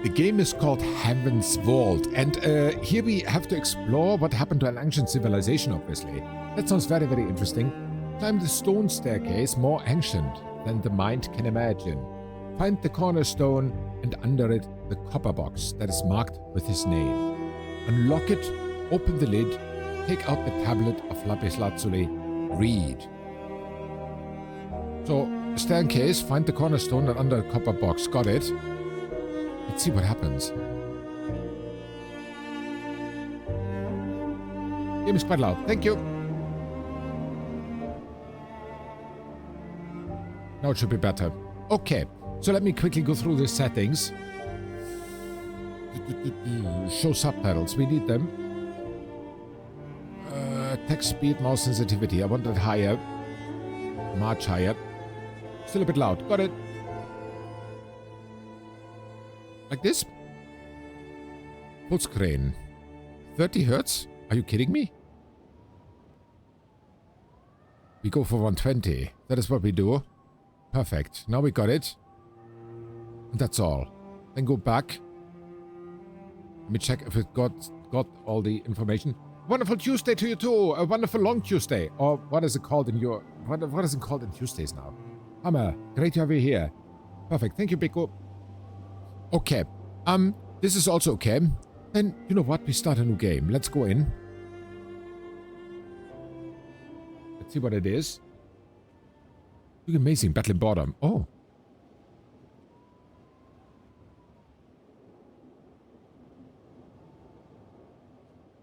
The game is called Heaven's Vault, and here we have to explore what happened to an ancient civilization, obviously. That sounds very, very interesting. Climb the stone staircase, more ancient than the mind can imagine. Find the cornerstone, and under it, the copper box that is marked with his name. Unlock it, open the lid, take out the tablet of lapis lazuli, read. So, staircase, find the cornerstone, and under the copper box. Got it. Let's see what happens. Game is quite loud. Thank you. Now it should be better. Okay, so let me quickly go through the settings. Show subtitles. We need them. Text speed, mouse sensitivity. I want that higher. Much higher. Still a bit loud. Got it. Like this. Full screen. 30 hertz? Are you kidding me? We go for 120. That is what we do. Perfect. Now we got it. And that's all. Then go back. Let me check if it got all the information. Wonderful Tuesday to you too. A wonderful long Tuesday. Or what is it called in your... What is it called in Tuesdays now? Hammer. Great to have you here. Perfect. Thank you, Biko. Okay. This is also okay. Then, you know what? We start a new game. Let's go in. Let's see what it is. Look, amazing. Battle in Boredom. Oh.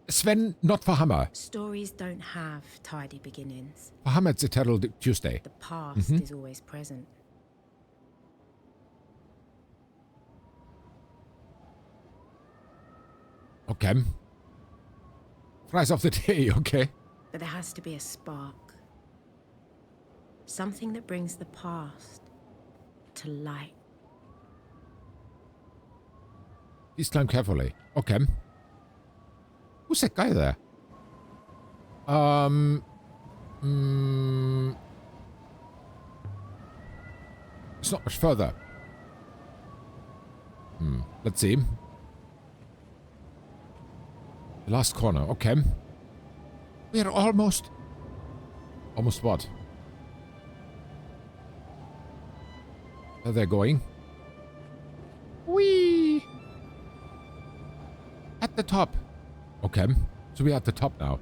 Sven, not for Hammer. Stories don't have tidy beginnings. For Hammer, it's Eternal Tuesday. The past is always present. Okay. Fries of the day, okay. But there has to be a spark. Something that brings the past to light. Please climb carefully. Okay. Who's that guy there? It's not much further. Let's see. The last corner. Okay. We are almost... Almost what? There they're going. Whee! At the top. Okay. So we're at the top now.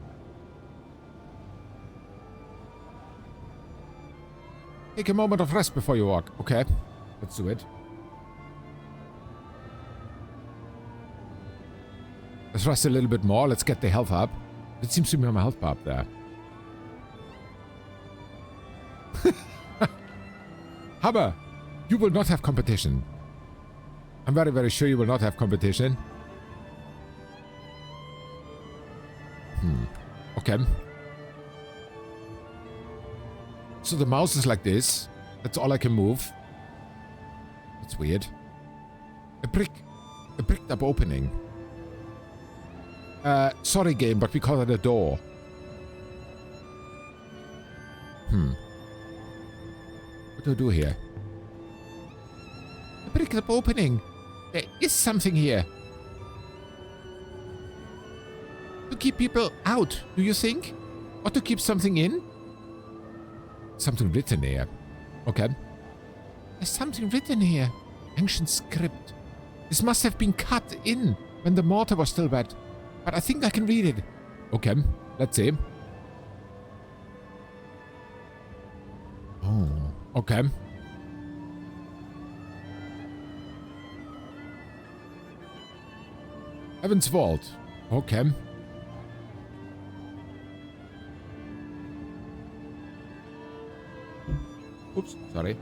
Take a moment of rest before you walk. Okay. Let's do it. Let's rest a little bit more. Let's get the health up. It seems to be my health bar up there. Hammer, you will not have competition. I'm very, very sure you will not have competition. Okay. So the mouse is like this. That's all I can move. That's weird. A bricked up opening. Sorry game, but we call it a door. What do I do here? A bricked up opening. There is something here. To keep people out, do you think? Or to keep something in? Something written here. Okay. There's something written here. Ancient script. This must have been cut in when the mortar was still wet. But I think I can read it. Okay, let's see. Oh, okay. Heaven's Vault. Okay. Oops, sorry.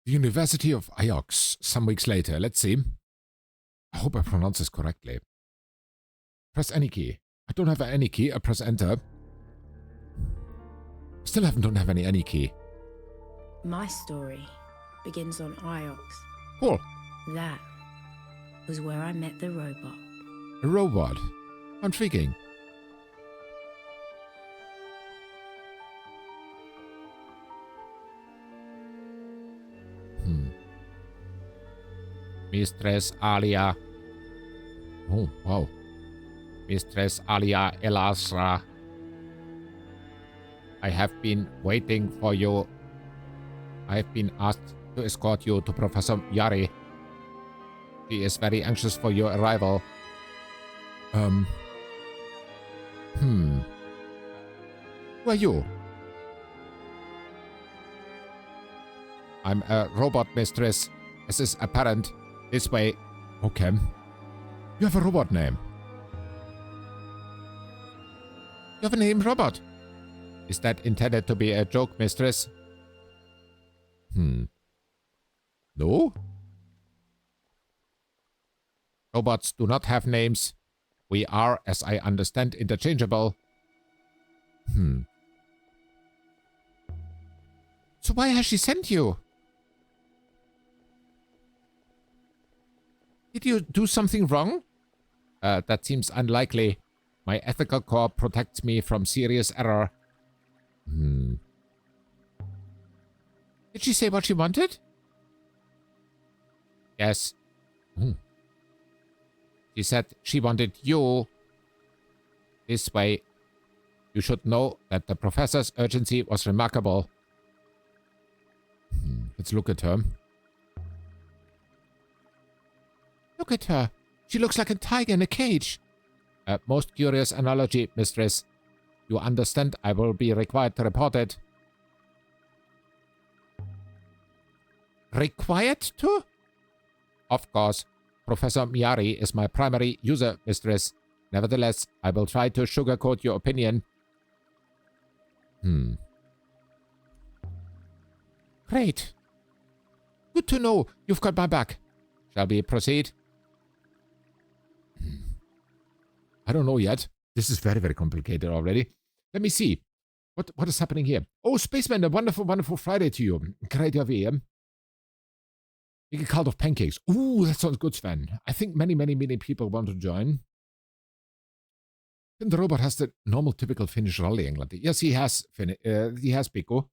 The University of Iox, some weeks later. Let's see. I hope I pronounce this correctly. Press any key. I don't have any key. I press enter. Still don't have any key. My story begins on Iox. Cool. That was where I met the robot. A robot. Intriguing. Mistress Aliya. Oh, wow. Mistress Aliya Elasra. I have been waiting for you. I have been asked to escort you to Professor Yari. She is very anxious for your arrival. Who are you? I'm a robot, mistress. As is apparent. This way. Okay. You have a robot name. You have a name, Robot. Is that intended to be a joke, mistress? No? Robots do not have names. We are, as I understand, interchangeable. So why has she sent you? Did you do something wrong? That seems unlikely. My ethical core protects me from serious error. Did she say what she wanted? Yes. She said she wanted you. This way. You should know that the professor's urgency was remarkable. Let's look at her. Look at her. She looks like a tiger in a cage. Most curious analogy, mistress. You understand I will be required to report it. Required to? Of course. Professor Miyari is my primary user, mistress. Nevertheless, I will try to sugarcoat your opinion. Great. Good to know you've got my back. Shall we proceed? I don't know yet. This is very, very complicated already. Let me see. What is happening here? Oh, Spaceman, a wonderful, wonderful Friday to you. Great VM. Make a cult of pancakes. Ooh, that sounds good, Sven. I think many, many, many people want to join. And the robot has the normal, typical Finnish rallying. Yes, he has, Pico.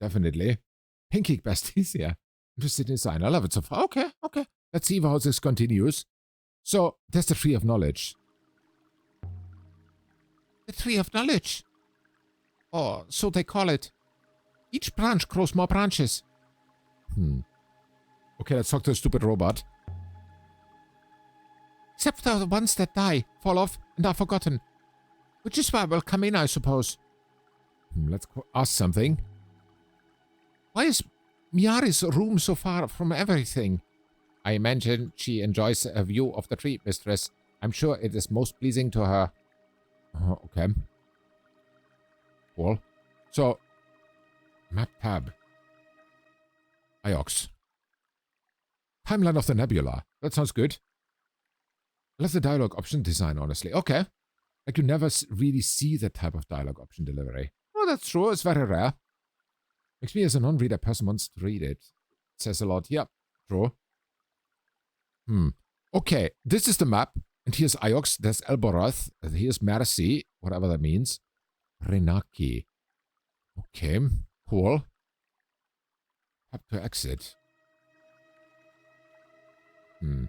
Definitely. Pancake besties, yeah. Interested in design. I love it so far. Okay. Let's see how this continues. So, there's the Tree of Knowledge. The Tree of Knowledge. Oh, so they call it. Each branch grows more branches. Okay, let's talk to the stupid robot. Except for the ones that die, fall off, and are forgotten. Which is why we'll come in, I suppose. Let's ask something. Why is Miyari's room so far from everything? I imagine she enjoys a view of the tree, mistress. I'm sure it is most pleasing to her. Okay. Cool. So, map tab. IOX. Timeline of the nebula. That sounds good. I love the dialogue option design, honestly. Okay. Like you never really see that type of dialogue option delivery. Oh, that's true. It's very rare. Makes me as a non-reader person wants to read it. It says a lot. Yeah, true. Okay, this is the map. And here's Iox. There's Elboroth. Here's Mercy. Whatever that means. Renaki. Okay, cool. Have to exit. I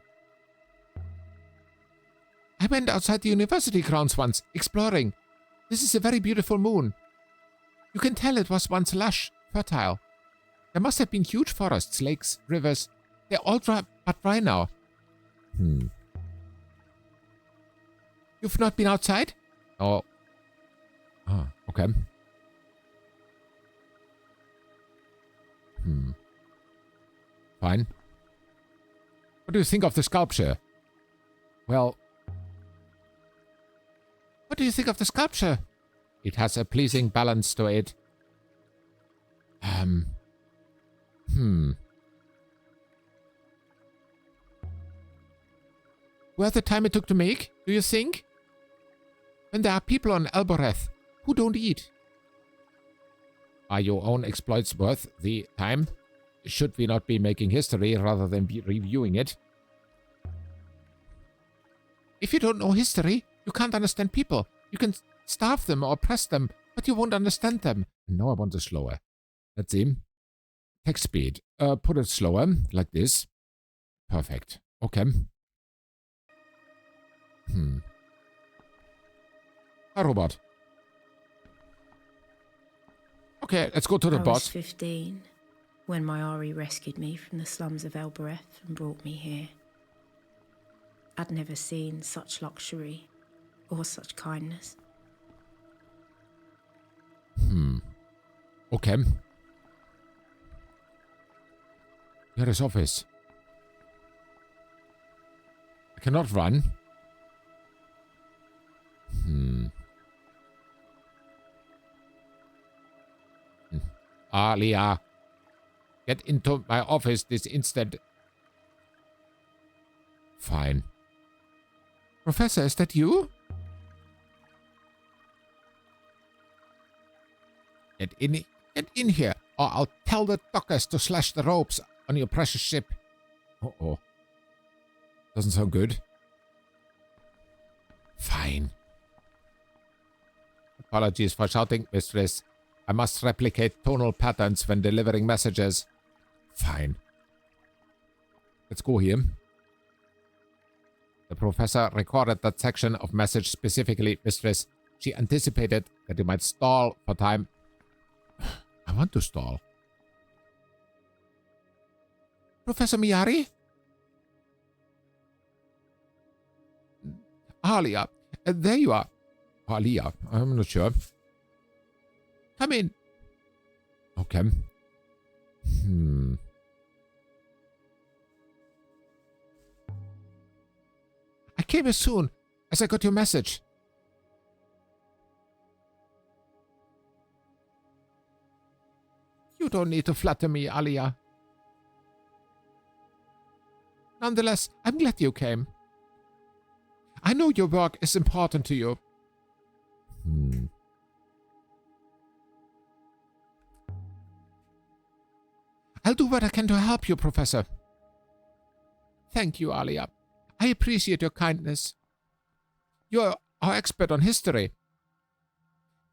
went outside the university grounds once, exploring. This is a very beautiful moon. You can tell it was once lush, fertile. There must have been huge forests, lakes, rivers. They're all dry, but dry now. You've not been outside? Oh. Okay. Fine. What do you think of the sculpture? Well... What do you think of the sculpture? It has a pleasing balance to it. Worth the time it took to make, do you think? When there are people on Elboreth who don't eat. Are your own exploits worth the time? Should we not be making history rather than be reviewing it? If you don't know history, you can't understand people. You can starve them or oppress them, but you won't understand them. No, I want it slower. Let's see. Text speed. Put it slower, like this. Perfect. Okay. Hi, robot. Okay, let's go to the I was bot. 15 when my Ari rescued me from the slums of Elbereth and brought me here. I'd never seen such luxury or such kindness. Okay. Here is office. I cannot run. Aliya, get into my office this instant. Fine. Professor, is that you? Get in here, or I'll tell the dockers to slash the ropes on your precious ship. Uh-oh. Doesn't sound good. Fine. Apologies for shouting, mistress. I must replicate tonal patterns when delivering messages. Fine. Let's go here. The professor recorded that section of message specifically, mistress. She anticipated that you might stall for time. I want to stall. Professor Miyari? Aliya. There you are. Aliya. I'm not sure. Come in. Okay. I came as soon as I got your message. You don't need to flatter me, Aliya. Nonetheless, I'm glad you came. I know your work is important to you. I'll do what I can to help you, Professor. Thank you, Aliya. I appreciate your kindness. You're our expert on history.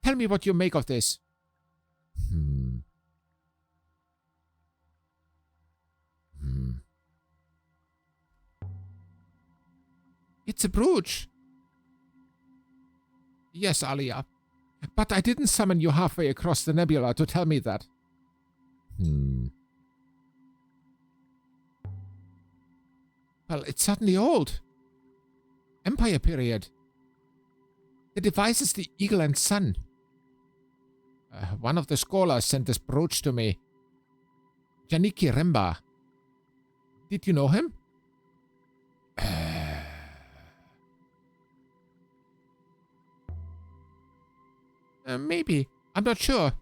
Tell me what you make of this. It's a brooch. Yes, Aliya. But I didn't summon you halfway across the nebula to tell me that. Well, it's certainly old. Empire period. The device is the Eagle and Sun. One of the scholars sent this brooch to me. Janiki Remba. Did you know him? Maybe. I'm not sure.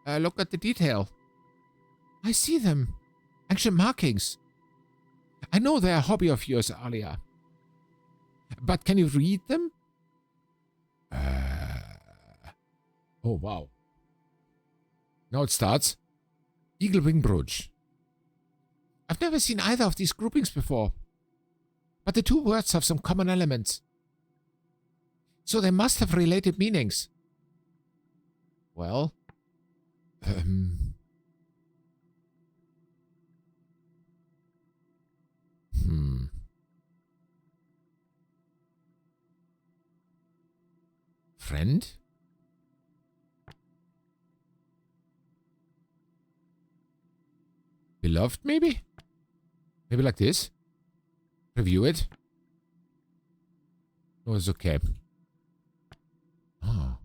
Look at the detail. I see them. Ancient markings. I know they're a hobby of yours, Aliya. But can you read them? Oh, wow. Now it starts. Eagle Wing Brooch. I've never seen either of these groupings before. But the two words have some common elements. So they must have related meanings. Well, Friend? Beloved, maybe? Maybe like this? Review it? No, it's okay. Oh.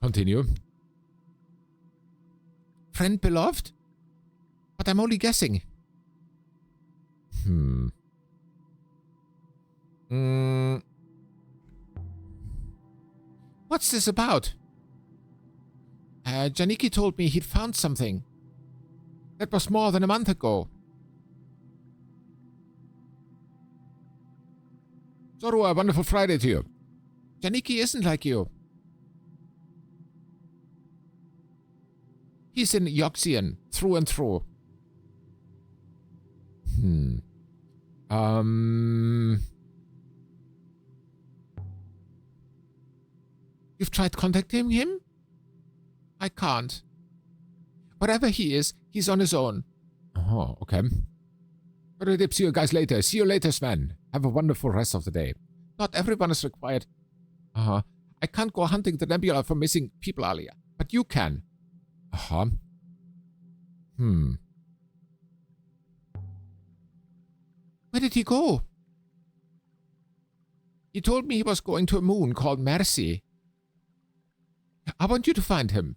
Continue. Friend, beloved? But I'm only guessing. What's this about? Janiki told me he'd found something. That was more than a month ago. Zoru, a wonderful Friday to you. Janiki isn't like you. He's in Yoxian, through and through. You've tried contacting him? I can't. Whatever he is, he's on his own. Oh, okay. Gonna dip, see you guys later. See you later, Sven. Have a wonderful rest of the day. Not everyone is required. Uh-huh. I can't go hunting the nebula for missing people, Aliya. But you can. Uh-huh. Where did he go? He told me he was going to a moon called Mercy. I want you to find him.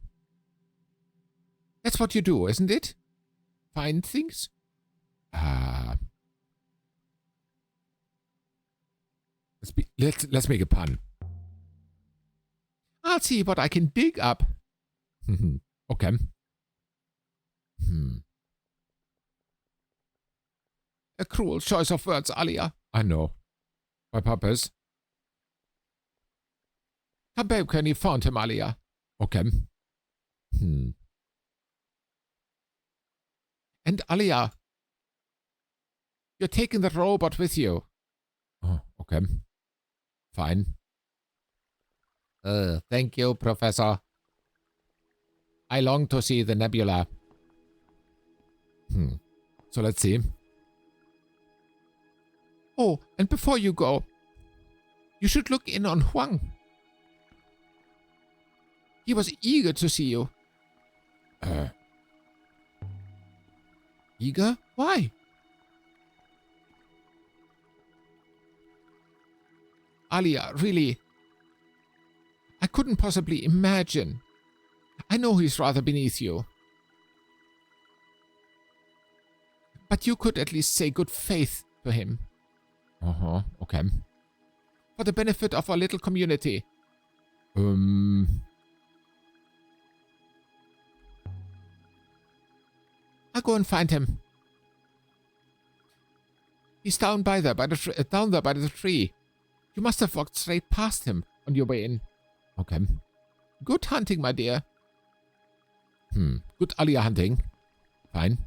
That's what you do, isn't it? Find things? Let's make a pun. I'll see what I can dig up. Okay. A cruel choice of words, Aliya. I know. My purpose. Come back when you found him, Aliya. Okay. And Aliya, you're taking the robot with you. Oh, okay. Fine. Thank you, Professor. I long to see the nebula. So let's see. Oh, and before you go, you should look in on Huang. He was eager to see you. Eager? Why? Aliya, really. I couldn't possibly imagine. I know he's rather beneath you. But you could at least say good faith to him. Okay. For the benefit of our little community. I'll go and find him. He's down by there, by the tree. You must have walked straight past him on your way in. Okay. Good hunting, my dear. Good Aliya hunting. Fine.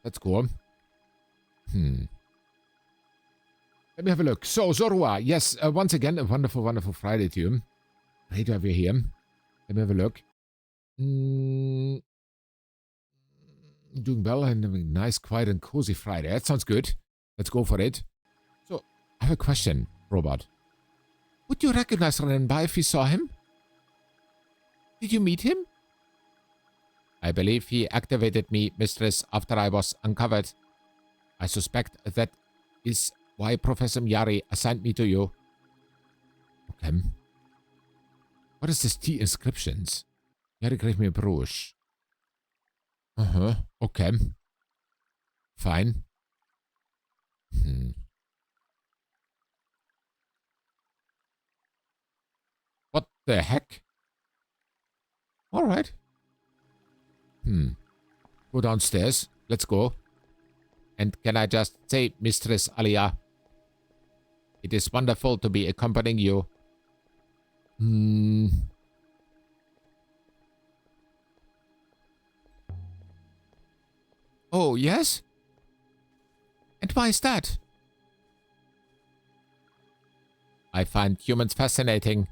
Let's go. Let me have a look. So, Zorua. Yes, once again, a wonderful, wonderful Friday to you. Great to have you here. Let me have a look. Doing well and having a nice, quiet, and cozy Friday. That sounds good. Let's go for it. So, I have a question, Robot. Would you recognize Renba if you saw him? Did you meet him? I believe he activated me, Mistress, after I was uncovered. I suspect that is why Professor Miyari assigned me to you. Okay. What is this T inscriptions? Miyari gave me a brooch. Okay. Fine. What the heck? Alright. Go downstairs. Let's go. And can I just say, Mistress Aliya, it is wonderful to be accompanying you. Oh, yes? And why is that? I find humans fascinating,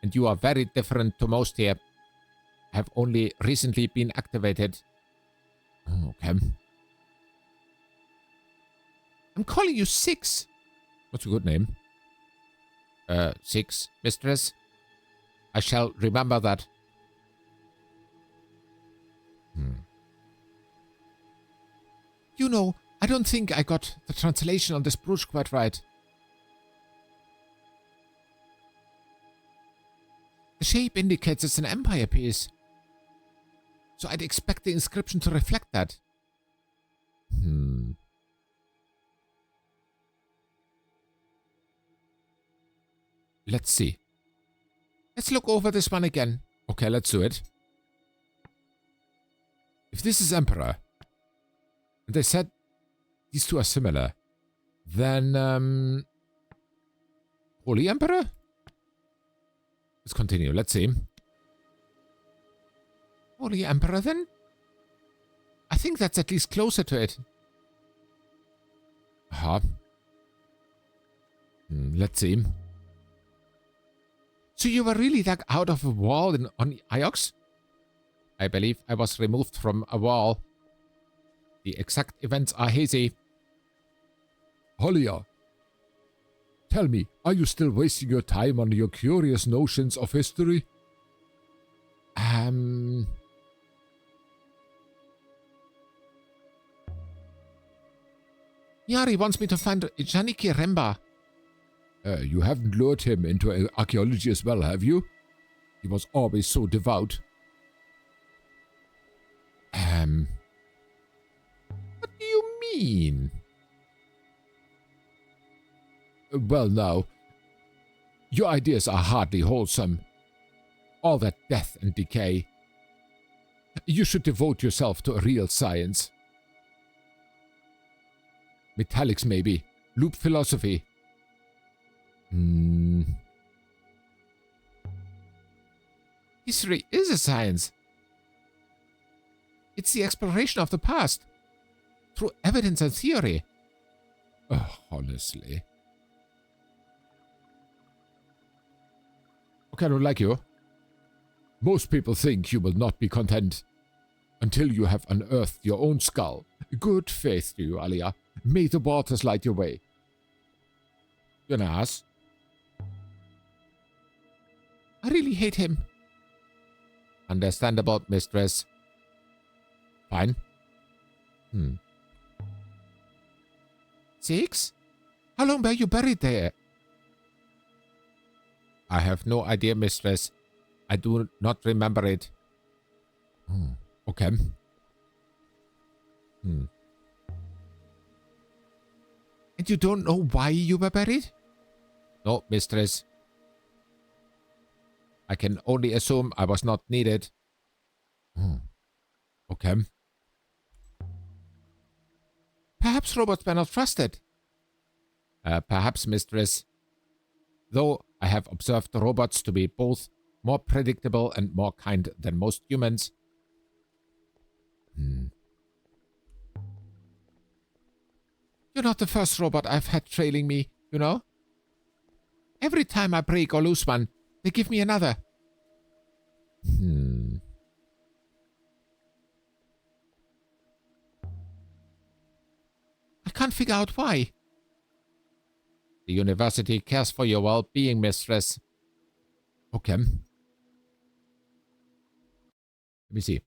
and you are very different to most here. Have only recently been activated. Oh, okay. I'm calling you Six. What's a good name? Six, Mistress. I shall remember that. You know, I don't think I got the translation on this brooch quite right. The shape indicates it's an empire piece. So I'd expect the inscription to reflect that. Let's see. Let's look over this one again. Okay, let's do it. If this is Emperor, and they said these two are similar, then, Holy Emperor? Let's continue. Let's see. Holy Emperor, then? I think that's at least closer to it. Let's see. So you were really dug out of a wall on Iox? I believe I was removed from a wall. The exact events are hazy. Aliya, tell me, are you still wasting your time on your curious notions of history? Yari wants me to find Janiki Remba. You haven't lured him into archaeology as well, have you? He was always so devout. What do you mean? Well now, your ideas are hardly wholesome. All that death and decay. You should devote yourself to real science. Metallics maybe. Loop philosophy. History is a science. It's the exploration of the past through evidence and theory. Honestly. Okay, I don't like you. Most people think you will not be content until you have unearthed your own skull. Good faith to you, Aliya. May the waters light your way. You're an ass. I really hate him. Understandable, mistress. Fine. 6? How long were you buried there? I have no idea, mistress. I do not remember it. Okay. And you don't know why you were buried? No, mistress. I can only assume I was not needed. Okay. Perhaps robots were not trusted. Perhaps, mistress. Though I have observed robots to be both more predictable and more kind than most humans. You're not the first robot I've had trailing me, you know? Every time I break or lose one, they give me another. I can't figure out why. The university cares for your well-being, mistress. Okay. Let me see.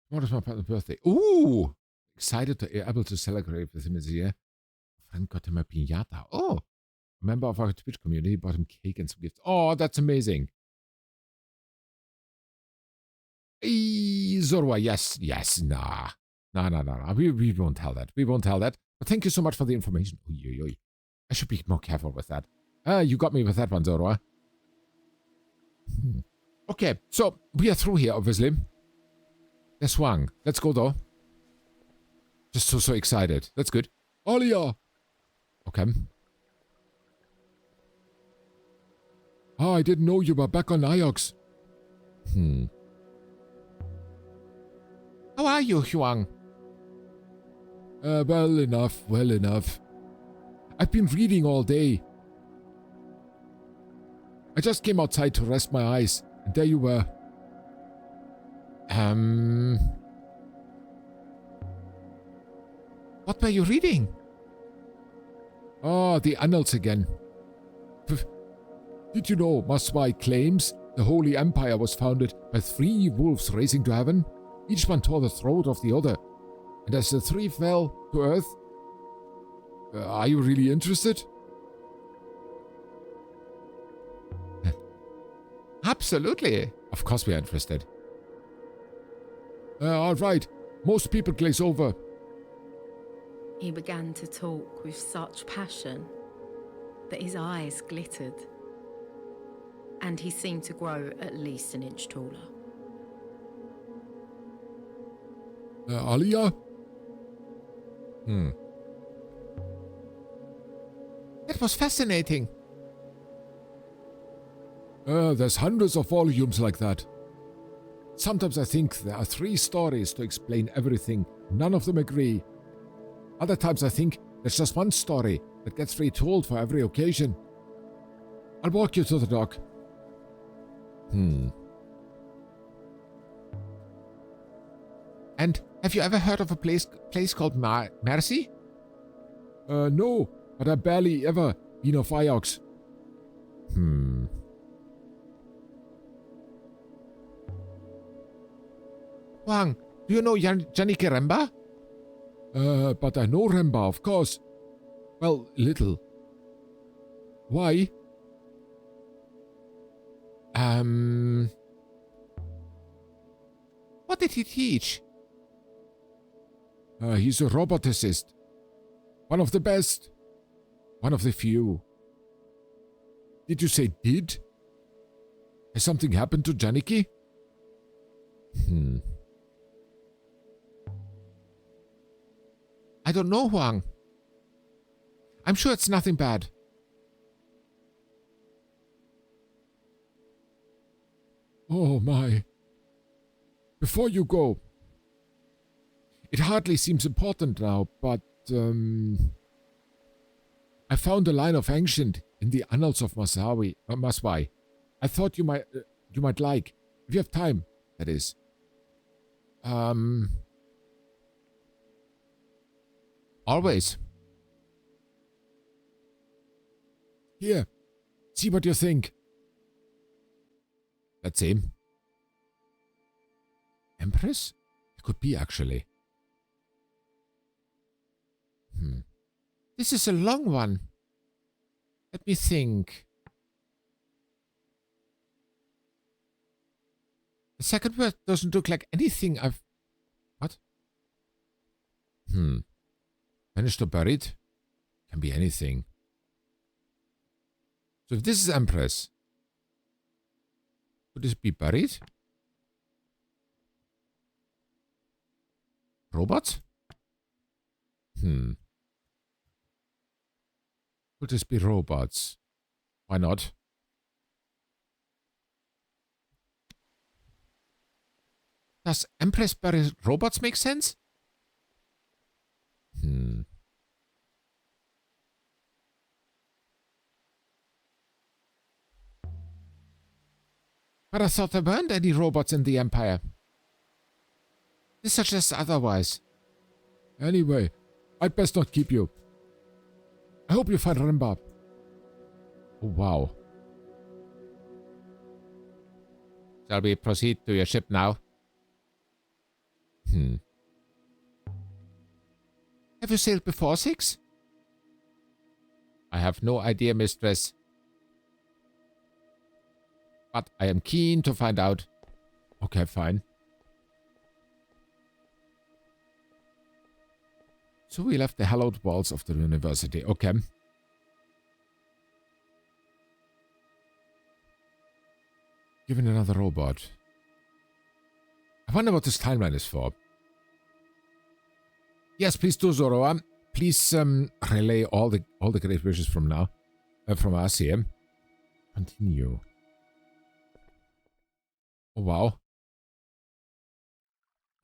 Tomorrow's my partner's birthday. Ooh! Excited to be able to celebrate with him this year. A friend got him a piñata. Oh! A member of our Twitch community bought him cake and some gifts. Oh, that's amazing. Zorwa, yes. Nah. We won't tell that. But thank you so much for the information. Oy. I should be more careful with that. You got me with that one, Zorwa. Okay, so we are through here, obviously. They swung. Let's go, though. Just so excited. That's good. Aliya! Okay. I didn't know you were back on Iox. How are you, Huang? Well enough. I've been reading all day. I just came outside to rest my eyes, and there you were. What were you reading? Oh, the annals again. Did you know Maswai claims the Holy Empire was founded by 3 wolves racing to heaven? Each one tore the throat of the other. And as the 3 fell to earth... are you really interested? Absolutely. Of course we are interested. All right. Most people glaze over. He began to talk with such passion that his eyes glittered, and he seemed to grow at least an inch taller. Aliya? It was fascinating. There's hundreds of volumes like that. Sometimes I think there are 3 stories to explain everything. None of them agree. Other times I think there's just one story that gets retold for every occasion. I'll walk you to the dock. And Have you ever heard of a place called Mercy? No, but I barely ever been of Iox. Huang, do you know Janike Remba? But I know Remba, of course. Well, little. Why? What did he teach? He's a roboticist. One of the best. One of the few. Did you say did? Has something happened to Janiki? I don't know, Huang. I'm sure it's nothing bad. Oh my. Before you go, it hardly seems important now, but I found a line of ancient in the annals of Maswai. I thought you might like, if you have time, that is. Always. Here, see what you think. Let's see. Empress? It could be, actually. This is a long one. Let me think. The second word doesn't look like anything I've... What? Vanished or buried? Can be anything. So if this is Empress, could this be buried? Robot? Could this be robots? Why not? Does Empress bury robots make sense? But I thought there weren't any robots in the Empire. This suggests otherwise. Anyway, I'd best not keep you. I hope you find Remba. Oh, wow. Shall we proceed to your ship now? Have you sailed before, Six? I have no idea, mistress. But I am keen to find out. Okay, fine. So we left the hallowed walls of the university. Okay. Given another robot. I wonder what this timeline is for. Yes, please do, Zoroa. Please relay all the great wishes from now, from us here. Continue. Oh wow.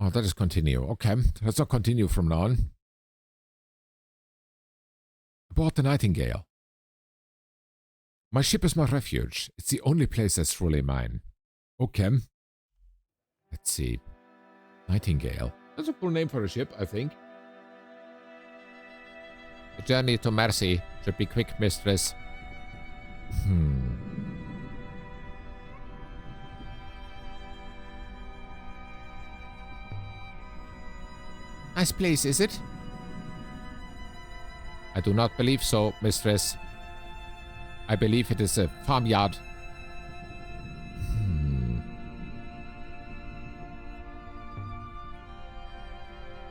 Oh, that is continue. Okay, let's not continue from now on. Aboard the Nightingale. My ship is my refuge. It's the only place that's truly mine. Okay. Let's see. Nightingale. That's a cool name for a ship, I think. The journey to Mercy should be quick, mistress. Nice place, is it? I do not believe so, mistress. I believe it is a farmyard.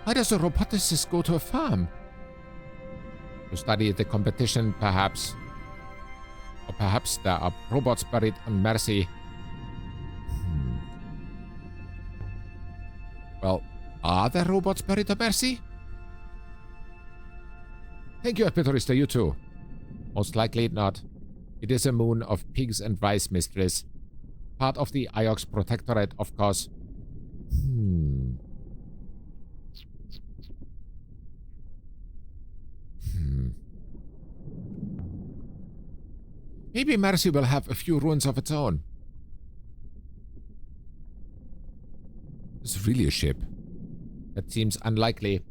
Why does a roboticist go to a farm? To study the competition, perhaps. Or perhaps there are robots buried on Mercy. Well, are there robots buried on Mercy? Thank you, Archeologist, you too. Most likely not. It is a moon of pigs and rice, mistress. Part of the Iox Protectorate, of course. Maybe Mercy will have a few ruins of its own. It's really a ship. That seems unlikely.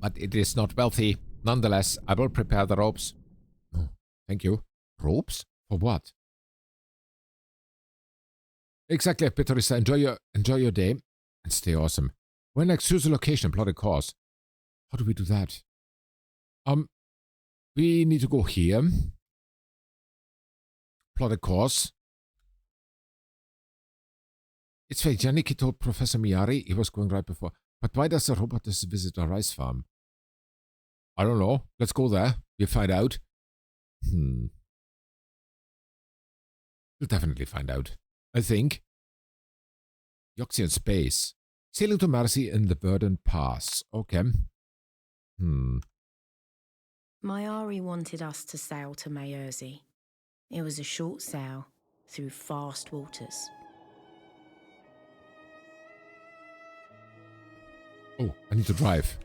But it is not wealthy. Nonetheless, I will prepare the ropes. Oh, thank you. Ropes? For what? Exactly, Petrissa. Enjoy your day and stay awesome. When next, choose a location, plot a course. How do we do that? We need to go here. Plot a course. It's fake. Janiki told Professor Miyari he was going right before. But why does the robot visit a rice farm? I don't know. Let's go there. We'll find out. We'll definitely find out. I think. Yoxian space. Sailing to Marcy in the Verdant Pass. Okay. Mayari wanted us to sail to Mayurzi. It was a short sail through fast waters. Oh, I need to drive.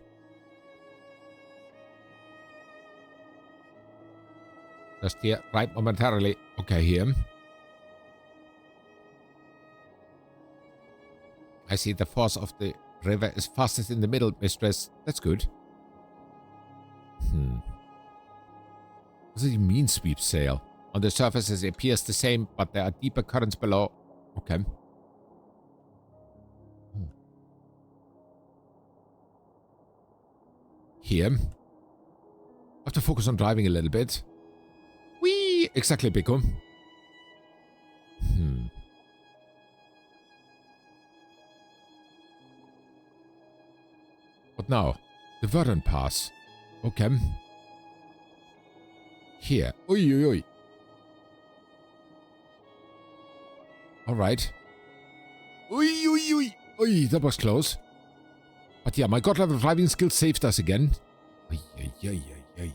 Just here, right momentarily. Okay, here. I see the force of the river is fastest in the middle, mistress. That's good. What does it mean, sweep sail? On the surface it appears the same, but there are deeper currents below. Okay. Here. I have to focus on driving a little bit. Whee! Exactly, Biko. What now? The Verdant Pass. Okay. Here. Oi, oi, oi. Alright. Oi, oi, oi. Oi, that was close. But yeah, my god level driving skill saved us again. Oi, oi, oi, oi, oi.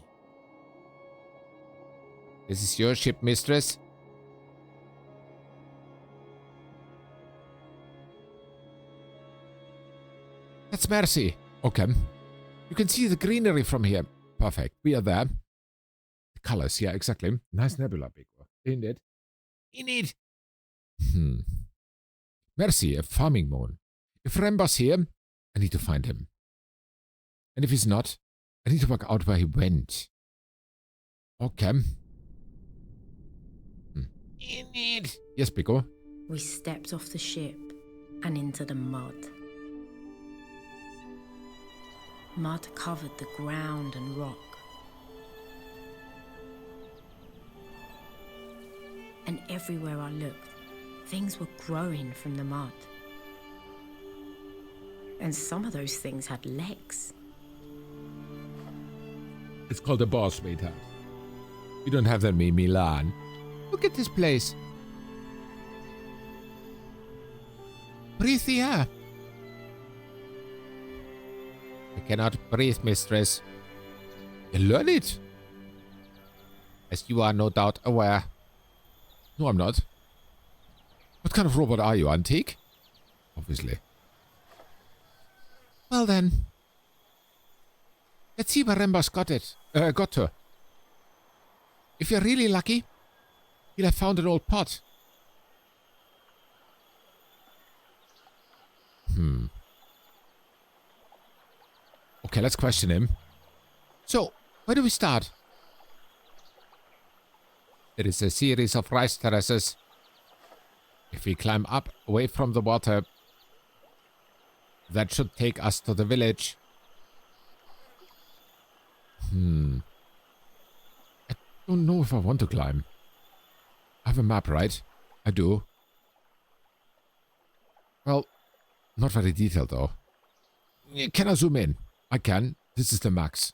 This is your ship, mistress. That's Mercy. Okay. You can see the greenery from here. Perfect. We are there. The colors, yeah, exactly. Nice nebula, Biko. Ain't it? In it. Mercy, a farming moon. If Remba's here, I need to find him. And if he's not, I need to work out where he went. Okay. In it. Yes, Biko. We stepped off the ship and into the mud. Mud covered the ground and rock. And everywhere I looked, things were growing from the mud. And some of those things had legs. It's called a boss, sweetheart. We don't have them in Milan. Look at this place. Breathe the air. I cannot breathe, mistress. You learn it. As you are no doubt aware. No, I'm not. What kind of robot are you, antique? Obviously. Well then. Let's see where Remba's got to. If you're really lucky, you'll have found an old pot. Okay, let's question him. So, where do we start? There is a series of rice terraces. If we climb up away from the water, that should take us to the village. I don't know if I want to climb. I have a map, right? I do. Well, not very detailed though. Can I zoom in? I can. This is the max.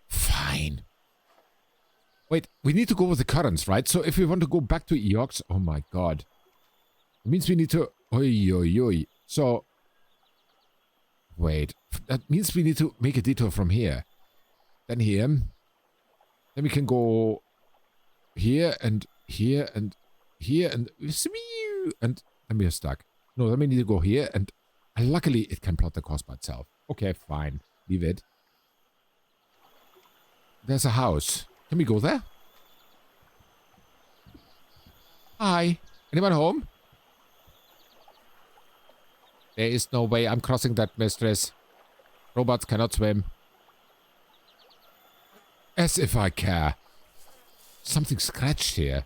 Fine. Wait, we need to go with the currents, right? So if we want to go back to Eox, oh my god. It means we need to... Oi, oi, oi. So... Wait. That means we need to make a detour from here. Then here. Then we can go... Here and here and here and... And then we are stuck. No, then we need to go here and... Luckily, it can plot the course by itself. Okay, fine. Leave it. There's a house. Can we go there? Hi. Anyone home? There is no way I'm crossing that, mistress. Robots cannot swim. As if I care. Something scratched here.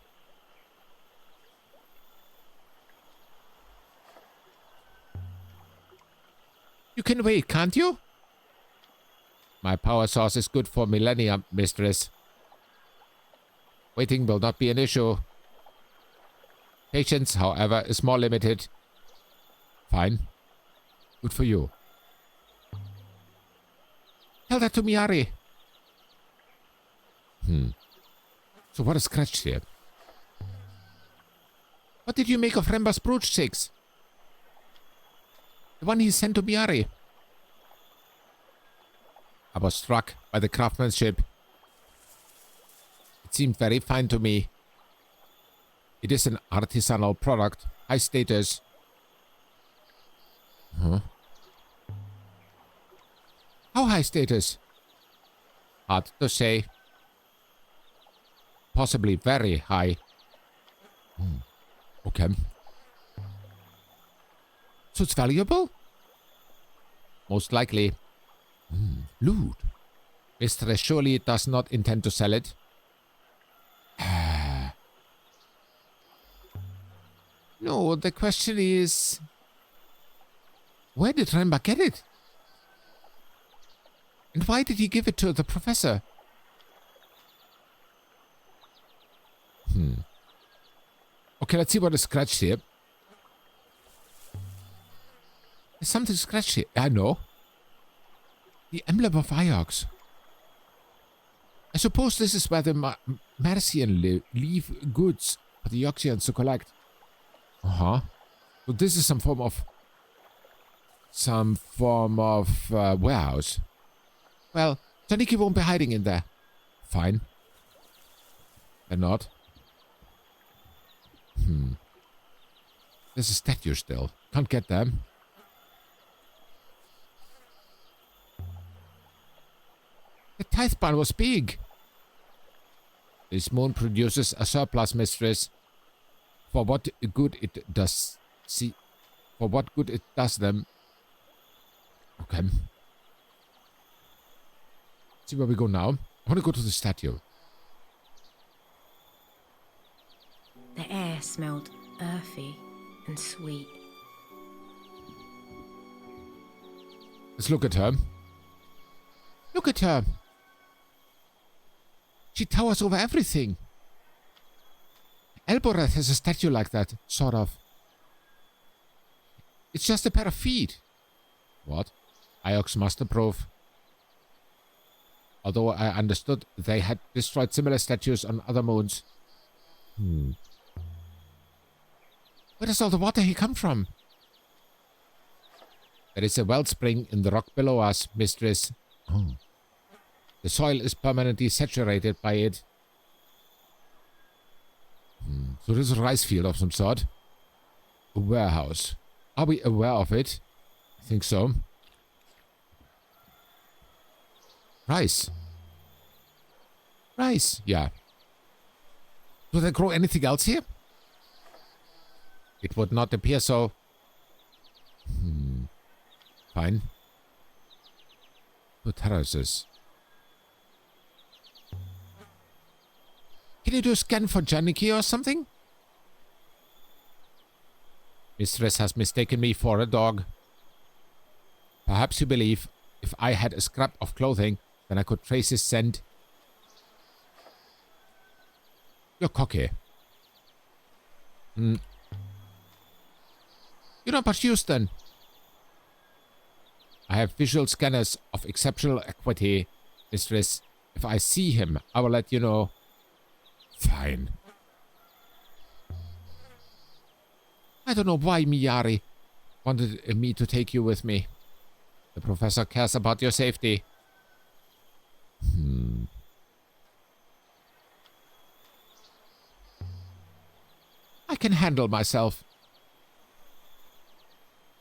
You can wait, can't you? My power source is good for millennia, mistress. Waiting will not be an issue. Patience, however, is more limited. Fine. Good for you. Tell that to Miari. So what is scratched here? What did you make of Remba's brooch sticks? The one he sent to Miari. I was struck by the craftsmanship. It seemed very fine to me. It is an artisanal product, high status. Huh? How high status? Hard to say. Possibly very high. Okay. So it's valuable? Most likely. Loot. Mistress surely does not intend to sell it. No, the question is... where did Remba get it? And why did he give it to the professor? Okay, let's see what is scratched here. There's something scratched here. I know. The emblem of Iox. I suppose this is where the Marcian leave goods for the Yoxians to collect. So this is some form of warehouse. Well, Taniki won't be hiding in there. Fine. They're not. There's a statue still. Can't get them. The tithe barn was big. This moon produces a surplus, mistress. For what good it does... for what good it does them. Okay. See where we go now. I want to go to the statue. The air smelled earthy and sweet. Let's look at her. Look at her. She towers over everything. Elboreth has a statue like that, sort of. It's just a pair of feet. What? Iox must approve. Although I understood they had destroyed similar statues on other moons. Where does all the water come from? There is a wellspring in the rock below us, mistress. The soil is permanently saturated by it. So this is a rice field of some sort. A warehouse. Are we aware of it? I think so. Rice. Rice, yeah. Do they grow anything else here? It would not appear so. Fine. No terraces. Can you do a scan for Janiki or something? Mistress has mistaken me for a dog. Perhaps you believe if I had a scrap of clothing, then I could trace his scent. You're cocky. You're not much use then. I have visual scanners of exceptional acuity, mistress. If I see him, I will let you know. Fine. I don't know why Miyari wanted me to take you with me. The professor cares about your safety. I can handle myself.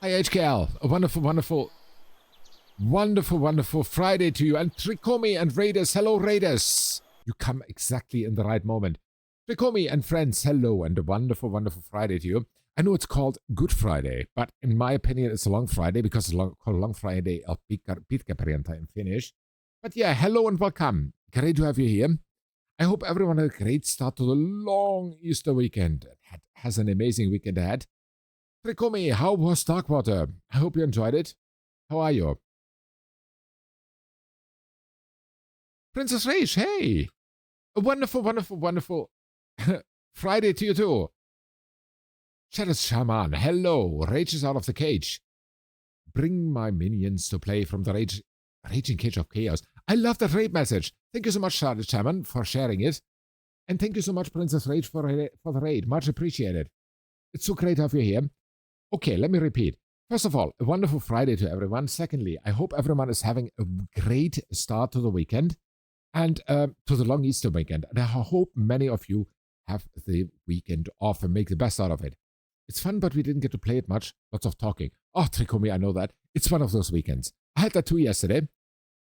Hi, HKL. A wonderful Friday to you. And Trikomi and Raiders. Hello, Raiders. You come exactly in the right moment. Trikomi and friends, hello and a wonderful, wonderful Friday to you. I know it's called Good Friday, but in my opinion, it's a long Friday because it's called Long Friday of Pitka in Finnish. But yeah, hello and welcome. Great to have you here. I hope everyone had a great start to the long Easter weekend. Has an amazing weekend ahead. Trikomi, how was Darkwater? I hope you enjoyed it. How are you? Princess Rage, hey! A wonderful, wonderful, wonderful Friday to you too. Shadow's Shaman, hello. Rage is out of the cage. Bring my minions to play from the raging cage of chaos. I love that raid message. Thank you so much, Shadow's Shaman, for sharing it. And thank you so much, Princess Rage, for the raid. Much appreciated. It's so great to have you here. Okay, let me repeat. First of all, a wonderful Friday to everyone. Secondly, I hope everyone is having a great start to the weekend and to the long Easter weekend. And I hope many of you have the weekend off and make the best out of it. It's fun, but we didn't get to play it much. Lots of talking. Oh, Trikomi, I know that. It's one of those weekends. I had that too yesterday.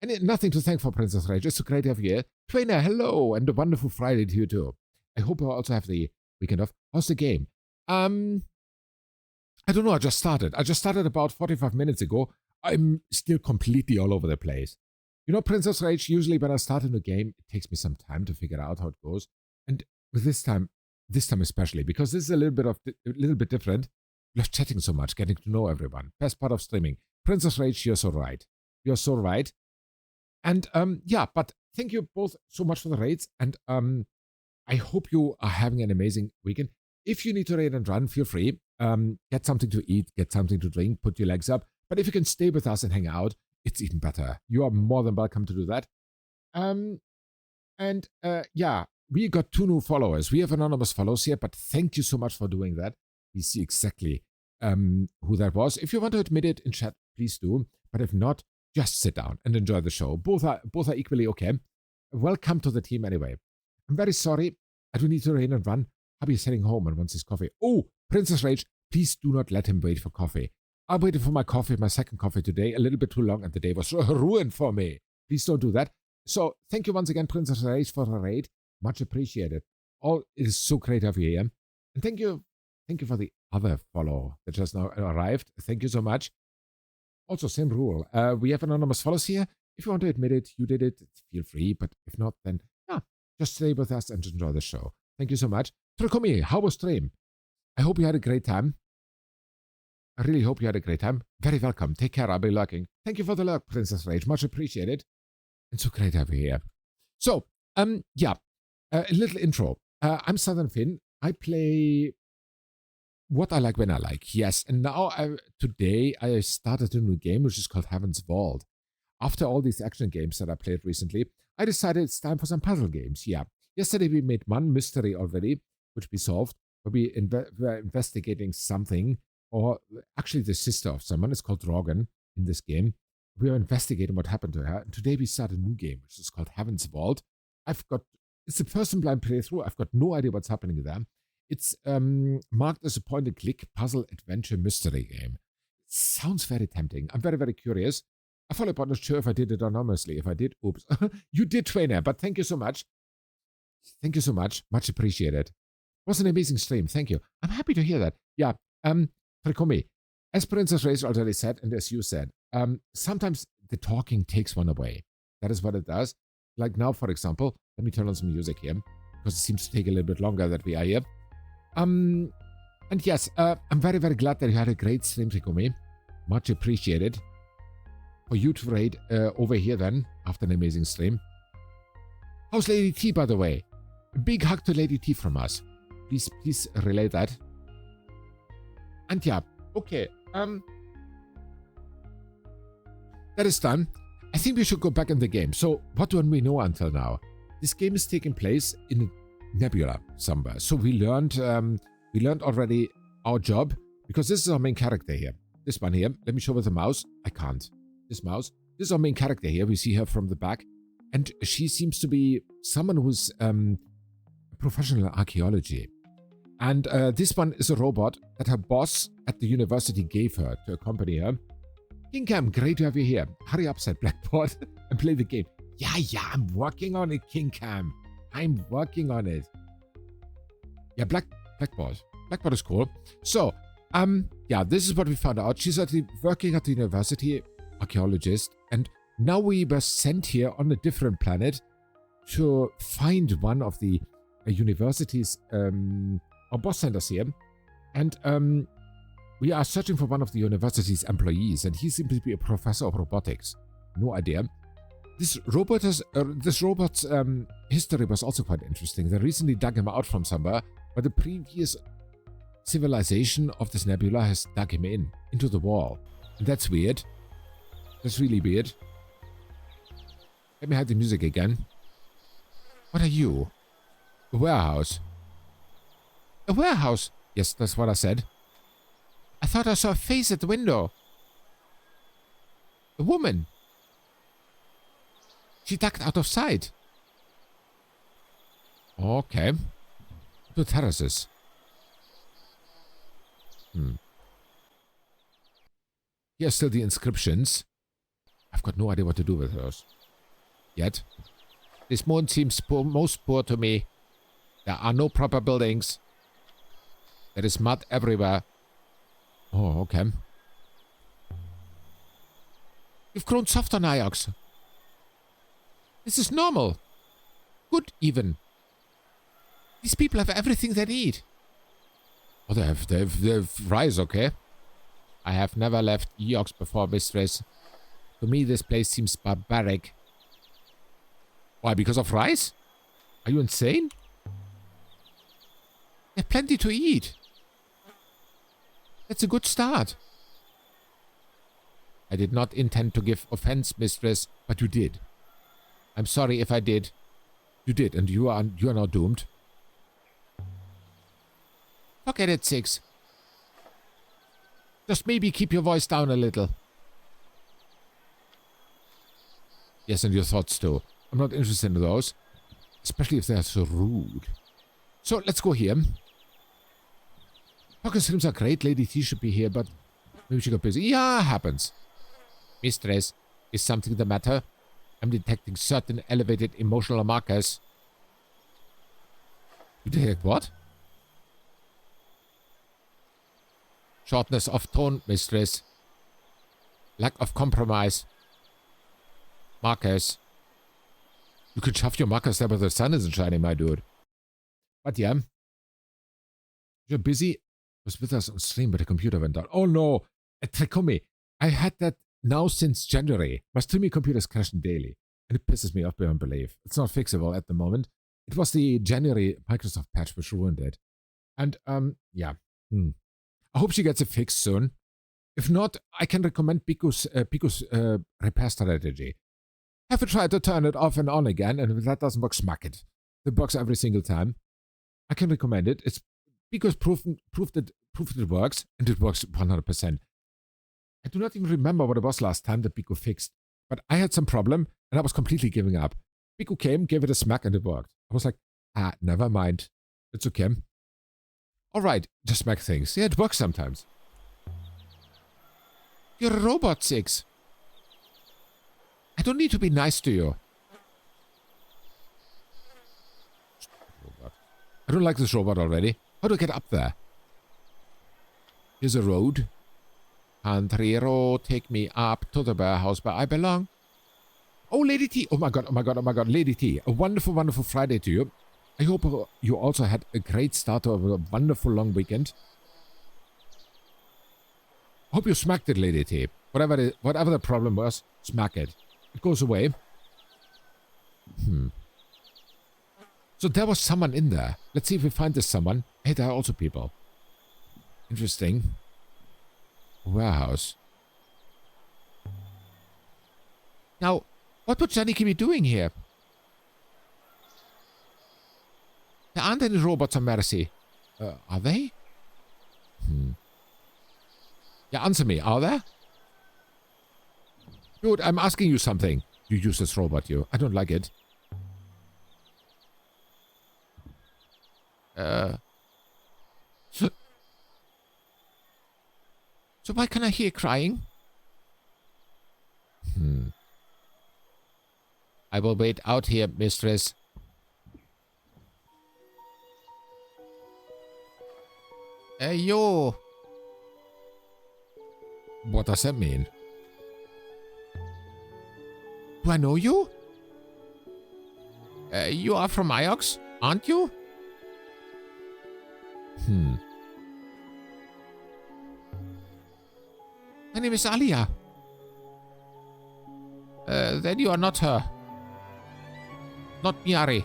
And nothing to thank for, Princess Rage. It's so great to have you here. Trainer, hello, and a wonderful Friday to you too. I hope you also have the weekend off. How's the game? I don't know, I just started about 45 minutes ago. I'm still completely all over the place. You know, Princess Rage, usually when I start a new game, it takes me some time to figure out how it goes. And with this time especially, because this is a little bit different. Love chatting so much, getting to know everyone. Best part of streaming. Princess Rage, you're so right. You're so right. And yeah, but thank you both so much for the raids. And I hope you are having an amazing weekend. If you need to raid and run, feel free. Get something to eat, get something to drink, put your legs up. But if you can stay with us and hang out, it's even better. You are more than welcome to do that. Yeah, we got 2 new followers. We have anonymous follows here, but thank you so much for doing that. We see exactly who that was. If you want to admit it in chat, please do. But if not, just sit down and enjoy the show. Both are equally okay. Welcome to the team anyway. I'm very sorry. I do need to raid and run. Hubby is heading home and wants his coffee. Oh, Princess Rage, please do not let him wait for coffee. I waited for my second coffee today, a little bit too long, and the day was ruined for me. Please don't do that. So thank you once again, Princess Rage, for the raid. Much appreciated. It is so great to have you here. And thank you for the other follow that just now arrived. Thank you so much. Also, same rule. We have anonymous follows here. If you want to admit it, you did it, feel free. But if not, then yeah, just stay with us and enjoy the show. Thank you so much. Trikomi, how was stream? I hope you had a great time. I really hope you had a great time. Very welcome. Take care. I'll be lurking. Thank you for the lurk, Princess Rage. Much appreciated. And so great to have you here. So, yeah, a little intro. I'm Southern Finn. I play what I like when I like. Yes, and now today I started a new game which is called Heaven's Vault. After all these action games that I played recently, I decided it's time for some puzzle games. Yeah, yesterday we made one mystery already, which we solved. Where we were investigating something, or actually the sister of someone. It's called Drogon in this game. We are investigating what happened to her. And today we start a new game, which is called Heaven's Vault. It's a person-blind playthrough. I've got no idea what's happening there. It's marked as a point-and-click puzzle adventure mystery game. It sounds very tempting. I'm very, very curious. I follow, but not sure if I did it anonymously. If I did, oops. You did, Trainer, but thank you so much. Thank you so much. Much appreciated. It was an amazing stream. Thank you. I'm happy to hear that. Yeah. Trikomi, as Princess Rage already said, and as you said, sometimes the talking takes one away. That is what it does. Like now, for example, let me turn on some music here, because it seems to take a little bit longer that we are here. And yes, I'm very, very glad that you had a great stream, Trikomi. Much appreciated. For you to raid over here then, after an amazing stream. How's Lady T, by the way? A big hug to Lady T from us. Please relay that. And yeah, okay. That is done. I think we should go back in the game. So, what do we know until now? This game is taking place in a nebula somewhere. So we learned already our job, because this is our main character here. This one here. Let me show with the mouse. I can't. This mouse. This is our main character here. We see her from the back, and she seems to be someone who's a professional in archaeology. And this one is a robot that her boss at the university gave her to accompany her. King Cam, great to have you here. Hurry up, said Blackboard, and play the game. Yeah, I'm working on it, King Cam. I'm working on it. Yeah, blackboard. Blackboard is cool. So, yeah, this is what we found out. She's actually working at the university, archeologist, and now we were sent here on a different planet to find one of the university's or boss centers here. And we are searching for one of the university's employees, and he seems to be a professor of robotics. No idea. This robot's history was also quite interesting. They recently dug him out from somewhere, but the previous civilization of this nebula has dug him into the wall. And that's weird. That's really weird. Let me hide the music again. What are you? A warehouse. A warehouse? Yes, that's what I said. I thought I saw a face at the window. A woman. She ducked out of sight. Okay. Two terraces. Here's still the inscriptions. I've got no idea what to do with those. Yet. This moon seems most poor to me. There are no proper buildings. There is mud everywhere. Oh, okay. You've grown soft on Iox. This is normal. Good, even. These people have everything they need. Oh, they have rice, okay? I have never left Eox before, mistress. To me, this place seems barbaric. Why, because of rice? Are you insane? They have plenty to eat. That's a good start. I did not intend to give offense, mistress, but you did. I'm sorry if I did. You did, and you are now doomed. Forget it, Six. Just maybe keep your voice down a little. Yes, and your thoughts too. I'm not interested in those. Especially if they're so rude. So, let's go here. Pocket streams are great. Lady T should be here, but maybe she got busy. Yeah, happens. Mistress, is something the matter? I'm detecting certain elevated emotional markers. You detect what? Shortness of tone, mistress. Lack of compromise. Markers. You can shove your markers there, but the sun isn't shining, my dude. But yeah. You're busy. Was with us on stream, but the computer went down. Oh no! Tricomi. I had that now since January. My streaming computer is crashing daily. And it pisses me off beyond belief. It's not fixable at the moment. It was the January Microsoft patch which ruined it. And, yeah. I hope she gets it fixed soon. If not, I can recommend Pico's repair strategy. Have a try to turn it off and on again, and if that doesn't work, smack it. It works every single time. I can recommend it. It's Pico's proved it works, and it works 100%. I do not even remember what it was last time that Pico fixed, but I had some problem, and I was completely giving up. Pico came, gave it a smack, and it worked. I was like, never mind. It's okay. Alright, just smack things. Yeah, it works sometimes. You're a robot, Six. I don't need to be nice to you. Robot. I don't like this robot already. How do I get up there? Here's a road. Country road, take me up to the warehouse where I belong. Oh, Lady T. Oh my god, oh my god, oh my god. Lady T. A wonderful, wonderful Friday to you. I hope you also had a great start of a wonderful long weekend. Hope you smacked it, Lady T. Whatever the problem was, smack it. It goes away. So there was someone in there. Let's see if we find this someone. Hey, there are also people. Interesting. Warehouse. Now, what would Janiki be doing here? There aren't any robots on Mercy. Are they? Yeah, answer me. Are there? Dude, I'm asking you something. You useless robot, you. I don't like it. So why can I hear crying? I will wait out here, mistress. You. What does that mean? Do I know you? You are from Iox, aren't you? My name is Aliya. Then you are not her. Not Miari.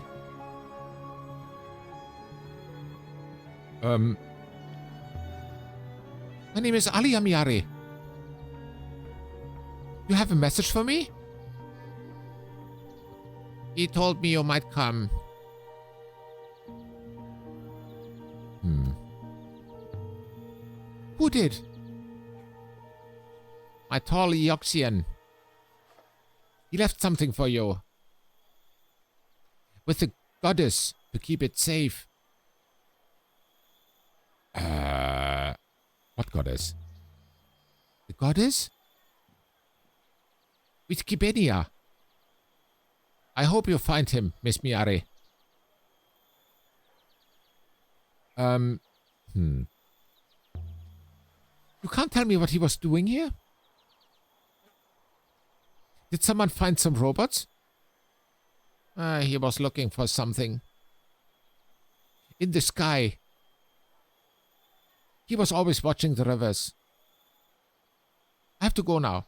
My name is Aliya Miari. You have a message for me? He told me you might come. Who did? My tall Eoxian. He left something for you. With the goddess to keep it safe. What goddess? The goddess? With Kibenia. I hope you find him, Miss Miari. You can't tell me what he was doing here? Did someone find some robots? He was looking for something. In the sky. He was always watching the rivers. I have to go now.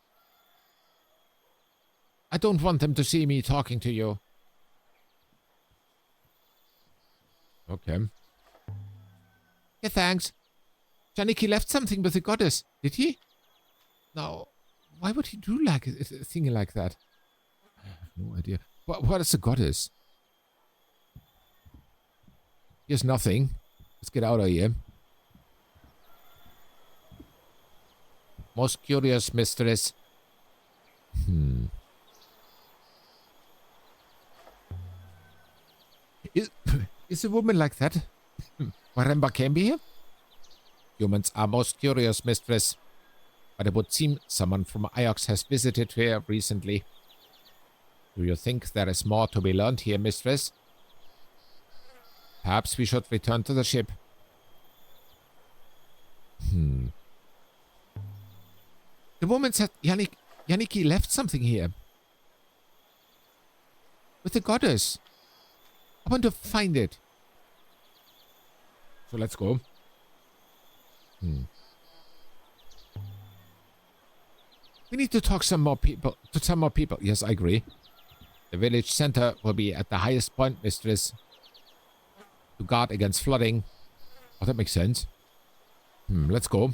I don't want them to see me talking to you. Okay. Yeah, thanks. Janiki left something with the goddess, did he? Now, why would he do like a thing like that? I have no idea. What is the goddess? Here's nothing. Let's get out of here. Most curious mistress. Is a woman like that? Maremba came here? Humans are most curious, mistress. But it would seem someone from Iox has visited here recently. Do you think there is more to be learned here, mistress? Perhaps we should return to the ship. The woman said Yaniki left something here. With the goddess. I want to find it. So let's go. We need to talk to some more people. Yes, I agree. The village center will be at the highest point, mistress. To guard against flooding. Oh, that makes sense. Let's go.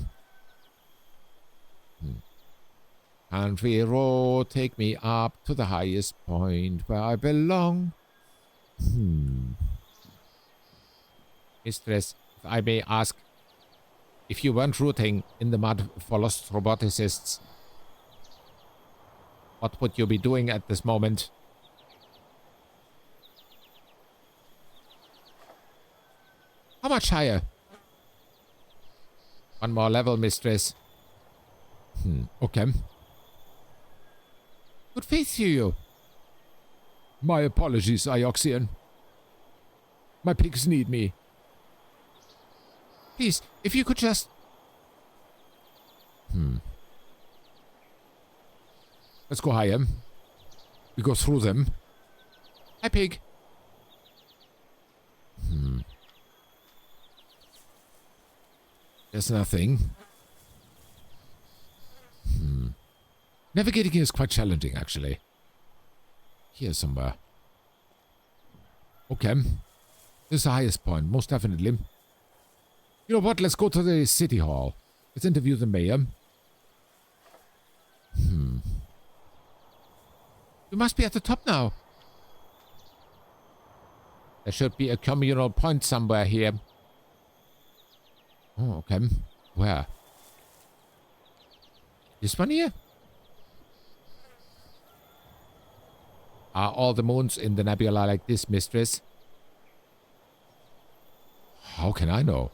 Country road, take me up to the highest point where I belong. Mistress, if I may ask, if you weren't rooting in the mud for lost roboticists, what would you be doing at this moment? How much higher? One more level, mistress. Okay. Good faith to you. My apologies, Ioxian. My pigs need me. Please, if you could just... Let's go higher. We go through them. Hi, pig. There's nothing. Navigating here is quite challenging, actually. Here somewhere. Okay. This is the highest point, most definitely. You know what? Let's go to the city hall. Let's interview the mayor. We must be at the top now. There should be a communal point somewhere here. Oh, okay. Where? This one here? Are all the moons in the nebula like this, mistress? How can I know?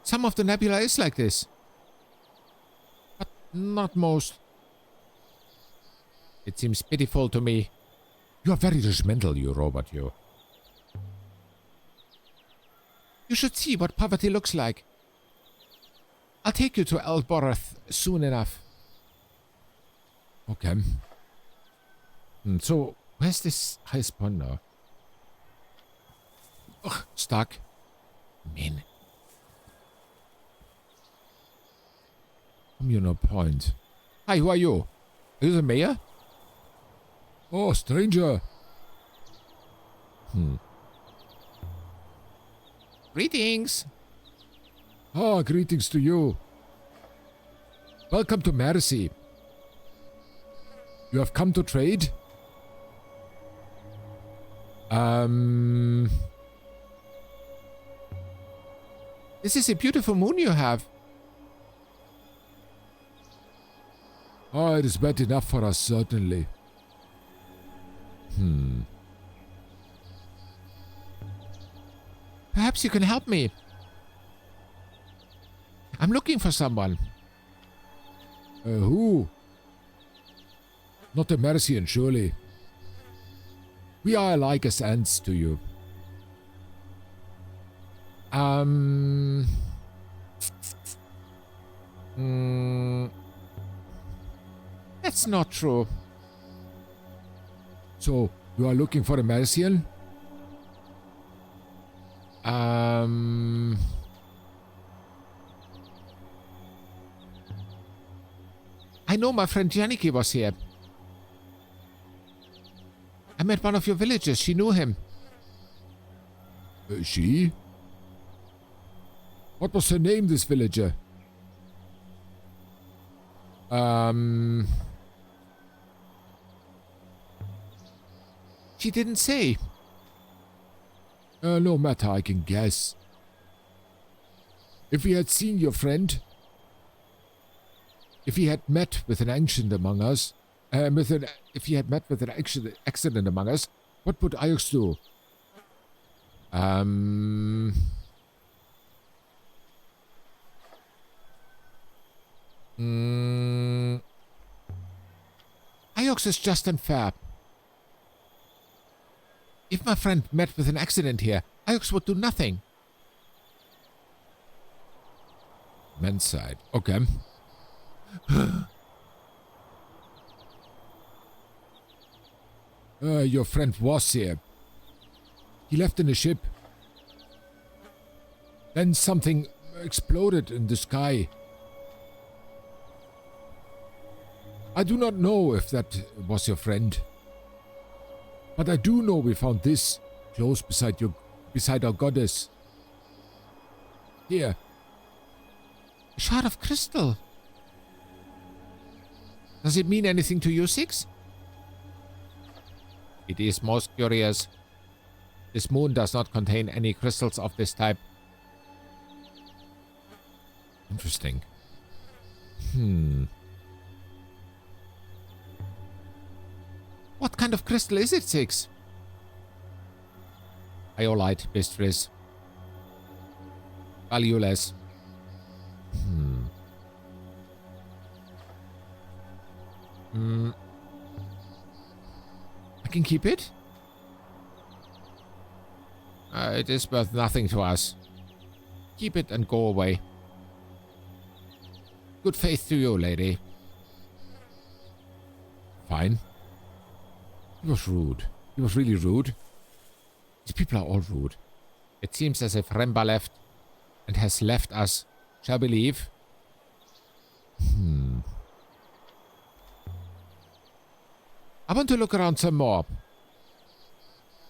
Some of the nebula is like this. But not most. It seems pitiful to me. You are very judgmental, you robot, you. You should see what poverty looks like. I'll take you to Elboreth soon enough. Okay. So, where's this high spawn now? Ugh, stuck. Man. No point. Hi, who are you? Are you the mayor? Oh, stranger. Greetings. Ah, greetings to you. Welcome to Mercy. You have come to trade? This is a beautiful moon you have. Ah, it is wet enough for us, certainly. Perhaps you can help me. I'm looking for someone. Who? Not the Mercian, surely. We are alike as ants to you. That's not true. So, you are looking for a Mercian? I know my friend Jannike was here. I met one of your villagers. She knew him. She? What was her name, this villager? She didn't say. No matter, I can guess. If we had seen your friend, if he had met with an ancient among us, if he had met with an accident among us, what would Ajax do? Ajax is just unfair. If my friend met with an accident here, Ajax would do nothing. Men's side. Okay. Your friend was here. He left in a ship. Then something exploded in the sky. I do not know if that was your friend. But I do know we found this close beside our goddess. Here. A shard of crystal. Does it mean anything to you, Six? It is most curious. This moon does not contain any crystals of this type. Interesting. What kind of crystal is it, Six? Iolite, Bistris. Valueless. I can keep it? It is worth nothing to us. Keep it and go away. Good faith to you, lady. Fine. He was rude. He was really rude. These people are all rude. It seems as if Remba left and has left us. Shall we leave? I want to look around some more.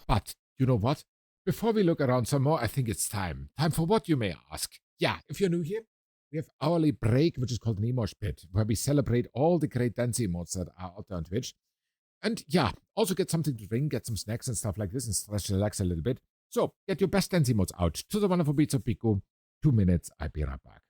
But, you know what? Before we look around some more, I think it's time. Time for what, you may ask? Yeah, if you're new here, we have hourly break, which is called Nemosh Pit, where we celebrate all the great dancing mods that are out there on Twitch. And yeah, also get something to drink, get some snacks and stuff like this, and stretch, relax a little bit. So, get your best dancing mods out to the wonderful beats of Pico. 2 minutes, I'll be right back.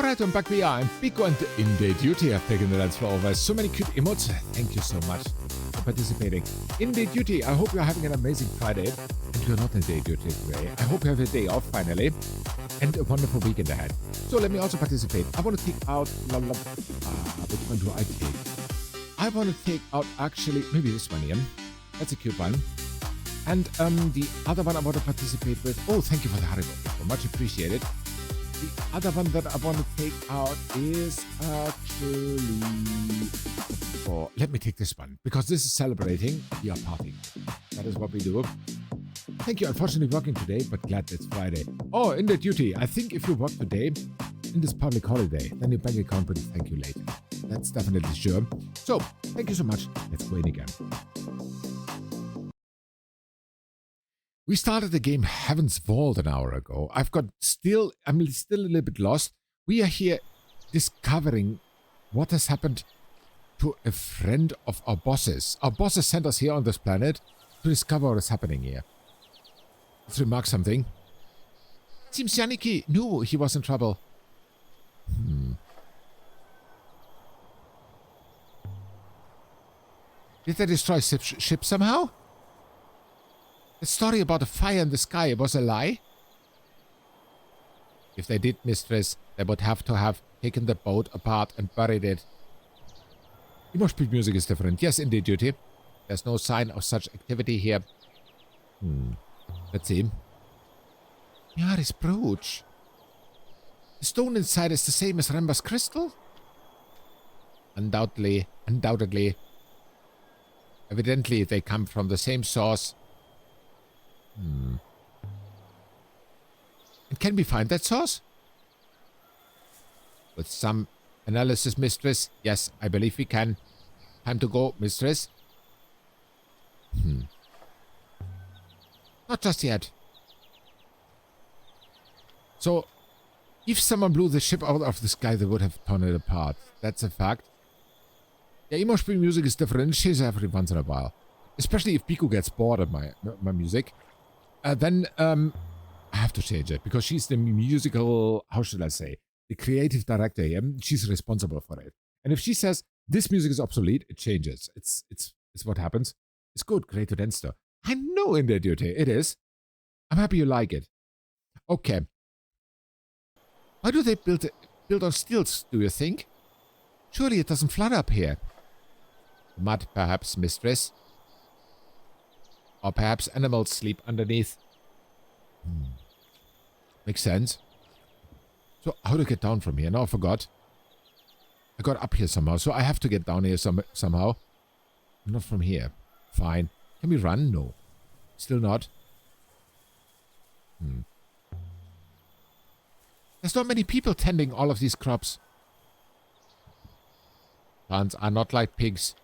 Alright, and back we are. And Pico and In Day Duty have taken the dance floor over. So many cute emotes. Thank you so much for participating. In Day Duty, I hope you're having an amazing Friday. And you're not in Day Duty today. I hope you have a day off finally. And a wonderful weekend ahead. So let me also participate. I want to take out... which one do I take? I want to take out actually... Maybe this one here. That's a cute one. And the other one I want to participate with... Oh, thank you for the Haribo. Much appreciated. The other one that I want to take out is actually... Oh, let me take this one. Because this is celebrating. We are partying. That is what we do. Thank you. Unfortunately working today, but glad it's Friday. Oh, in the duty. I think if you work today, in this public holiday, then your bank account will thank you later. That's definitely sure. So, thank you so much. Let's go in again. We started the game Heaven's Vault an hour ago. I'm still a little bit lost. We are here discovering what has happened to a friend of our bosses. Our bosses sent us here on this planet to discover what is happening here. Let's remark something. Seems Yannicki knew he was in trouble. Did they destroy ship somehow? The story about the fire in the sky was a lie? If they did, mistress, they would have to have taken the boat apart and buried it. Emotional music is different. Yes, indeed, duty. There's no sign of such activity here. Let's see. Yari's brooch. The stone inside is the same as Remba's crystal? Undoubtedly. Evidently, they come from the same source. And can we find that source? With some analysis, mistress. Yes, I believe we can. Time to go, mistress. Not just yet. So, if someone blew the ship out of the sky, they would have torn it apart. That's a fact. Yeah, emotional music is different. She's every once in a while. Especially if Pico gets bored of my music. Then I have to change it. Because she's the musical, how should I say, the creative director here. She's responsible for it. And if she says, this music is obsolete, it changes. It's what happens. It's good, great to dance to. I know in their duty, it is. I'm happy you like it. Okay. Why do they build on stilts, do you think? Surely it doesn't flood up here. Mud, perhaps, mistress. Or perhaps animals sleep underneath. Makes sense. So, how to get down from here? No, I forgot. I got up here somehow, so I have to get down here somehow. Not from here. Fine. Can we run? No. Still not. There's not many people tending all of these crops. Plants are not like pigs.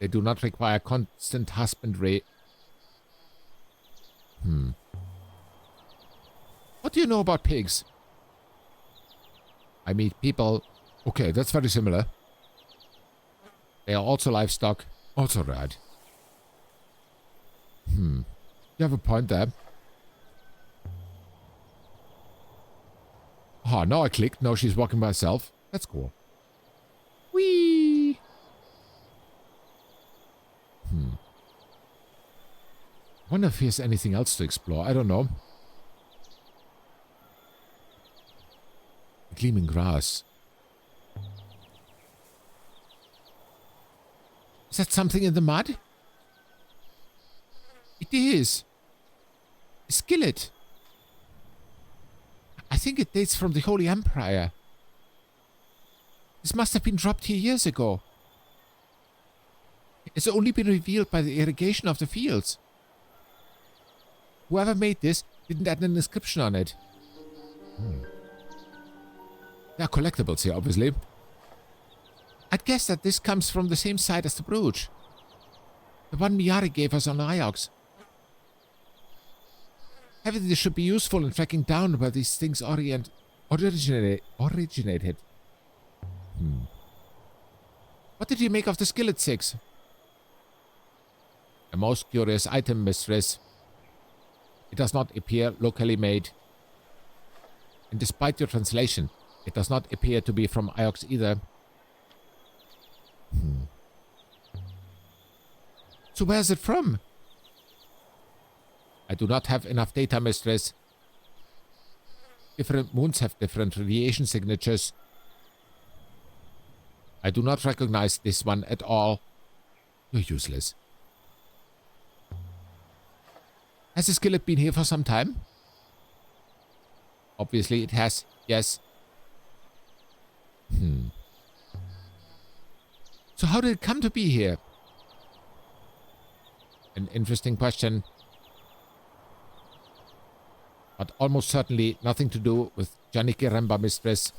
They do not require constant husbandry. What do you know about pigs? I meet people. Okay, that's very similar. They are also livestock. Also rad. You have a point there. Ah, now I clicked. Now she's walking by herself. That's cool. Whee! Wonder if there's anything else to explore. I don't know. Gleaming grass. Is that something in the mud? It is. A skillet. I think it dates from the Holy Empire. This must have been dropped here years ago. It's only been revealed by the irrigation of the fields. Whoever made this didn't add an inscription on it. There are collectibles here, obviously. I'd guess that this comes from the same site as the brooch. The one Miyari gave us on Iox. Having this should be useful in tracking down where these things originated. What did you make of the skillet 6? A most curious item, mistress. It does not appear locally made. And despite your translation, It does not appear to be from Iox either. So where's it from? I do not have enough data, mistress. Different moons have different radiation signatures. I do not recognize this one at all. You're useless. Has the skillet been here for some time? Obviously it has, yes. So how did it come to be here? An interesting question. But almost certainly nothing to do with Janike Remba, mistress.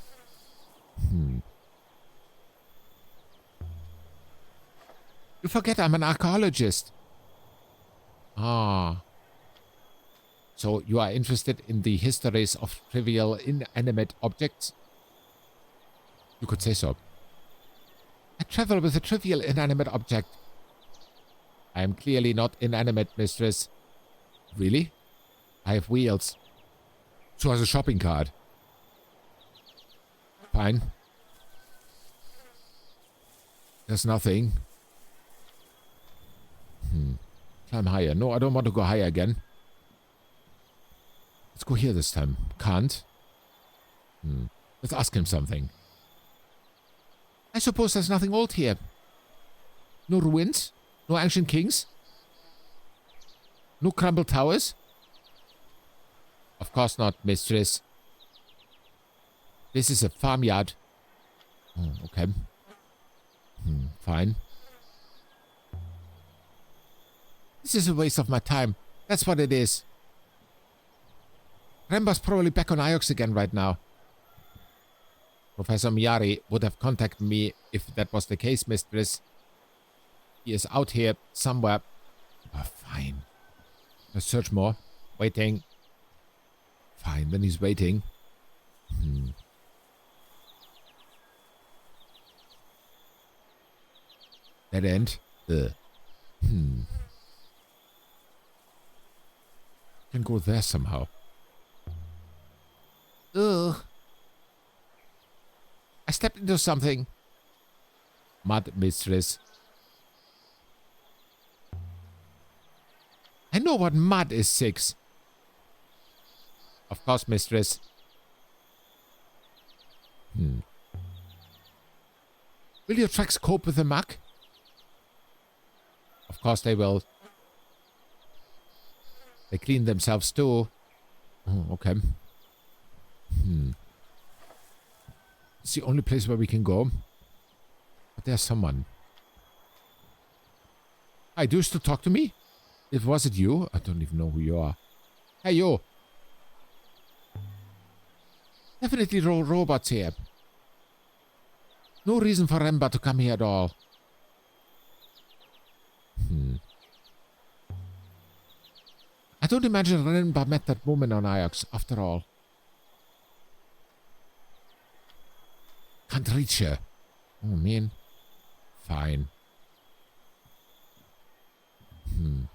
You forget I'm an archeologist. Ah. So you are interested in the histories of trivial inanimate objects? You could say so. I travel with a trivial inanimate object. I am clearly not inanimate, mistress. Really? I have wheels. So has a shopping cart. Fine. There's nothing. Climb higher. No, I don't want to go higher again. Let's go here this time. Can't. Let's ask him something. I suppose there's nothing old here. No ruins? No ancient kings? No crumbled towers? Of course not, mistress. This is a farmyard. Oh, okay. Fine. This is a waste of my time. That's what it is. Remba's probably back on Iox again right now. Professor Miyari would have contacted me if that was the case, mistress. He is out here somewhere. Oh, fine. Let's search more. Waiting. Fine, then he's waiting. Dead end. Can go there somehow. Ugh. I stepped into something. Mud, mistress. I know what mud is, Six. Of course, mistress. Will your tracks cope with the muck? Of course they will. They clean themselves too. Oh, okay. It's the only place where we can go. But there's someone. Hi, do you still talk to me? Was it you? I don't even know who you are. Hey, you. Definitely robots here. No reason for Remba to come here at all. I don't imagine Remba met that woman on Iox, after all. Can't reach her. Oh, man. Fine. Let's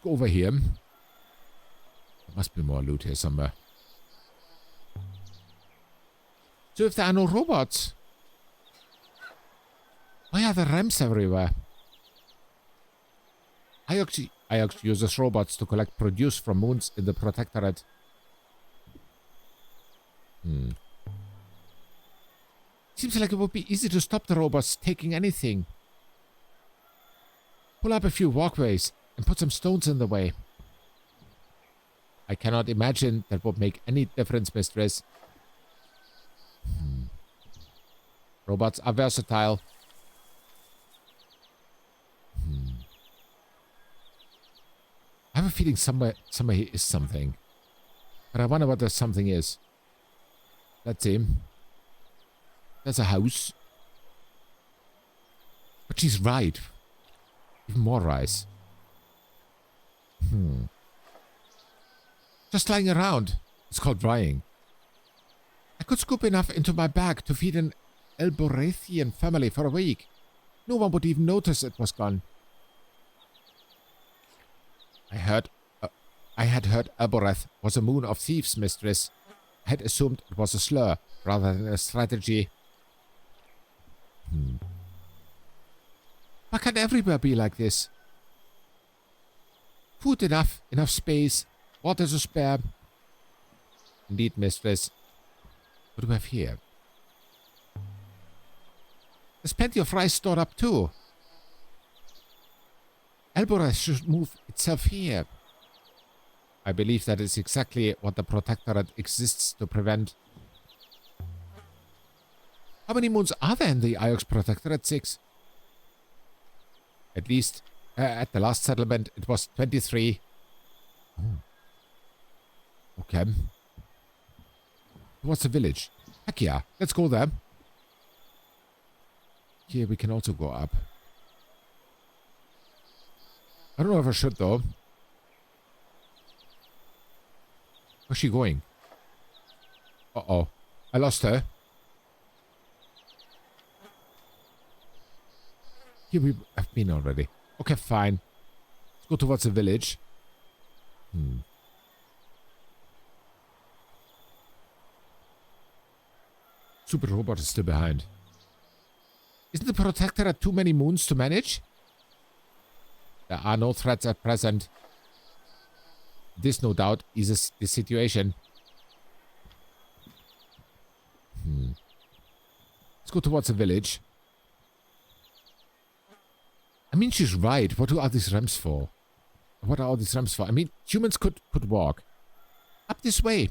go over here. There must be more loot here somewhere. So if there are no robots, why are there ramps everywhere? Iox uses robots to collect produce from moons in the Protectorate. Seems like it would be easy to stop the robots taking anything. Pull up a few walkways and put some stones in the way. I cannot imagine that would make any difference, mistress. Robots are versatile. I have a feeling somewhere here is something. But I wonder what the something is. Let's see. There's a house. But she's right. Even more rice. Just lying around. It's called drying. I could scoop enough into my bag to feed an Elborathian family for a week. No one would even notice it was gone. I heard I had heard Elboreth was a moon of thieves, mistress. I had assumed it was a slur rather than a strategy. Why can't everywhere be like this? Food enough space, water to spare. Indeed, mistress. What do we have here? There's plenty of rice stored up too. Elboreth should move itself here. I believe that is exactly what the Protectorate exists to prevent. How many moons are there in the Iox Protectorate? 6. At least, at the last settlement, it was 23. Oh. Okay. What's the village? Heck yeah, let's go there. Here we can also go up. I don't know if I should though. Where's she going? Uh-oh. I lost her. Here we have been already. Okay, fine. Let's go towards the village. Super robot is still behind. Isn't the Protectorate too many moons to manage? There are no threats at present. This, no doubt, eases the situation. Let's go towards the village. I mean, she's right. What are these ramps for? What are all these ramps for? I mean, humans could walk. Up this way.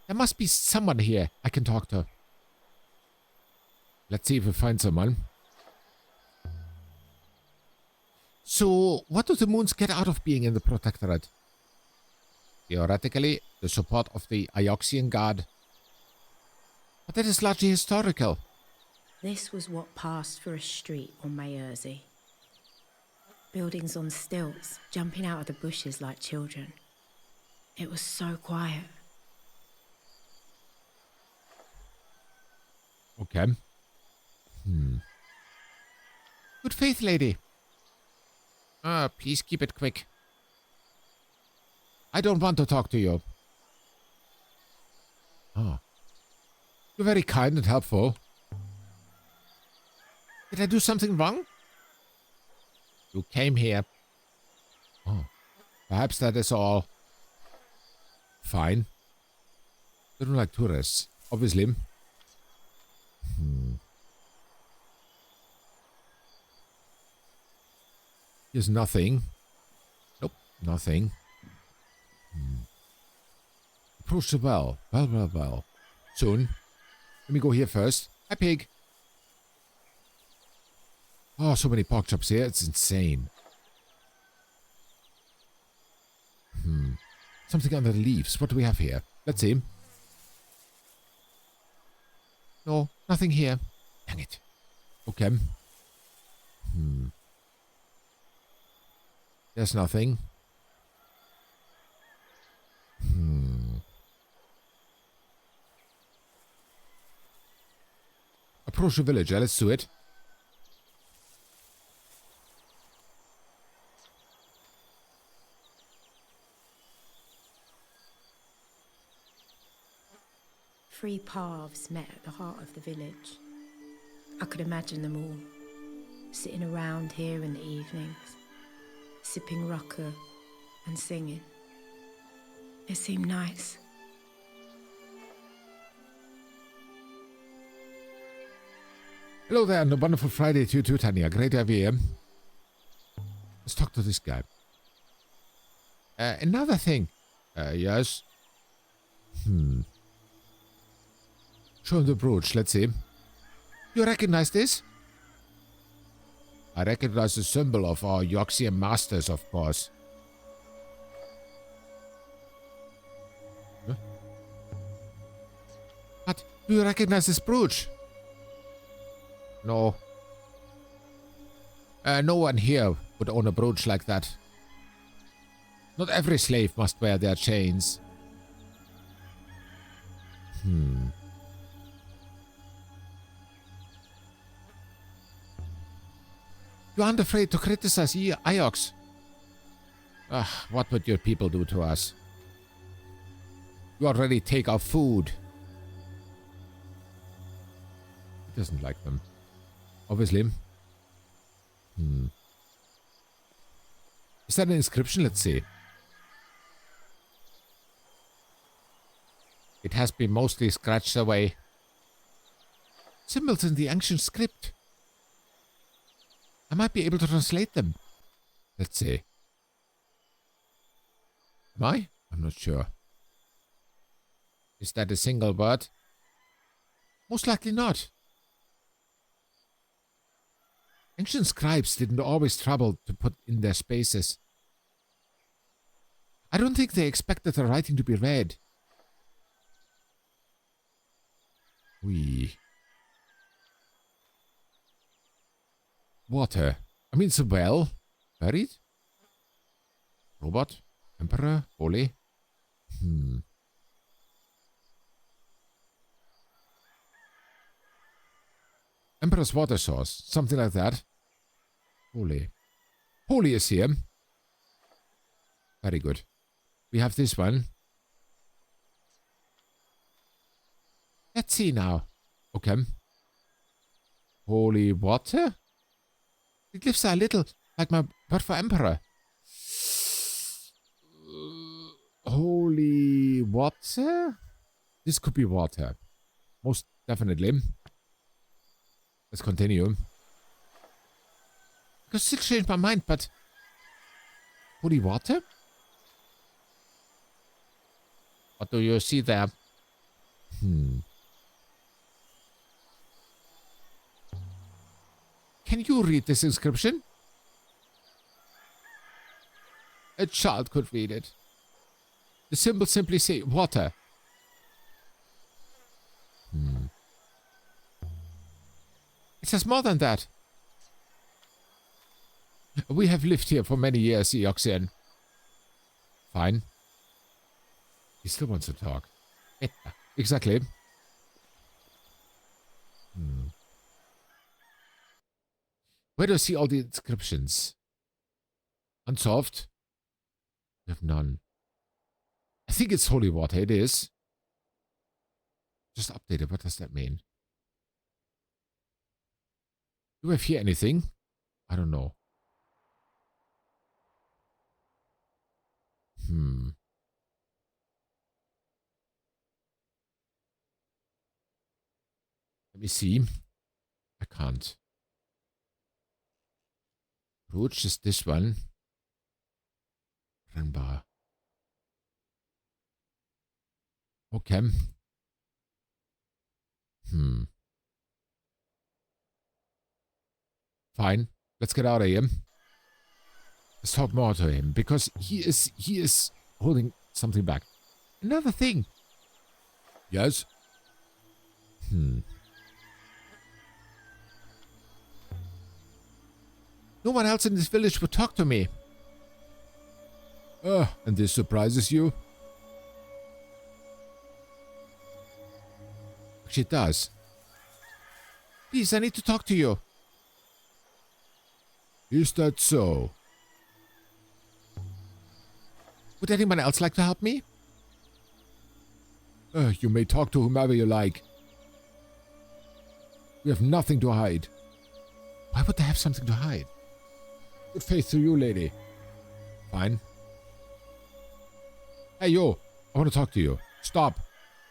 There must be someone here I can talk to. Let's see if we find someone. So, what do the moons get out of being in the Protectorate? Theoretically, the support of the Ioxian Guard. But that is largely historical. This was what passed for a street on Mayerzy. Buildings on stilts, jumping out of the bushes like children. It was so quiet. Okay. Good faith, lady. Please keep it quick. I don't want to talk to you. You're very kind and helpful. Did I do something wrong? You came here. Perhaps that is all. Fine. They don't like tourists, obviously. Here's nothing. Nope, nothing. Approach the well. Well. Soon. Let me go here first. Hi, pig. Oh, so many pork chops here. It's insane. Something under the leaves. What do we have here? Let's see. No, nothing here. Dang it. Okay. There's nothing. Approach the villager. Let's do it. Three paths met at the heart of the village. I could imagine them all, sitting around here in the evenings, sipping rucker and singing. It seemed nice. Hello there, and a wonderful Friday to you too, Tanya. Great to have you here. Let's talk to this guy. Another thing. Yes. Show him the brooch. Let's see. You recognize this? I recognize the symbol of our Yoxian masters, of course. Huh? But do you recognize this brooch? No. No one here would own a brooch like that. Not every slave must wear their chains. You aren't afraid to criticize Iox. What would your people do to us? You already take our food. He doesn't like them. Obviously. Is that an inscription? Let's see. It has been mostly scratched away. Symbols in the ancient script. I might be able to translate them. Let's see. Am I? I'm not sure. Is that a single word? Most likely not. Ancient scribes didn't always trouble to put in their spaces. I don't think they expected the writing to be read. Water. I mean, it's a well. Buried? Robot? Emperor? Holy? Emperor's water source. Something like that. Holy. Holy is here. Very good. We have this one. Let's see now. Okay. Holy water? It lives a little like my word for emperor. Holy water? This could be water. Most definitely. Let's continue. I could still change my mind, but... Holy water? What do you see there? Can you read this inscription? A child could read it. The symbols simply say water. It says more than that. We have lived here for many years, Eoxian. Fine. He still wants to talk. Exactly. Where do I see all the inscriptions? Unsolved? We have none. I think it's holy water. It is. Just updated. What does that mean? Do I have here anything? I don't know. Let me see. I can't. Roach is this one. Rennbar. Okay. Fine. Let's get out of here. Let's talk more to him, because he is holding something back. Another thing. Yes? No one else in this village would talk to me. And this surprises you? Actually, it does. Please, I need to talk to you. Is that so? Would anyone else like to help me? You may talk to whomever you like. We have nothing to hide. Why would they have something to hide? Good faith to you, lady. Fine. Hey, yo. I want to talk to you. Stop.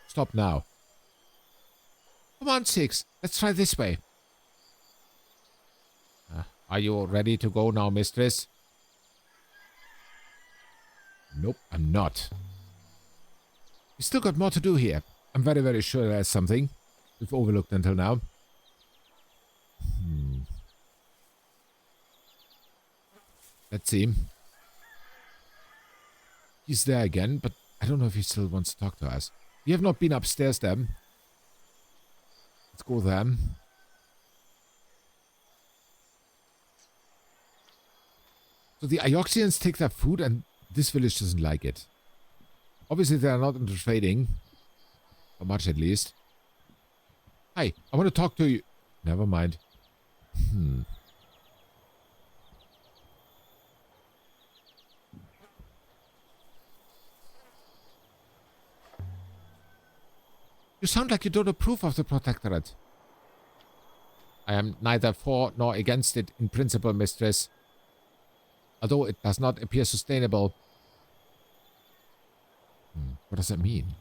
Stop now. Come on, Six. Let's try this way. Are you ready to go now, mistress? Nope, I'm not. We still got more to do here. I'm very, very sure there's something we've overlooked until now. Let's see. He's there again, but I don't know if he still wants to talk to us. We have not been upstairs then. Let's go there. So the Ioxians take their food and this village doesn't like it. Obviously they are not into trading. Not much at least. Hi, I want to talk to you. Never mind. You sound like you don't approve of the Protectorate. I am neither for nor against it in principle, mistress. Although it does not appear sustainable. What does that mean?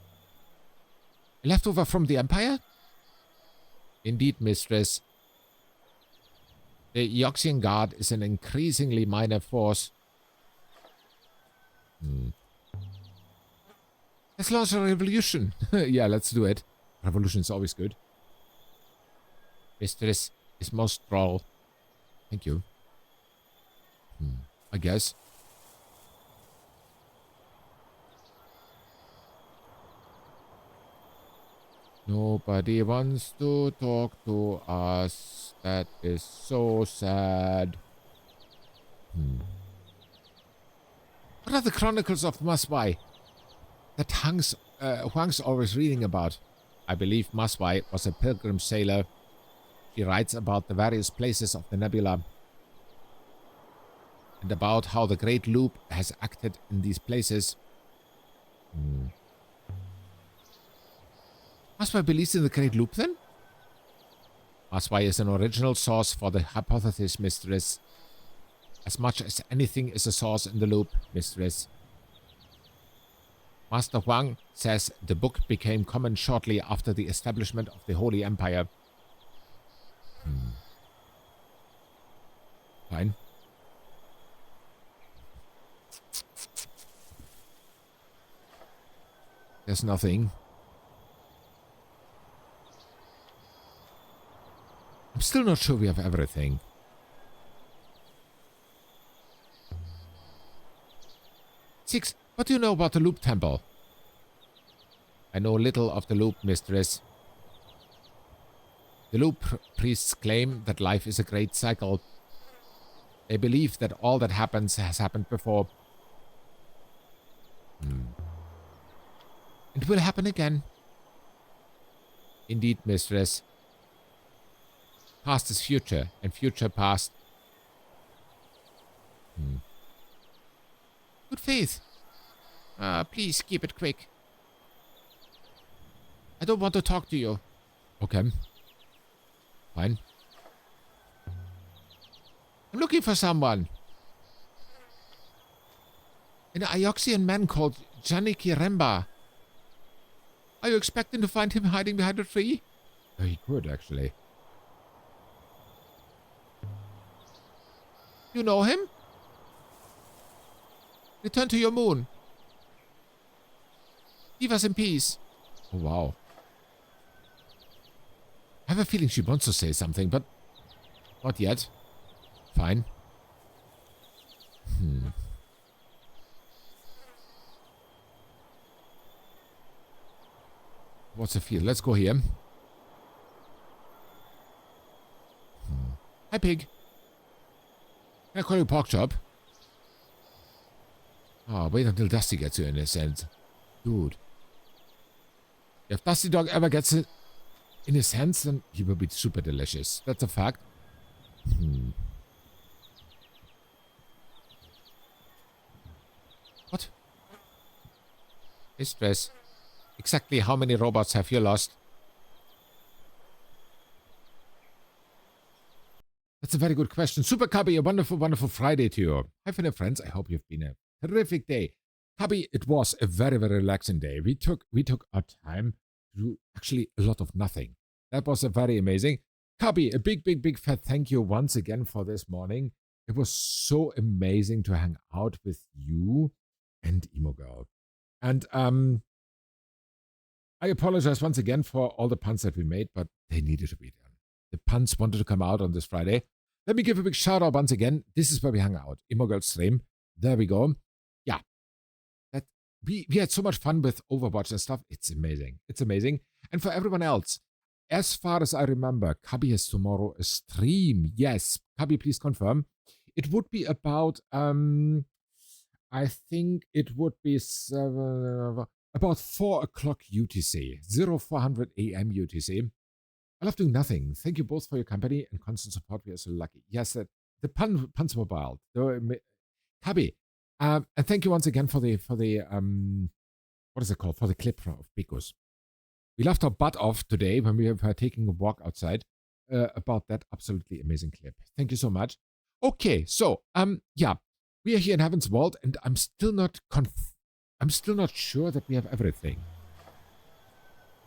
A leftover from the Empire? Indeed, mistress. The Eoxian Guard is an increasingly minor force. Let's launch a revolution. Yeah, let's do it. Revolution is always good. Mistress is most droll. Thank you. I guess. Nobody wants to talk to us. That is so sad. What are the Chronicles of Maswai that Huang's always reading about? I believe Maswai was a pilgrim sailor. She writes about the various places of the nebula and about how the Great Loop has acted in these places. Maswai believes in the Great Loop, then? Maswai is an original source for the hypothesis, mistress. As much as anything is a source in the loop, mistress. Master Huang says the book became common shortly after the establishment of the Holy Empire. Fine. There's nothing. I'm still not sure we have everything. Six, what do you know about the Loop Temple? I know little of the Loop, mistress. The Loop priests claim that life is a great cycle. They believe that all that happens has happened before. It will happen again. Indeed, mistress. Past is future, and future past. Good faith. Please keep it quick. I don't want to talk to you. Okay. Fine. I'm looking for someone. An Ioxian man called Janiki Remba. Are you expecting to find him hiding behind a tree? Oh, he could, actually. You know him? Return to your moon. Leave us in peace. Oh, wow. I have a feeling she wants to say something, but not yet. Fine. What's the feel? Let's go here. Hi, pig. Can I call you pork chop? Oh, wait until Dusty gets you in his hands. Dude. If Dusty Dog ever gets it in his hands, then he will be super delicious. That's a fact. What? Mistress. Exactly how many robots have you lost? That's a very good question. Super Cubby, a wonderful, wonderful Friday to you. Hi, fellow friends. I hope you've been a terrific day. Cubby, it was a very, very relaxing day. We took our time to do actually a lot of nothing. That was a very amazing. Cubby, a big, big, big fat thank you once again for this morning. It was so amazing to hang out with you and Emo Girl. And I apologize once again for all the puns that we made, but they needed to be done. The puns wanted to come out on this Friday. Let me give a big shout out once again. This is where we hung out. Emo Girl stream. There we go. Yeah. That we had so much fun with Overwatch and stuff. It's amazing. It's amazing. And for everyone else, as far as I remember, Cubby has tomorrow a stream. Yes. Cubby, please confirm. It would be about, I think it would be about 4 o'clock UTC, 0400 AM UTC. I love doing nothing. Thank you both for your company and constant support. We are so lucky. Yes, the puns were wild. Cubby, and thank you once again for the what is it called? For the clip of Picos. We laughed our butt off today when we were taking a walk outside about that absolutely amazing clip. Thank you so much. Okay, so, yeah. We are here in Heaven's Vault, and I'm still not sure that we have everything.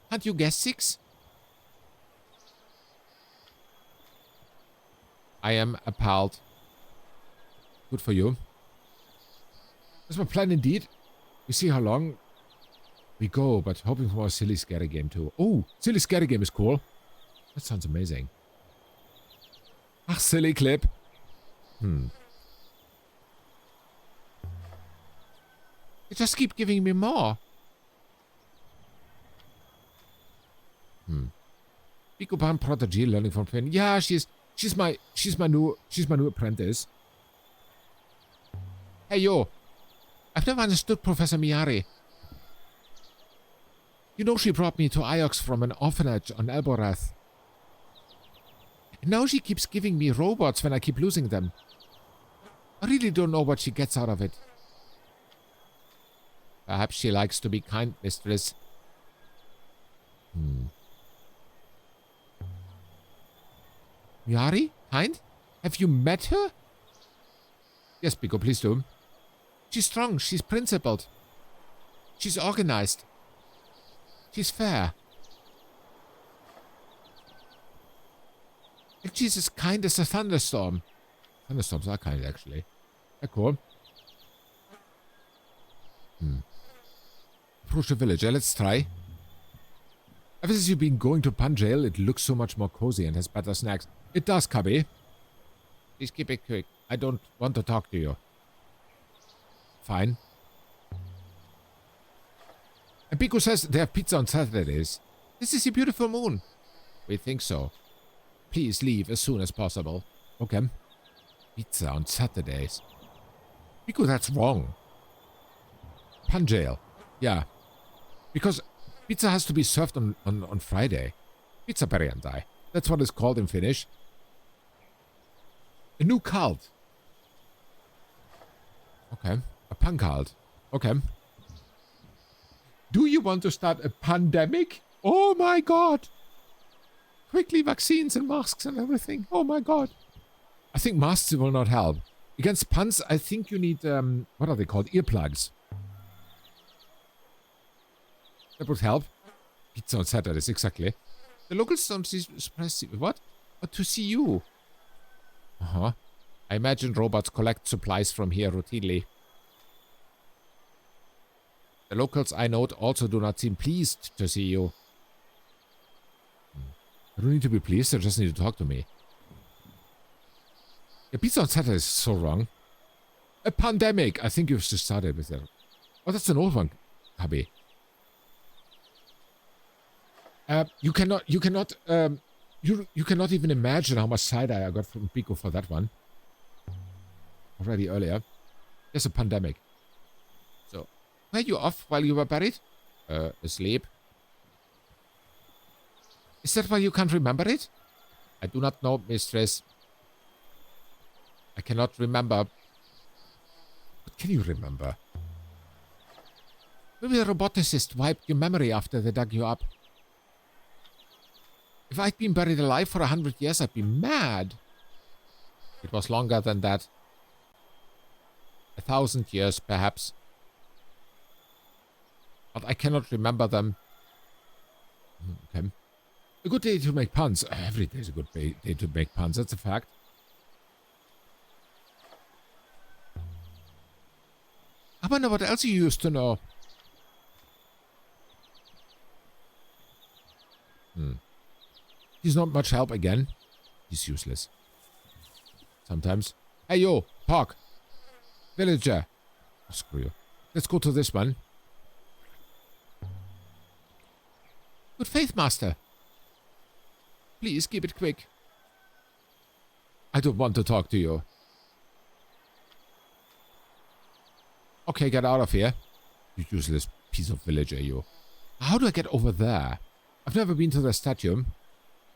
Can't you guess 6? I am appalled. Good for you. That's my plan indeed. We see how long we go, but hoping for a silly scary game too. Oh, silly scary game is cool. That sounds amazing. Ach, silly clip. You just keep giving me more. Pico Pan protege learning from Finn. Yeah, she's my new apprentice. Hey yo, I've never understood Professor Miyari. You know she brought me to Iox from an orphanage on Elborath. And now she keeps giving me robots when I keep losing them. I really don't know what she gets out of it. Perhaps she likes to be kind, mistress. Miyari? Kind? Have you met her? Yes, Pico, please do. She's strong, she's principled. She's organized. She's fair. And she's as kind as a thunderstorm. Thunderstorms are kind, actually. They're cool. Approach the villager. Let's try. Ever since you've been going to Panjail, it looks so much more cozy and has better snacks. It does, Cubby. Please keep it quick. I don't want to talk to you. Fine. And Pico says they have pizza on Saturdays. This is a beautiful moon. We think so. Please leave as soon as possible. Okay. Pizza on Saturdays. Pico, that's wrong. Panjail. Yeah. Because pizza has to be served on Friday. Pizza Periantai. That's what it's called in Finnish. A new cult. Okay. A pan cult. Okay. Do you want to start a pandemic? Oh my god. Quickly, vaccines and masks and everything. Oh my god. I think masks will not help. Against puns, I think you need, what are they called? Earplugs. That would help. Pizza on Saturdays, exactly. The locals don't surprised. What? Oh, to see you. Uh-huh. I imagine robots collect supplies from here routinely. The locals I note also do not seem pleased to see you. I don't need to be pleased, I just need to talk to me. Yeah, pizza on Saturdays is so wrong. A pandemic! I think you've just started with that. Oh, that's an old one, Hubby. You cannot even imagine how much side-eye I got from Pico for that one. Already earlier. There's a pandemic. So, were you off while you were buried? Asleep. Is that why you can't remember it? I do not know, mistress. I cannot remember. What can you remember? Maybe the roboticist wiped your memory after they dug you up. If I'd been buried alive for 100 years, I'd be mad. It was longer than that. 1,000 years, perhaps. But I cannot remember them. Okay. A good day to make puns. Every day is a good day to make puns, that's a fact. I wonder what else you used to know. He's not much help again. He's useless. Sometimes. Hey, yo, talk. Villager. Oh, screw you. Let's go to this one. Good faith, master. Please keep it quick. I don't want to talk to you. Okay, get out of here. You useless piece of villager, you. How do I get over there? I've never been to the statue.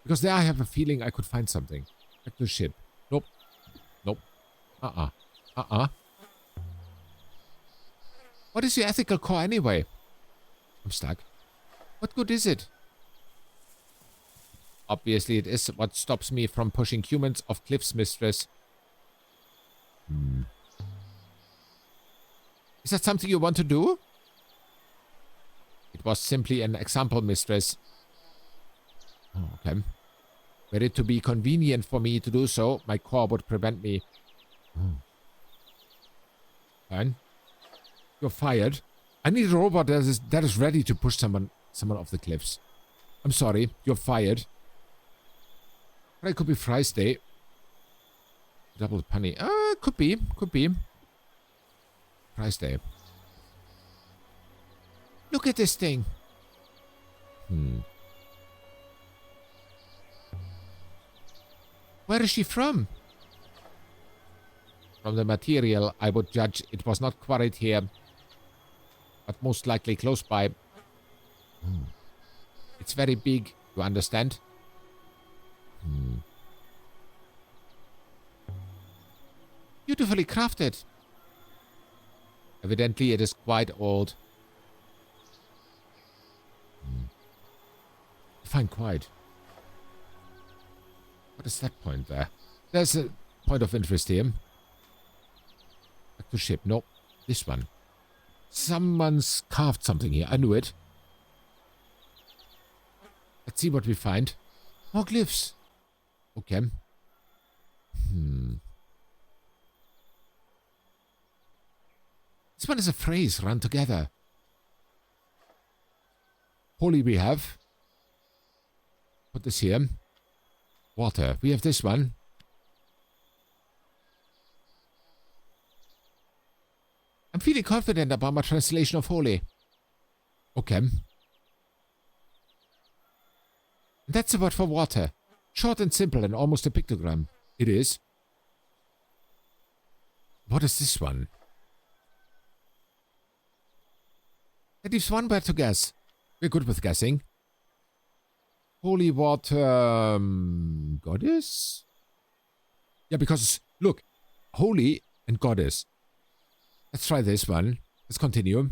Because there I have a feeling I could find something. Back to the ship. Nope. Nope. What is your ethical core anyway? I'm stuck. What good is it? Obviously, it is what stops me from pushing humans off cliffs, mistress. Is that something you want to do? It was simply an example, mistress. Oh, okay. Were it to be convenient for me to do so, my core would prevent me. Fine. You're fired. I need a robot that is ready to push someone off the cliffs. I'm sorry, you're fired. But it could be Fry's Day. Double punny. Could be. Fry's Day. Look at this thing. Where is she from? From the material, I would judge it was not quarried here, but most likely close by. It's very big, you understand? Beautifully crafted. Evidently, it is quite old. Fine, quite. What is that point there? There's a point of interest here. Back to ship. No, this one. Someone's carved something here. I knew it. Let's see what we find. More glyphs. Okay. This one is a phrase run together. Holy we have. Put this here. Water. We have this one. I'm feeling confident about my translation of holy. Okay. And that's the word for water. Short and simple and almost a pictogram. It is. What is this one? That leaves one word to guess. We're good with guessing. Holy water goddess? Yeah, because look, holy and goddess. Let's try this one. Let's continue.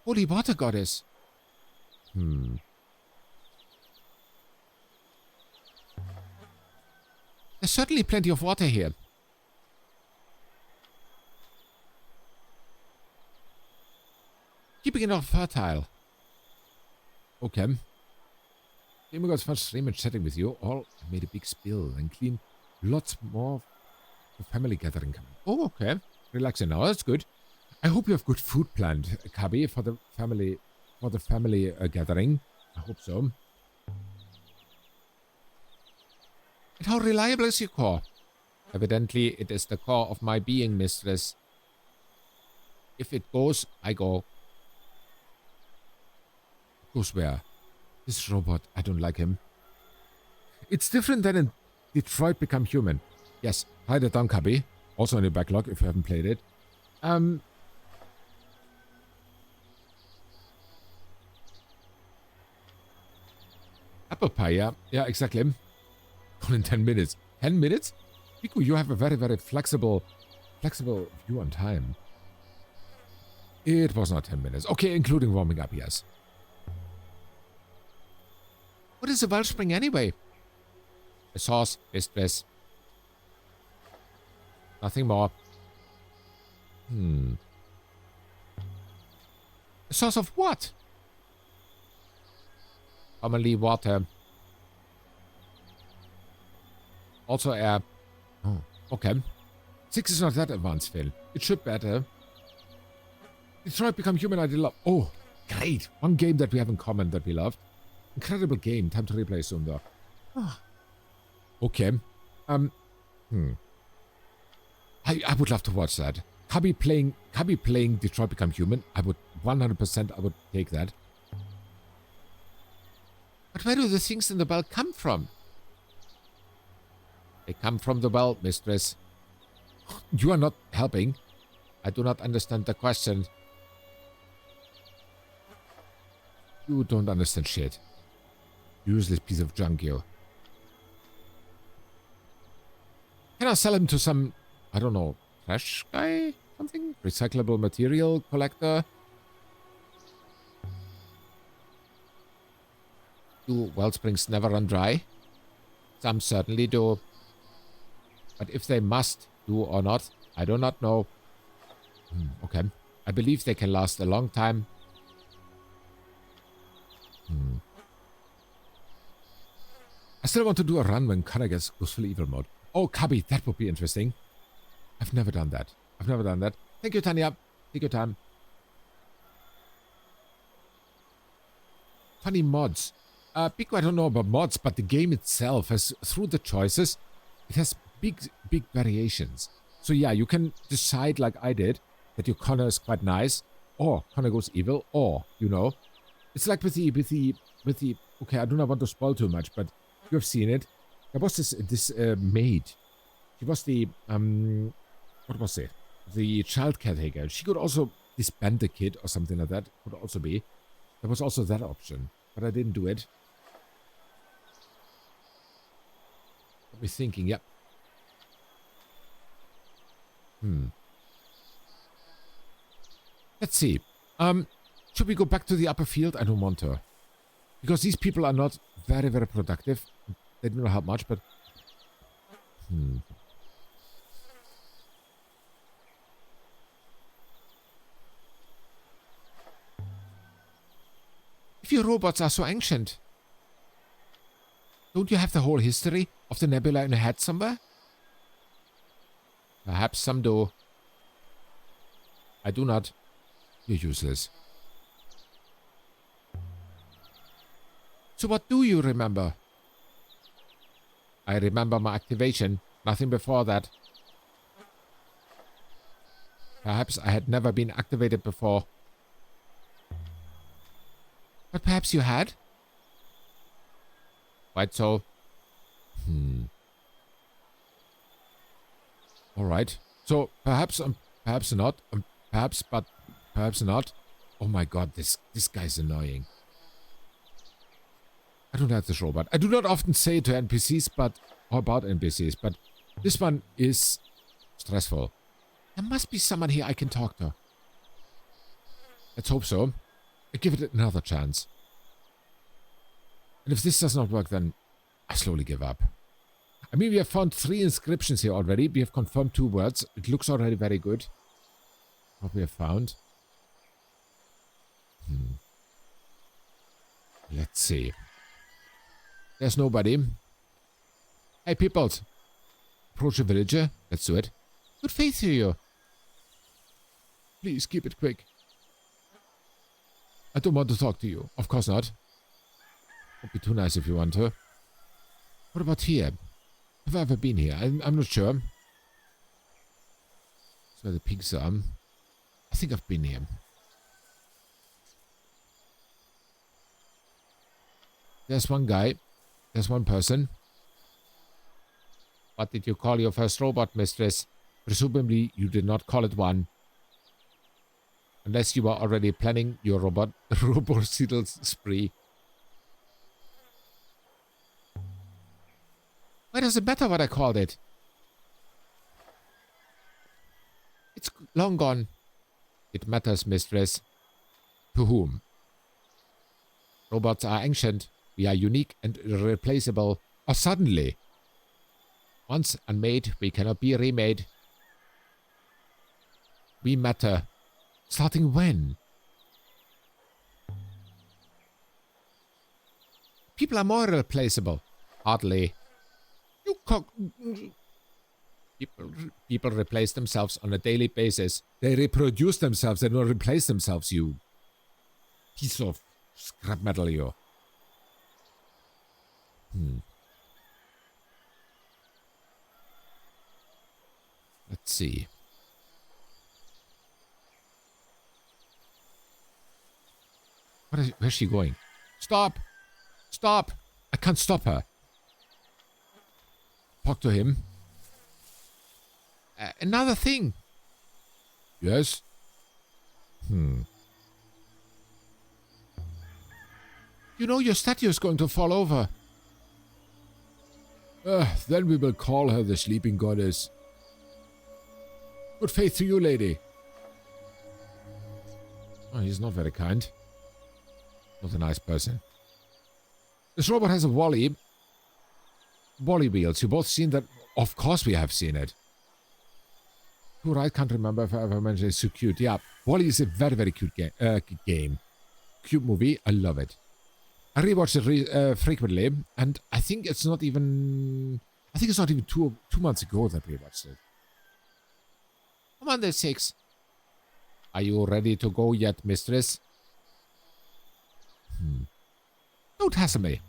Holy water goddess. There's certainly plenty of water here. Keeping it all fertile. Okay. Game got much stream and chatting with you. All made a big spill and clean lots more for family gathering coming. Oh, okay. Relaxing now. That's good. I hope you have good food planned, Kabi, for the family gathering. I hope so. And how reliable is your core? Evidently, it is the core of my being, mistress. If it goes, I go. Goes where? This robot, I don't like him. It's different than in Detroit Become Human. Yes, write it down, Kabi. Also in your backlog if you haven't played it. Apple pie, yeah. Yeah, exactly. Gone in 10 minutes. 10 minutes? Piku, you have a very, very flexible view on time. It was not 10 minutes. Okay, including warming up, yes. What is a wellspring anyway? A source, mistress. Nothing more. A source of what? Commonly water. Also air. Oh, okay. 6 is not that advanced, Phil. It should better. Detroit Become Human I did love. Oh, great. One game that we have in common that we loved. Incredible game. Time to replay soon, though. Oh. Okay. I would love to watch that. Kabi playing Detroit Become Human. I would 100%. I would take that. But where do the things in the well come from? They come from the well, mistress. You are not helping. I do not understand the question. You don't understand shit. Useless piece of junk, you. Can I sell him to some, I don't know, trash guy? Something? Recyclable material collector? Do wellsprings never run dry? Some certainly do. But if they must do or not, I do not know. Okay. I believe they can last a long time. I still want to do a run when Connor goes full evil mode. Oh, Cubby, that would be interesting. I've never done that. Thank you, Tanya. Take your time. Funny mods. Pico, I don't know about mods, but the game itself has, through the choices, it has big variations. So yeah, you can decide like I did, that your Connor is quite nice, or Connor goes evil, or, you know. It's like with the, okay, I do not want to spoil too much, but you have seen it. There was this maid. She was the, what was it? The child caretaker. She could also disband the kid or something like that. Could also be. There was also that option, but I didn't do it. Got me thinking, yep. Let's see. Should we go back to the upper field? I don't want to. Because these people are not very, very productive. They do not help much, but... If your robots are so ancient, don't you have the whole history of the nebula in your head somewhere? Perhaps some do. I do not. You're useless. So what do you remember? I remember my activation. Nothing before that. Perhaps I had never been activated before. But perhaps you had? Quite so. Alright. So, perhaps, perhaps not. Perhaps, but perhaps not. Oh my god, this guy's annoying. I don't like this robot. I do not often say it to NPCs, or about NPCs, but this one is stressful. There must be someone here I can talk to. Let's hope so. I give it another chance. And if this does not work, then I slowly give up. I mean, we have found 3 inscriptions here already. We have confirmed 2 words. It looks already very good. What we have found. Let's see. There's nobody. Hey, peoples. Approach a villager. Let's do it. Good faith to you. Please, keep it quick. I don't want to talk to you. Of course not. Won't be too nice if you want to. What about here? Have I ever been here? I'm not sure. That's where the pigs are. I think I've been here. There's one guy. There's one person. What did you call your first robot, mistress? Presumably you did not call it one. Unless you were already planning your robocidal spree. Why does it matter what I called it? It's long gone. It matters, mistress. To whom? Robots are ancient. We are unique and irreplaceable. Or suddenly. Once unmade, we cannot be remade. We matter. Starting when? People are more irreplaceable. Hardly. You cock... People replace themselves on a daily basis. They reproduce themselves. They don't replace themselves, you piece of scrap metal, you. Let's see. Where's she going? Stop! Stop! I can't stop her. Talk to him. Another thing. Yes? You know your statue is going to fall over. Then we will call her the sleeping goddess. Good faith to you, lady. Oh, he's not very kind. Not a nice person. This robot has a Wally wheels. You both seen that? Of course we have seen it. Who I can't remember if I ever mentioned it's so cute. Yeah, Wally is a very, very cute game. Cute movie. I love it. I rewatch it frequently, and I think it's not even... I think it's not even two months ago that I rewatched it. Come on, there's 6. Are you ready to go yet, mistress? Don't hassle me.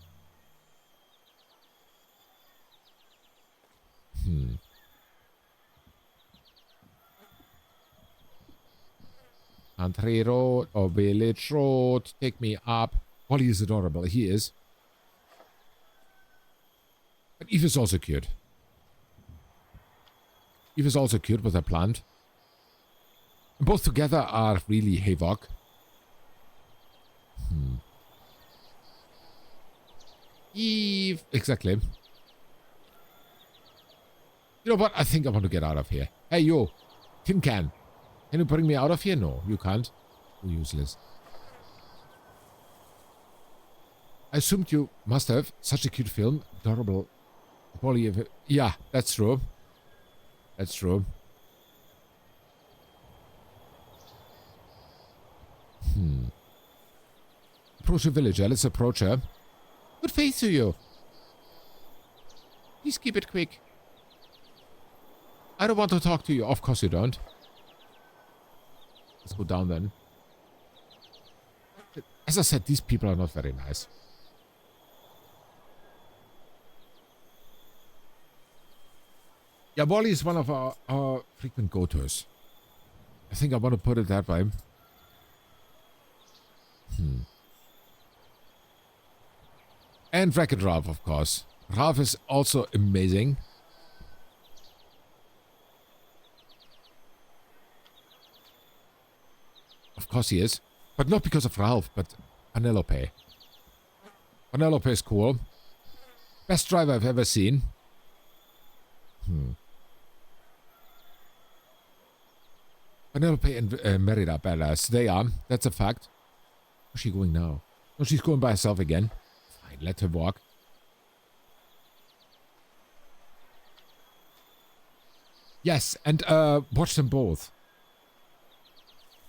Country road or village road, take me up. Wally is adorable, he is. But Eve is also cute. Eve is also cute with her plant. And both together are really havoc. Eve, exactly. You know what? I think I want to get out of here. Hey, you, tin can. Can you bring me out of here? No, you can't. You're useless. I assumed you must have. Such a cute film. Adorable. Yeah, that's true. That's true. Approach the villager. Let's approach her. Good faith to you. Please keep it quick. I don't want to talk to you. Of course you don't. Let's go down then. As I said, these people are not very nice. Yeah, Wally is one of our frequent go-tos. I think I want to put it that way. And Wreck-It Ralph, of course. Ralph is also amazing. Of course he is. But not because of Ralph, but Penelope. Penelope is cool. Best driver I've ever seen. Penelope and Merida are badass. They are. That's a fact. Where's she going now? Oh, she's going by herself again. Fine, let her walk. Yes, and watch them both.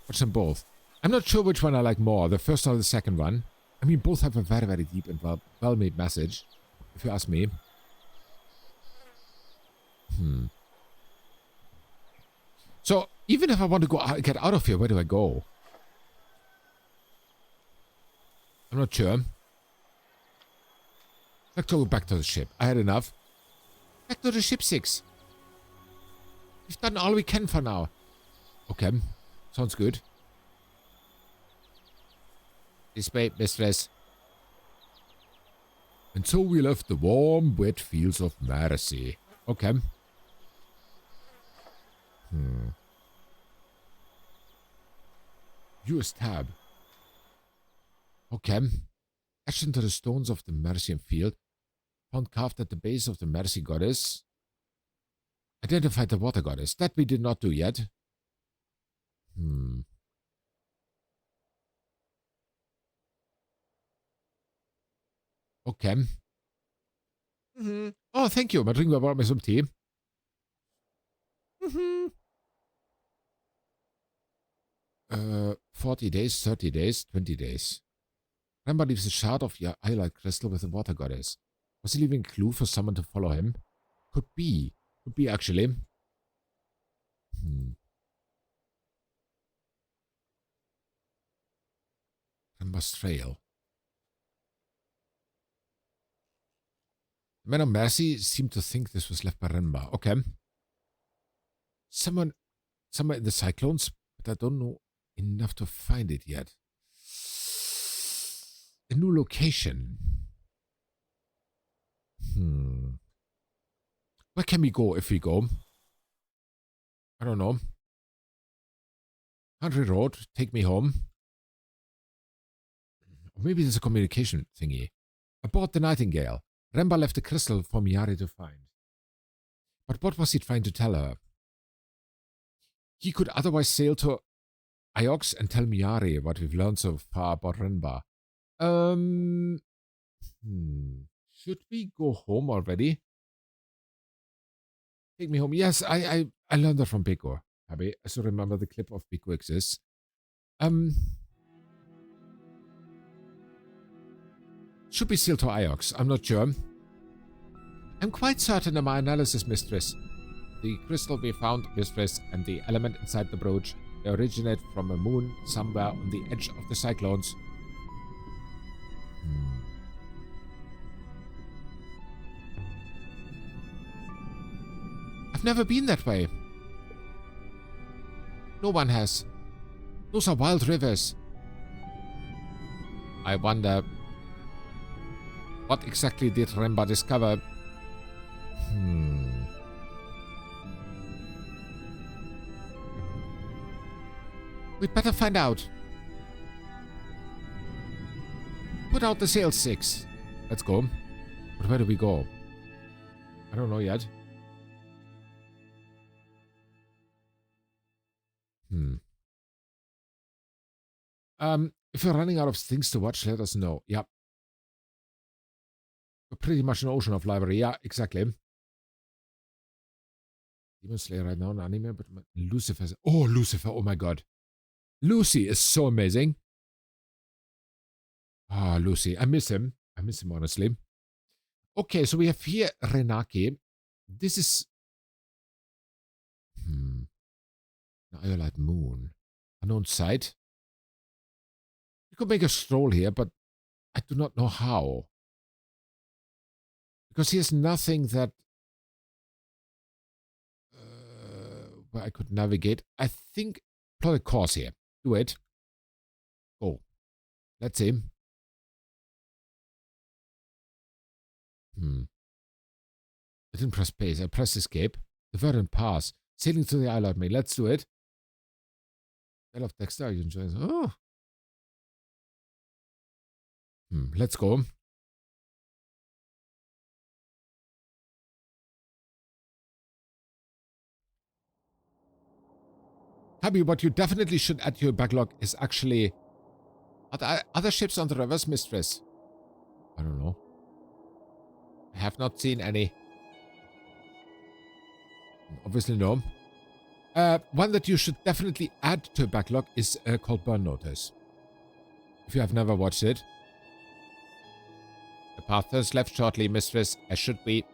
Watch them both. I'm not sure which one I like more, the first or the second one. I mean, both have a very, very deep and well-made message, if you ask me. So, even if I want to get out of here, where do I go? I'm not sure. Let's go back to the ship. I had enough. Back to the ship 6. We've done all we can for now. Okay. Sounds good. This way, mistress. And so we left the warm, wet fields of Mercy. Okay. Use tab. Okay. Etched into the stones of the Mercian field. Found carved at the base of the Mercy goddess. Identified the water goddess. That we did not do yet. Okay. Oh, thank you. My drink brought me some tea. 40 days, 30 days, 20 days. Remember leaves a shard of your highlight crystal with the water goddess. Was he leaving a clue for someone to follow him? Could be. Could be, actually. Remember's trail. The men of Mercy seem to think this was left by Renba. Okay. Somewhere in the cyclones, but I don't know enough to find it yet. A new location. Where can we go if we go? I don't know. Country road, take me home. Or maybe there's a communication thingy. Aboard the Nightingale. Remba left a crystal for Miyari to find. But what was he trying to tell her? He could otherwise sail to Iox and tell Miyari what we've learned so far about Renba. Should we go home already? Take me home. Yes, I learned that from Pico. Abby, I still remember the clip of Pico exists. Should be sealed to Iox. I'm not sure. I'm quite certain of my analysis, Mistress. The crystal we found, Mistress, and the element inside the brooch, they originate from a moon somewhere on the edge of the cyclones. I've never been that way. No one has. Those are wild rivers. I wonder, what exactly did Remba discover? We'd better find out. Put out the sail 6. Let's go. But where do we go? I don't know yet. If you're running out of things to watch, let us know. Yep. We're pretty much an ocean of library. Yeah, exactly. Demon Slayer right now, an anime, but Lucifer. Oh, Lucifer. Oh my god. Lucy is so amazing. Ah, Lucy. I miss him. I miss him, honestly. Okay, so we have here Renaki. This is... An Iolite moon. Unknown site. We could make a stroll here, but I do not know how. Because here's nothing that... where I could navigate. I think... Plot a course here. Do it. Oh. Let's see. I didn't press space. I pressed escape. The verdant pass. Sailing to the isle of me. Let's do it. I love Dexter. You enjoy it? Oh. Let's go. Tabby, what you definitely should add to your backlog is actually... Are there other ships on the rivers, Mistress? I don't know. I have not seen any. Obviously no. One that you should definitely add to your backlog is called Burn Notice. If you have never watched it. The path turns left shortly, Mistress, as should be.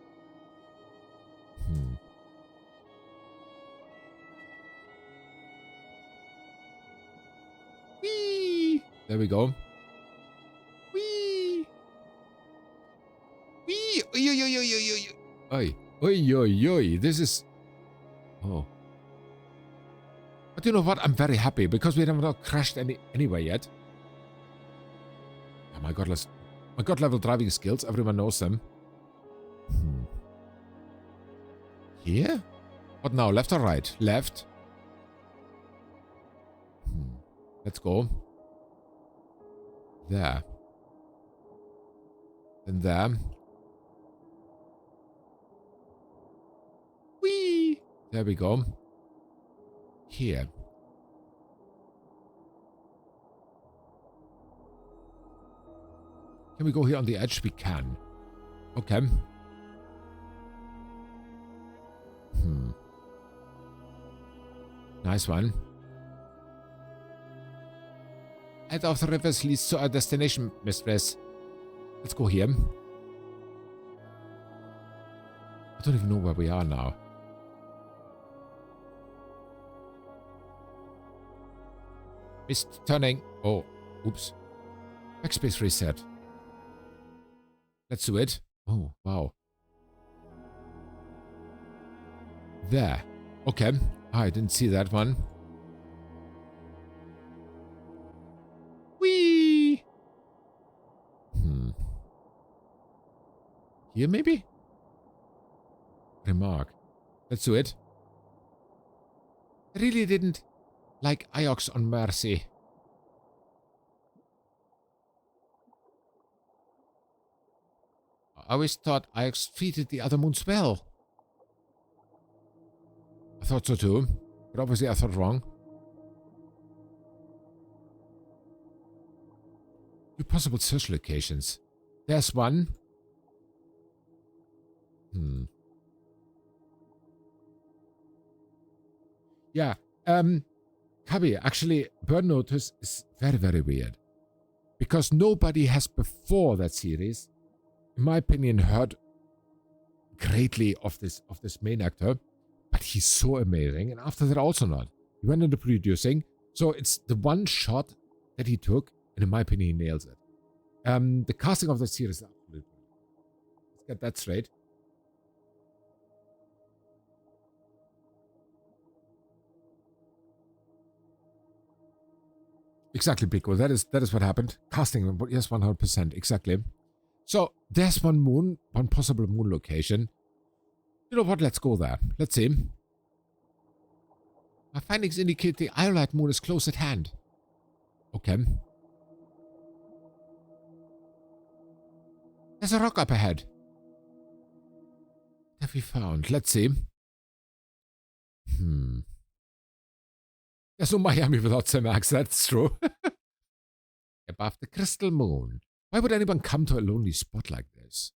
Whee! There we go. Whee! Whee! Oi, oi, oi, oi, oi, oi. Oi, oi, oi, oi. This is... Oh. But you know what? I'm very happy because we have not crashed anywhere yet. Oh my god, level driving skills. Everyone knows them. Here? What now? Left or right? Left. Let's go. There. And there. Whee! There we go. Here. Can we go here on the edge? We can. Okay. Nice one. Head of the rivers leads to our destination, Mistress. Let's go here. I don't even know where we are now. Missed turning. Oh, oops. Backspace reset. Let's do it. Oh, wow. There. Okay. I didn't see that one. Whee! Here, maybe? Remark. Let's do it. I really didn't like Iox on Mercy. I always thought Iox treated the other moons well. I thought so too, but obviously I thought wrong. Two possible search locations. There's one. Yeah. Kabi, actually, Burn Notice is very, very weird. Because nobody has before that series, in my opinion, heard greatly of this main actor. But he's so amazing. And after that, also not. He went into producing. So it's the one shot that he took. And in my opinion, he nails it. The casting of the series is absolutely brilliant. Let's get that straight. Exactly, Pico. That is what happened. Casting, yes, 100%. Exactly. So there's one moon, one possible moon location. You know what? Let's go there. Let's see. My findings indicate the Iolite moon is close at hand. Okay. There's a rock up ahead. What have we found? Let's see. There's no Miami without Semax, that's true. Above the crystal moon. Why would anyone come to a lonely spot like this?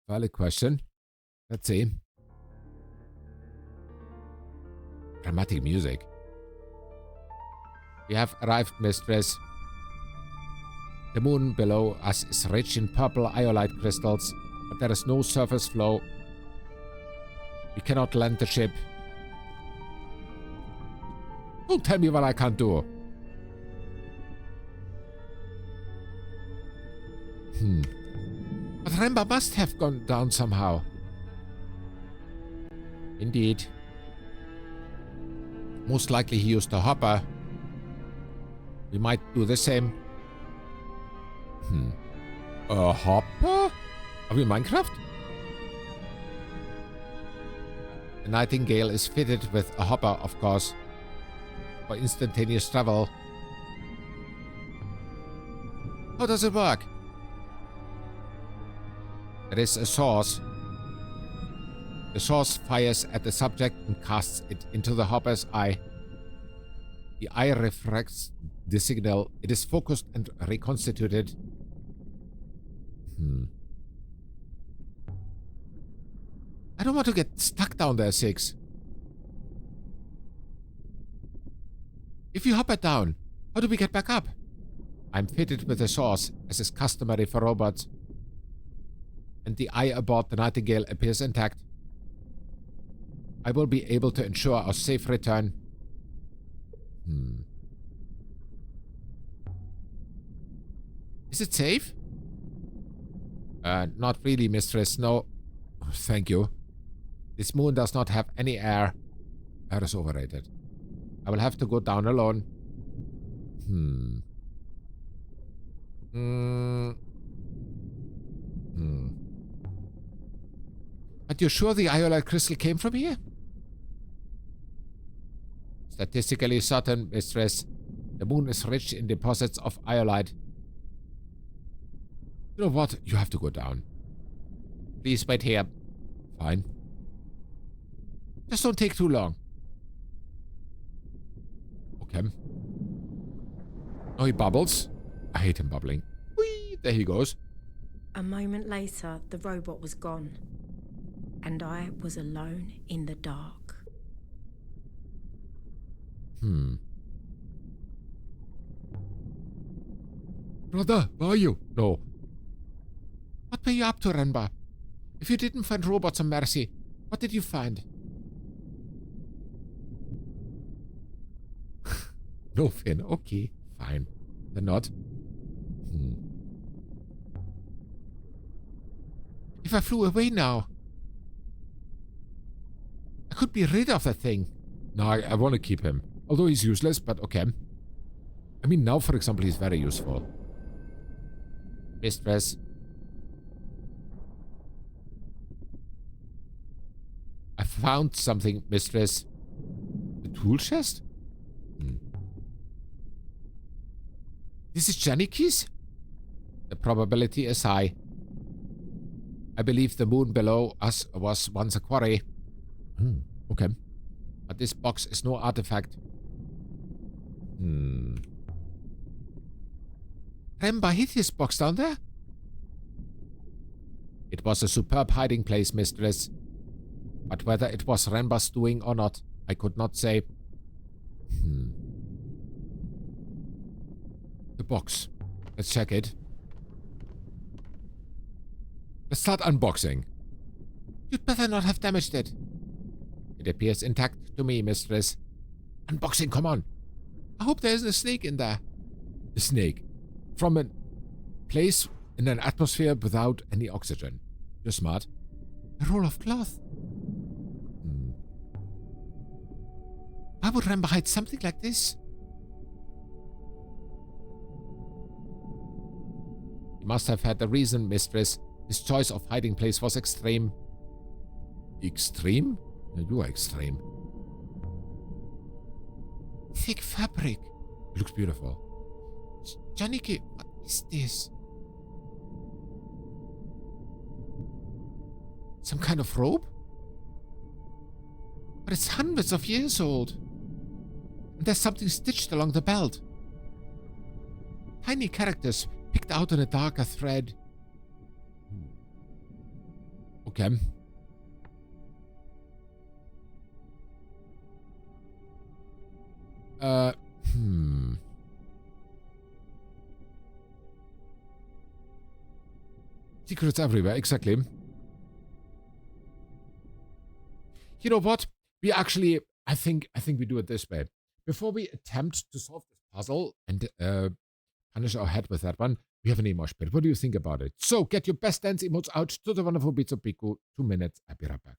Valid question. Let's see. Dramatic music. We have arrived, mistress. The moon below us is rich in purple iolite crystals, but there is no surface flow. We cannot land the ship. Don't tell me what I can't do. But Remba must have gone down somehow. Indeed. Most likely he used a hopper. We might do the same. A hopper? Are we in Minecraft? The Nightingale is fitted with a hopper, of course, for instantaneous travel. How does it work? There is a source. The source fires at the subject and casts it into the hopper's eye. The eye refracts the signal. It is focused and reconstituted. I don't want to get stuck down there, Six. If you hopper down, how do we get back up? I'm fitted with a source, as is customary for robots. And the eye aboard the Nightingale appears intact. I will be able to ensure our safe return. Is it safe? Not really, mistress. No. Oh, thank you. This moon does not have any air. Air is overrated. I will have to go down alone. But you're sure the iolite crystal came from here? Statistically certain, mistress. The moon is rich in deposits of iolite. You know what? You have to go down. Please wait here. Fine. Just don't take too long. Okay. Oh, he bubbles. I hate him bubbling. Whee! There he goes. A moment later, the robot was gone, and I was alone in the dark. Brother, where are you? No. What were you up to, Renba? If you didn't find robots on Mercy, what did you find? No, Finn. Okay, fine. Then not. If I flew away now, I could be rid of that thing. No, I want to keep him. Although he's useless, but okay. I mean, now, for example, he's very useful. Mistress. I found something, mistress. The tool chest? This is Janikis? The probability is high. I believe the moon below us was once a quarry. Okay. But this box is no artifact. Remba hid his box down there? It was a superb hiding place, mistress. But whether it was Remba's doing or not, I could not say. The box. Let's check it. Let's start unboxing. You'd better not have damaged it. It appears intact to me, mistress. Unboxing, come on. I hope there isn't a snake in there. A snake. From a place in an atmosphere without any oxygen. You're smart. A roll of cloth. Why would Remba hide something like this? He must have had a reason, mistress. His choice of hiding place was extreme. Extreme? No, you are extreme. Thick fabric. It looks beautiful. Janike, what is this? Some kind of rope? But it's hundreds of years old. And there's something stitched along the belt. Tiny characters picked out on a darker thread. Okay. Secrets everywhere, exactly. You know what? We actually, I think we do it this way. Before we attempt to solve this puzzle and punish our head with that one, we have an emoji pit. What do you think about it? So, get your best dance emotes out to the wonderful beats of Piku. 2 minutes. I'll be right back.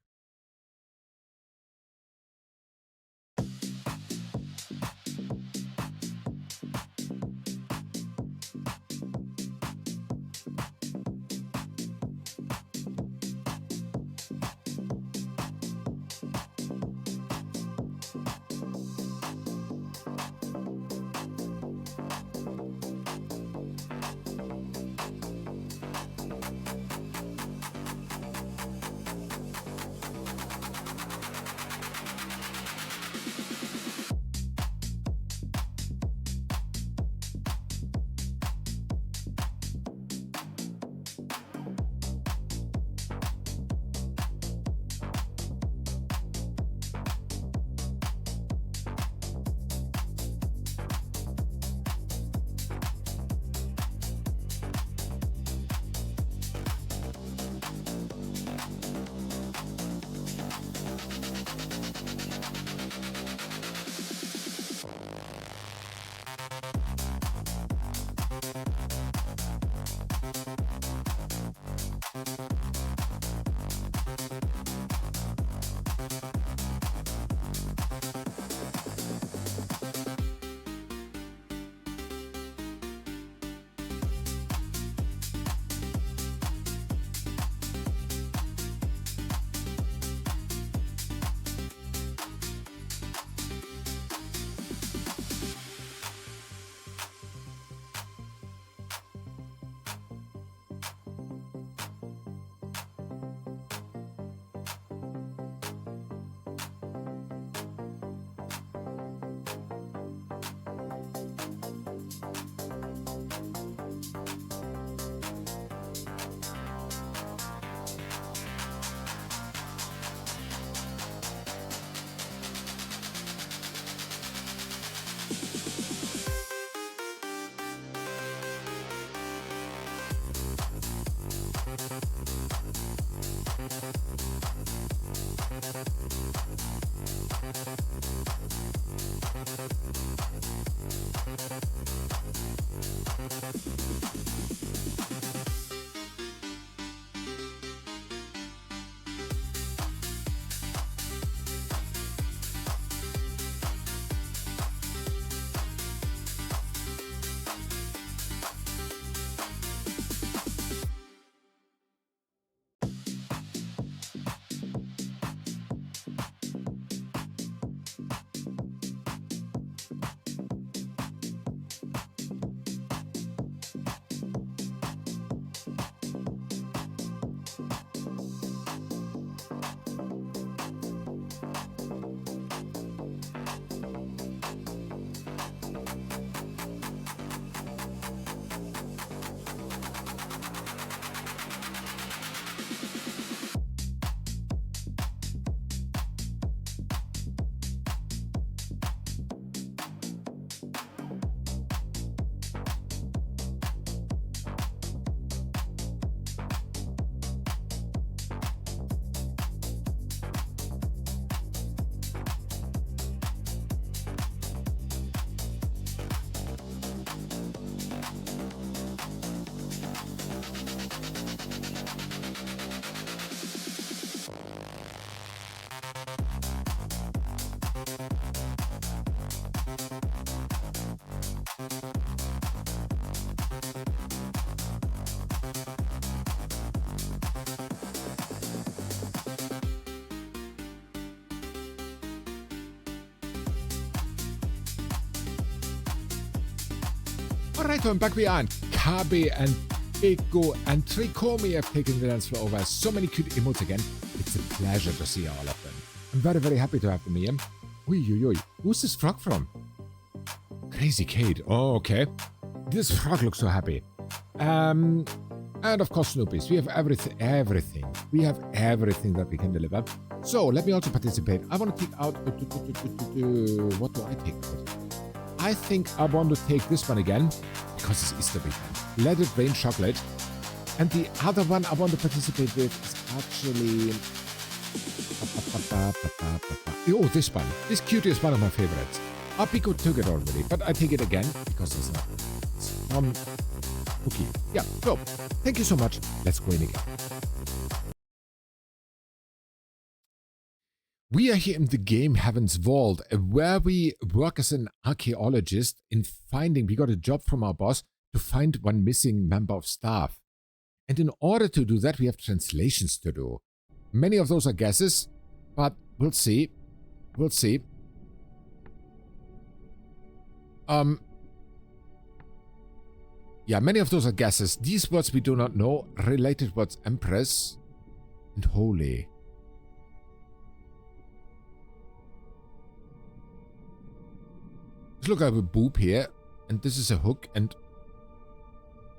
Alright, and back we are. Kabe and Biko and Tricomi have taken the dance floor over. So many cute emotes again. It's a pleasure to see all of them. I'm very, very happy to have them here. Ui. Who's this frog from? Crazy Kate. Oh, okay. This frog looks so happy. And of course, Snoopies. We have everything. We have everything that we can deliver. So, let me also participate. I want to take out... What do I take? I think I want to take this one again, because it's Easter weekend. Let It Rain Chocolate. And the other one I want to participate with is actually... Oh, this one. This cutie is one of my favorites. Apiko took it already, but I take it again, because it's not... Okay. Yeah, so, thank you so much. Let's go in again. We are here in the game Heaven's Vault, where we work as an archaeologist in finding... We got a job from our boss to find one missing member of staff. And in order to do that, we have translations to do. Many of those are guesses, but we'll see. We'll see. Yeah, many of those are guesses. These words we do not know. Related words, Empress and Holy. Let's look at a boob here, and this is a hook, and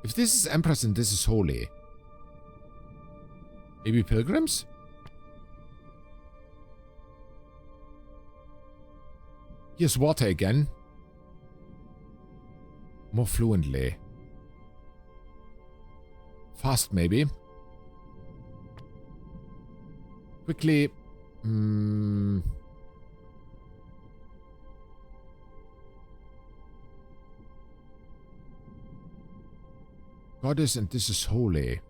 if this is Empress and this is Holy, maybe pilgrims? Here's water again. More fluently. Fast, maybe. Quickly. Goddess and this is holy.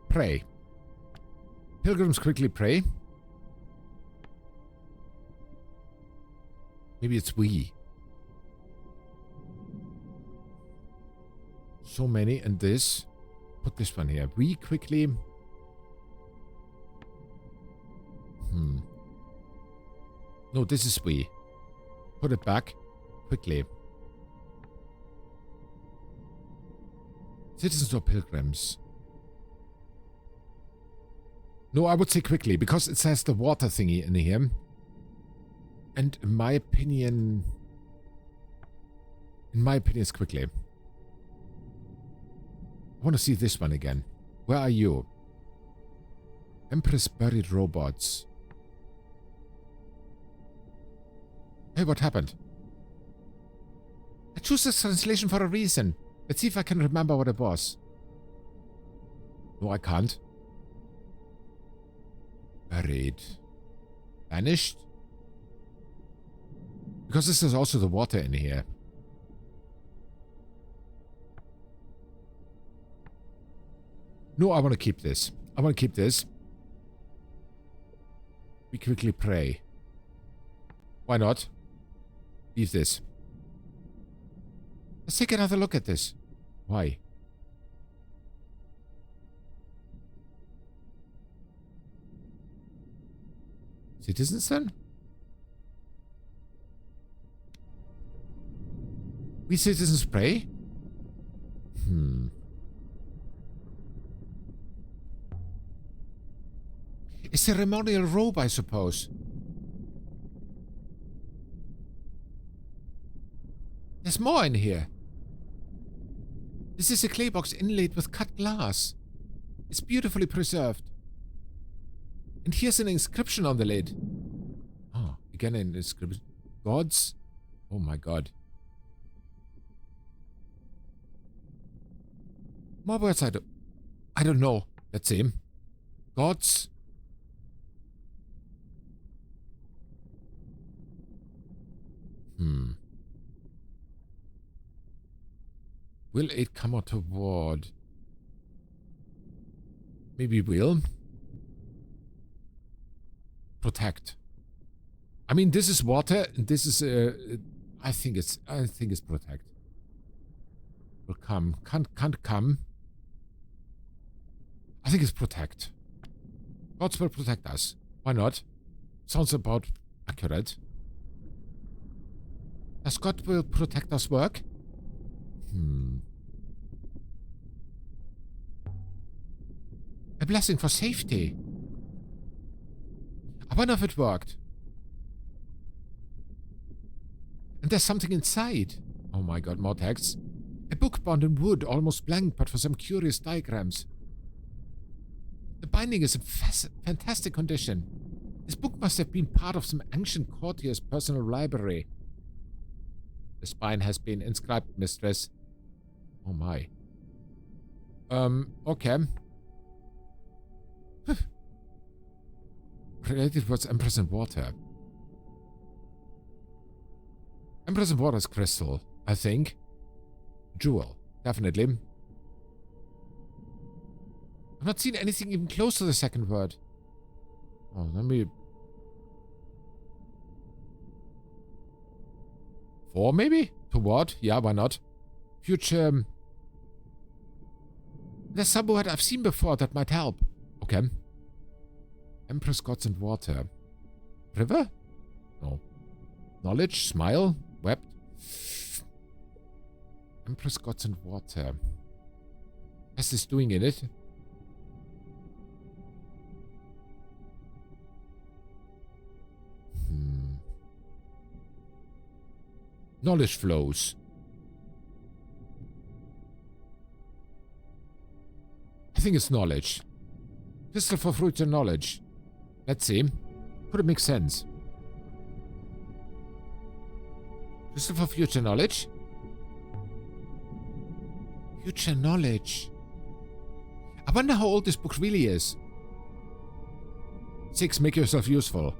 Pray. Pilgrims quickly pray. Maybe it's we. So many, and this. Put this one here. We quickly. No, this is we. Put it back. Quickly. Citizens or pilgrims? No, I would say quickly, because it says the water thingy in here. And in my opinion, it's quickly. I want to see this one again. Where are you? Empress buried robots. Hey, what happened? I choose this translation for a reason. Let's see if I can remember what it was. No, I can't. Buried. Vanished? Because this is also the water in here. No, I want to keep this. I want to keep this. We quickly pray. Why not? Leave this. Let's take another look at this. Why? Citizens then? We citizens pray? A ceremonial robe, I suppose. There's more in here. This is a clay box inlaid with cut glass. It's beautifully preserved. And here's an inscription on the lid. Oh, again an inscription. Gods? Oh my god. More words I don't know. Let's see. Gods. Will it come out toward? Maybe will. Protect. I mean, this is water, and this is I think it's protect. Will come. Can't come. I think it's protect. Gods will protect us. Why not? Sounds about accurate. Does God will protect us work? A blessing for safety. I wonder if it worked. And there's something inside. Oh my god, more text. A book bound in wood, almost blank, but for some curious diagrams. The binding is in fantastic condition. This book must have been part of some ancient courtier's personal library. The spine has been inscribed, mistress. Oh my. Okay. Related was Empress and Water. Empress and Water is crystal, I think. Jewel, definitely. I've not seen anything even close to the second word. Oh, let me... 4, maybe? To what? Yeah, why not? Future... There's some word I've seen before that might help. Okay. Empress, Gods, and Water. River? No. Knowledge, smile, wept. Empress, Gods, and Water. Has this doing in it? Knowledge flows. I think it's knowledge. Crystal for future knowledge. Let's see. Could it make sense? Crystal for future knowledge? Future knowledge. I wonder how old this book really is. 6. Make yourself useful.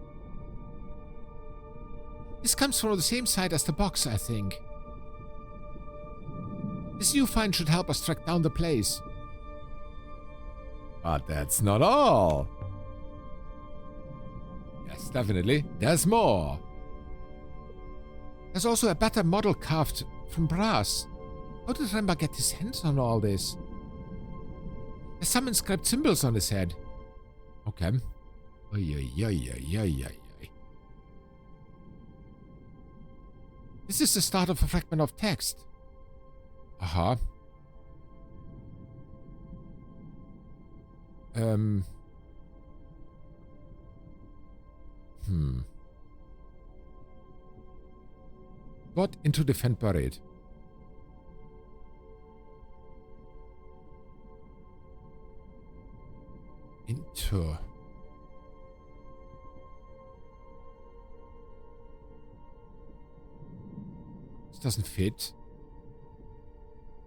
This comes from the same side as the box, I think. This new find should help us track down the place. But that's not all. Yes, definitely. There's more. There's also a better model carved from brass. How did Remba get his hands on all this? There's some inscribed symbols on his head. Okay. This is the start of a fragment of text. Aha. Got into the defend buried. Into. This doesn't fit.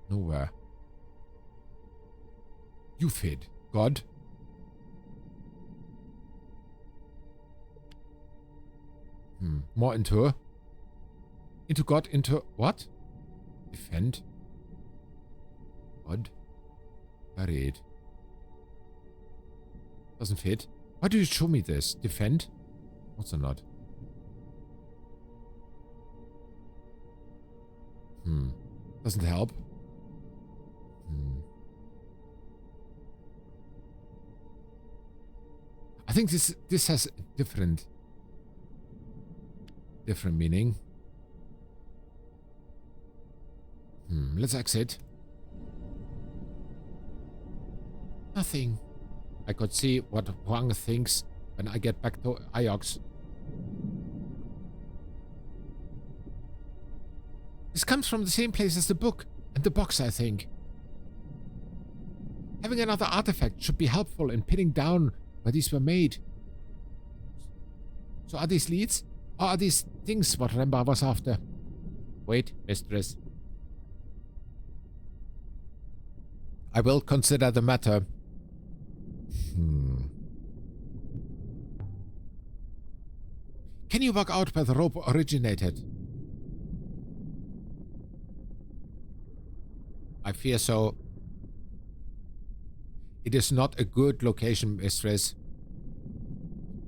Nowhere. You fit. God. More into. Into God, into what? Defend. God. Buried. Doesn't fit. Why do you show me this? Defend? Also not. Doesn't help. I think this has different meaning. Let's exit. Nothing. I could see what Huang thinks when I get back to Iox. This comes from the same place as the book and the box, I think. Having another artifact should be helpful in pinning down where these were made. So are these leads? Or are these things what Remba was after? Wait, mistress. I will consider the matter. Can you work out where the rope originated? I fear so. It is not a good location, mistress.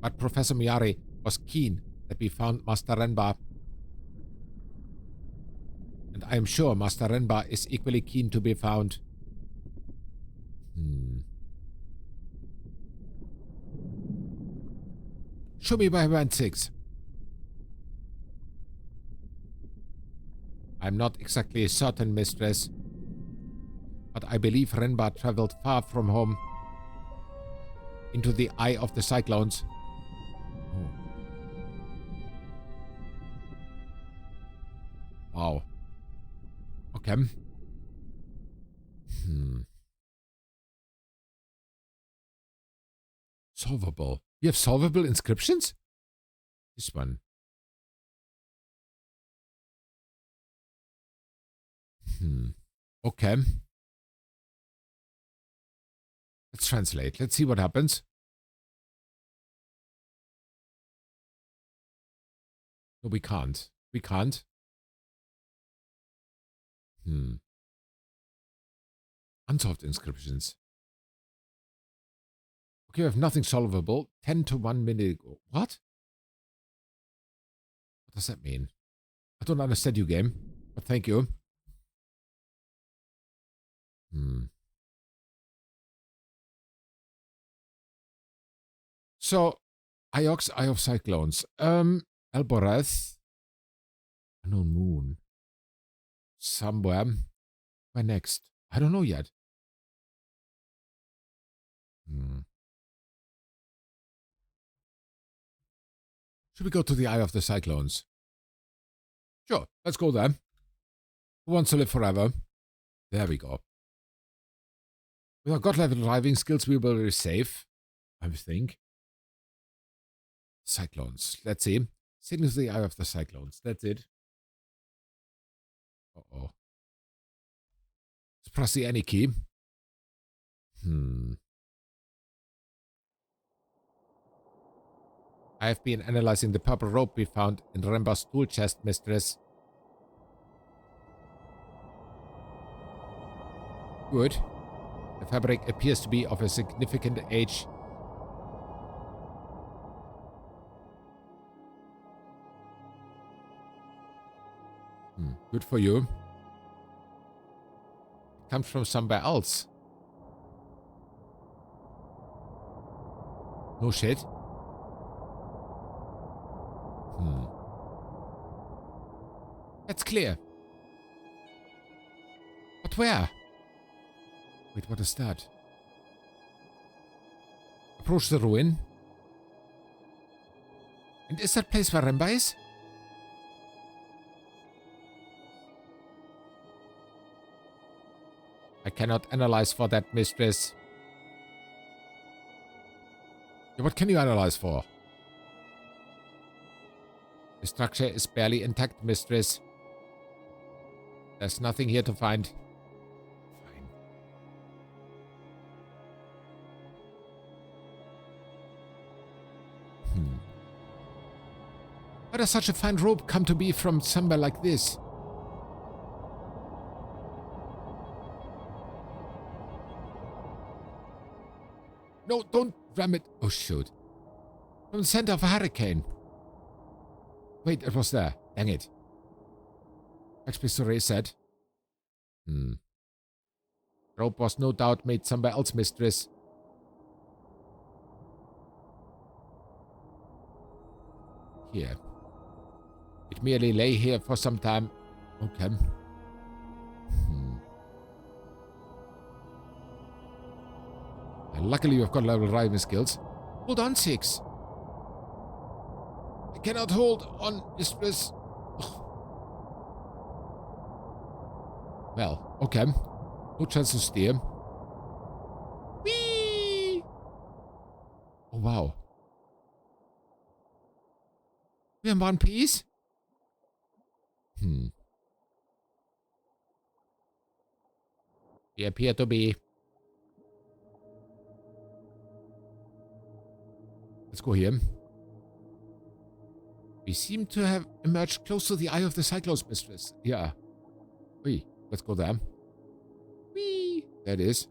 But Professor Miyari was keen that we found Master Renba. And I am sure Master Renba is equally keen to be found. Show me where I went 6. I'm not exactly certain, mistress. But I believe Renba traveled far from home into the eye of the cyclones. Oh. Wow. Okay. Solvable. You have solvable inscriptions? This one. Okay. Let's translate. Let's see what happens. No, we can't. We can't. Unsolved inscriptions. Okay, we have nothing solvable. 10 to 1 minute ago. What? What does that mean? I don't understand you, game. But thank you. So, Iox, Eye of Cyclones. Elboreth. Unknown moon. Somewhere. Where next? I don't know yet. Should we go to the Eye of the Cyclones? Sure, let's go there. Who wants to live forever? There we go. With our god-level driving skills, we will be safe, I think. Cyclones. Let's see. Sailing to the Eye of the Cyclones. That's it. Uh-oh. Let's press the any key. I have been analyzing the purple rope we found in Remba's tool chest, mistress. Good. The fabric appears to be of a significant age. Good for you. It comes from somewhere else. No shit. That's clear. But where? Wait, what is that? Approach the ruin. And is that place where Remba is? I cannot analyze for that, mistress. Yeah, what can you analyze for? The structure is barely intact, mistress. There's nothing here to find. Fine. How does such a fine rope come to be from somewhere like this? No, don't ram it. Oh, shoot. From the center of a hurricane. Wait, it was there. Dang it. Explorer said. Rope was no doubt made somewhere else, mistress. Here. It merely lay here for some time. Okay. And luckily you've got level driving skills. Hold on, 6. I cannot hold on, mistress. Well, okay. No chance to steer. Whee! Oh, wow. We're in one piece? We appear to be. Let's go here. We seem to have emerged close to the Eye of the Cyclones, mistress. Yeah. Wait, let's go there. Whee! There it is.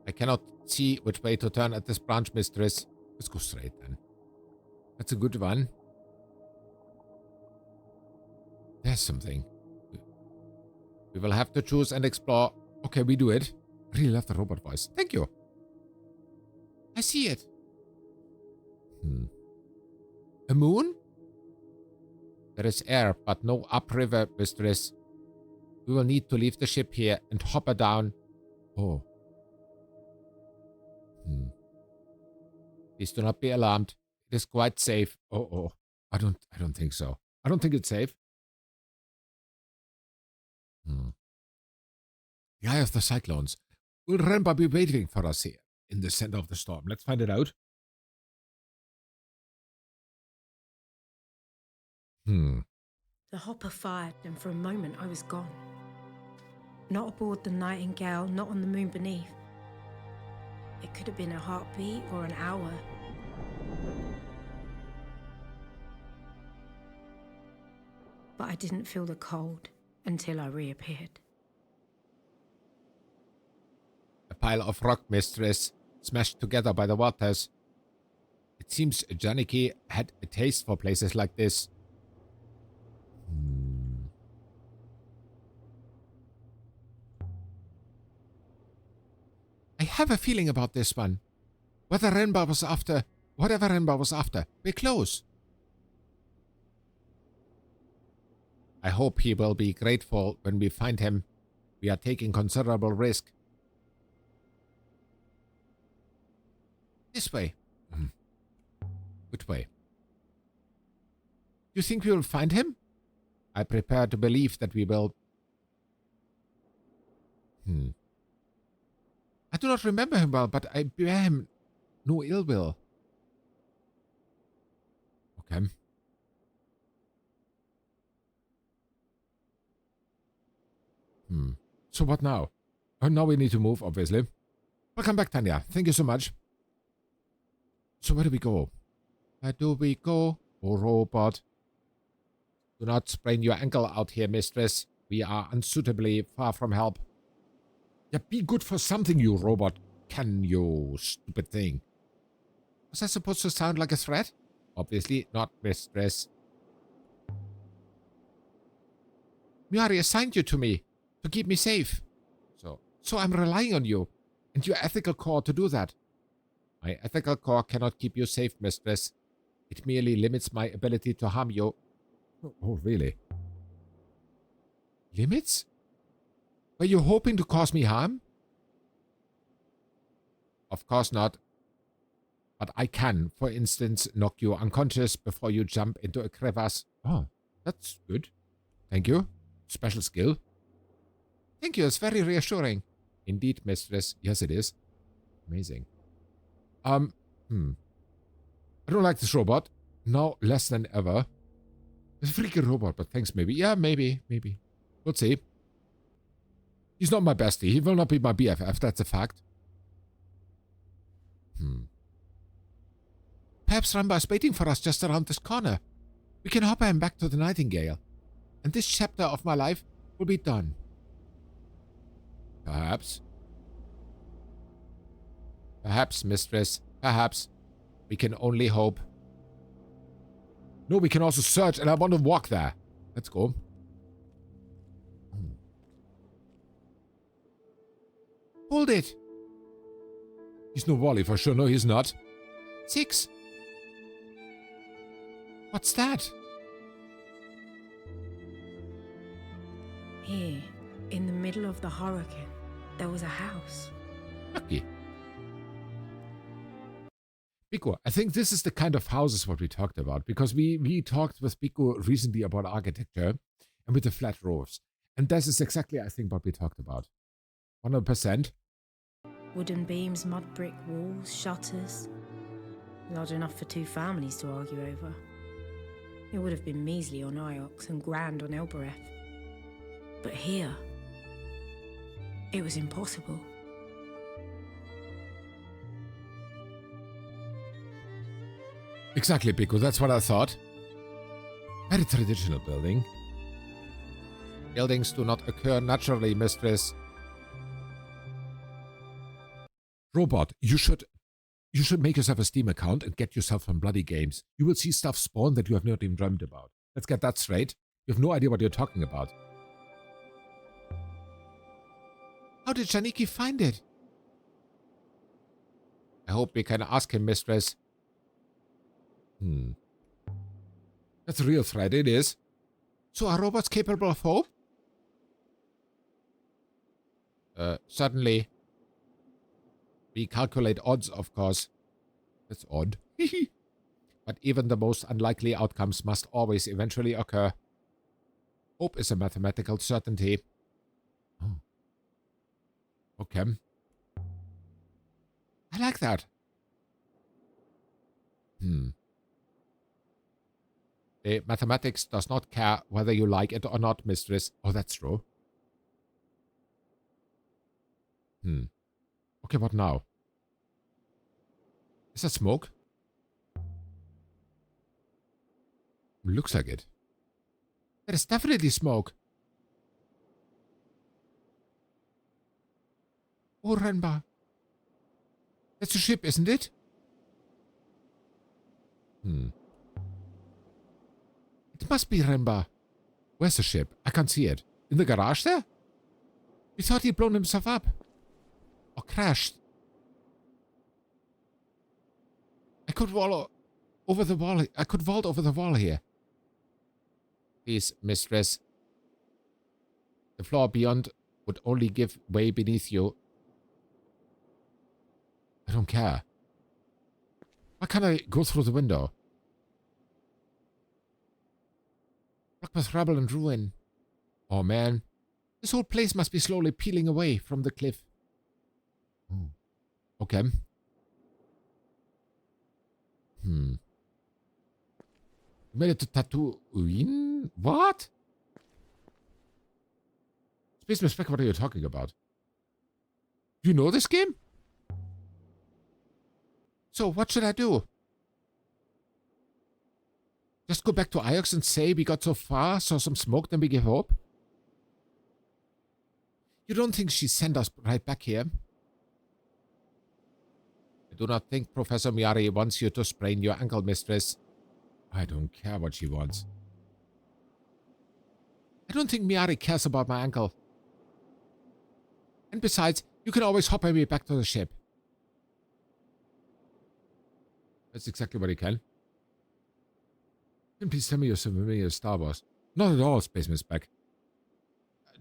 I cannot see which way to turn at this branch, mistress. Let's go straight then. That's a good one. There's something. We will have to choose and explore. Okay, we do it. I really love the robot voice. Thank you. I see it. A moon? There is air, but no upriver, mistress. We will need to leave the ship here and hopper down. Oh. Please do not be alarmed. It is quite safe. Oh. I don't think so. I don't think it's safe. The eye of the cyclones. Will Renba be waiting for us here in the center of the storm? Let's find it out. The hopper fired, and for a moment I was gone. Not aboard the Nightingale, not on the moon beneath. It could have been a heartbeat or an hour. But I didn't feel the cold until I reappeared. A pile of rock, mistress, smashed together by the waters. It seems Janiki had a taste for places like this. I have a feeling about this one. Whatever Renba was after, we're close. I hope he will be grateful when we find him. We are taking considerable risk. This way. Which way? You think we will find him? I prepare to believe that we will. I do not remember him well, but I bear him no ill will. Okay. So what now? Oh, now we need to move, obviously. Welcome back, Tanya. Thank you so much. So where do we go? Where do we go? Oh, robot. Do not sprain your ankle out here, mistress. We are unsuitably far from help. Yeah, be good for something, you robot. Can you stupid thing? Was that supposed to sound like a threat? Obviously not, mistress. Miari assigned you to me to keep me safe. So I'm relying on you and your ethical core to do that. My ethical core cannot keep you safe, mistress. It merely limits my ability to harm you. Oh, really? Limits? Were you hoping to cause me harm? Of course not. But I can, for instance, knock you unconscious before you jump into a crevasse. Oh, that's good. Thank you. Special skill. Thank you, it's very reassuring. Indeed, mistress. Yes, it is. Amazing. I don't like this robot. Now less than ever. It's a freaking robot, but thanks maybe. Yeah, maybe. We'll see. He's not my bestie. He will not be my BFF. That's a fact. Perhaps Ramba is waiting for us just around this corner. We can hop him back to the Nightingale. And this chapter of my life will be done. Perhaps. Perhaps, mistress. Perhaps. We can only hope. No, we can also search, and I want to walk there. Let's go. Hold it. He's no Wally for sure. No, he's not. 6. What's that? Here, in the middle of the hurricane, there was a house. Lucky. Pico, I think this is the kind of houses what we talked about, because we talked with Pico recently about architecture and with the flat roofs. And this is exactly, I think, what we talked about. 100%. Wooden beams, mud brick walls, shutters. Large enough for 2 families to argue over. It would have been measly on Iox and grand on Elbereth. But here, it was impossible. Exactly, Pico. That's what I thought. Very traditional building. Buildings do not occur naturally, mistress. Robot, you should make yourself a Steam account and get yourself some bloody games. You will see stuff spawn that you have not even dreamt about. Let's get that straight. You have no idea what you're talking about. How did Janiki find it? I hope we can ask him, mistress. That's a real threat, it is. So are robots capable of hope? Certainly. We calculate odds, of course. That's odd. But even the most unlikely outcomes must always eventually occur. Hope is a mathematical certainty. Oh. Okay. I like that. The mathematics does not care whether you like it or not, mistress. Oh, that's true. Okay, what now? Is that smoke? Looks like it. That is definitely smoke. Oh, Renba. That's a ship, isn't it? It must be Renba. Where's the ship? I can't see it. In the garage there? We thought he'd blown himself up. Or crashed. I could vault over the wall. I could vault over the wall here. Please, mistress. The floor beyond would only give way beneath you. I don't care. Why can't I go through the window? Rock with rubble and ruin. Oh man. This whole place must be slowly peeling away from the cliff. Oh. Okay. You made it to Tatooine? What? Space Respect, what are you talking about? You know this game? So, what should I do? Just go back to Iox and say we got so far, saw some smoke, then we give up? You don't think she sent us right back here? I do not think Professor Miari wants you to sprain your ankle, mistress. I don't care what she wants. I don't think Miari cares about my ankle. And besides, you can always hop me back to the ship. That's exactly what he can. Can you please tell me you're so familiar with Star Wars? Not at all, Spaceman Spec.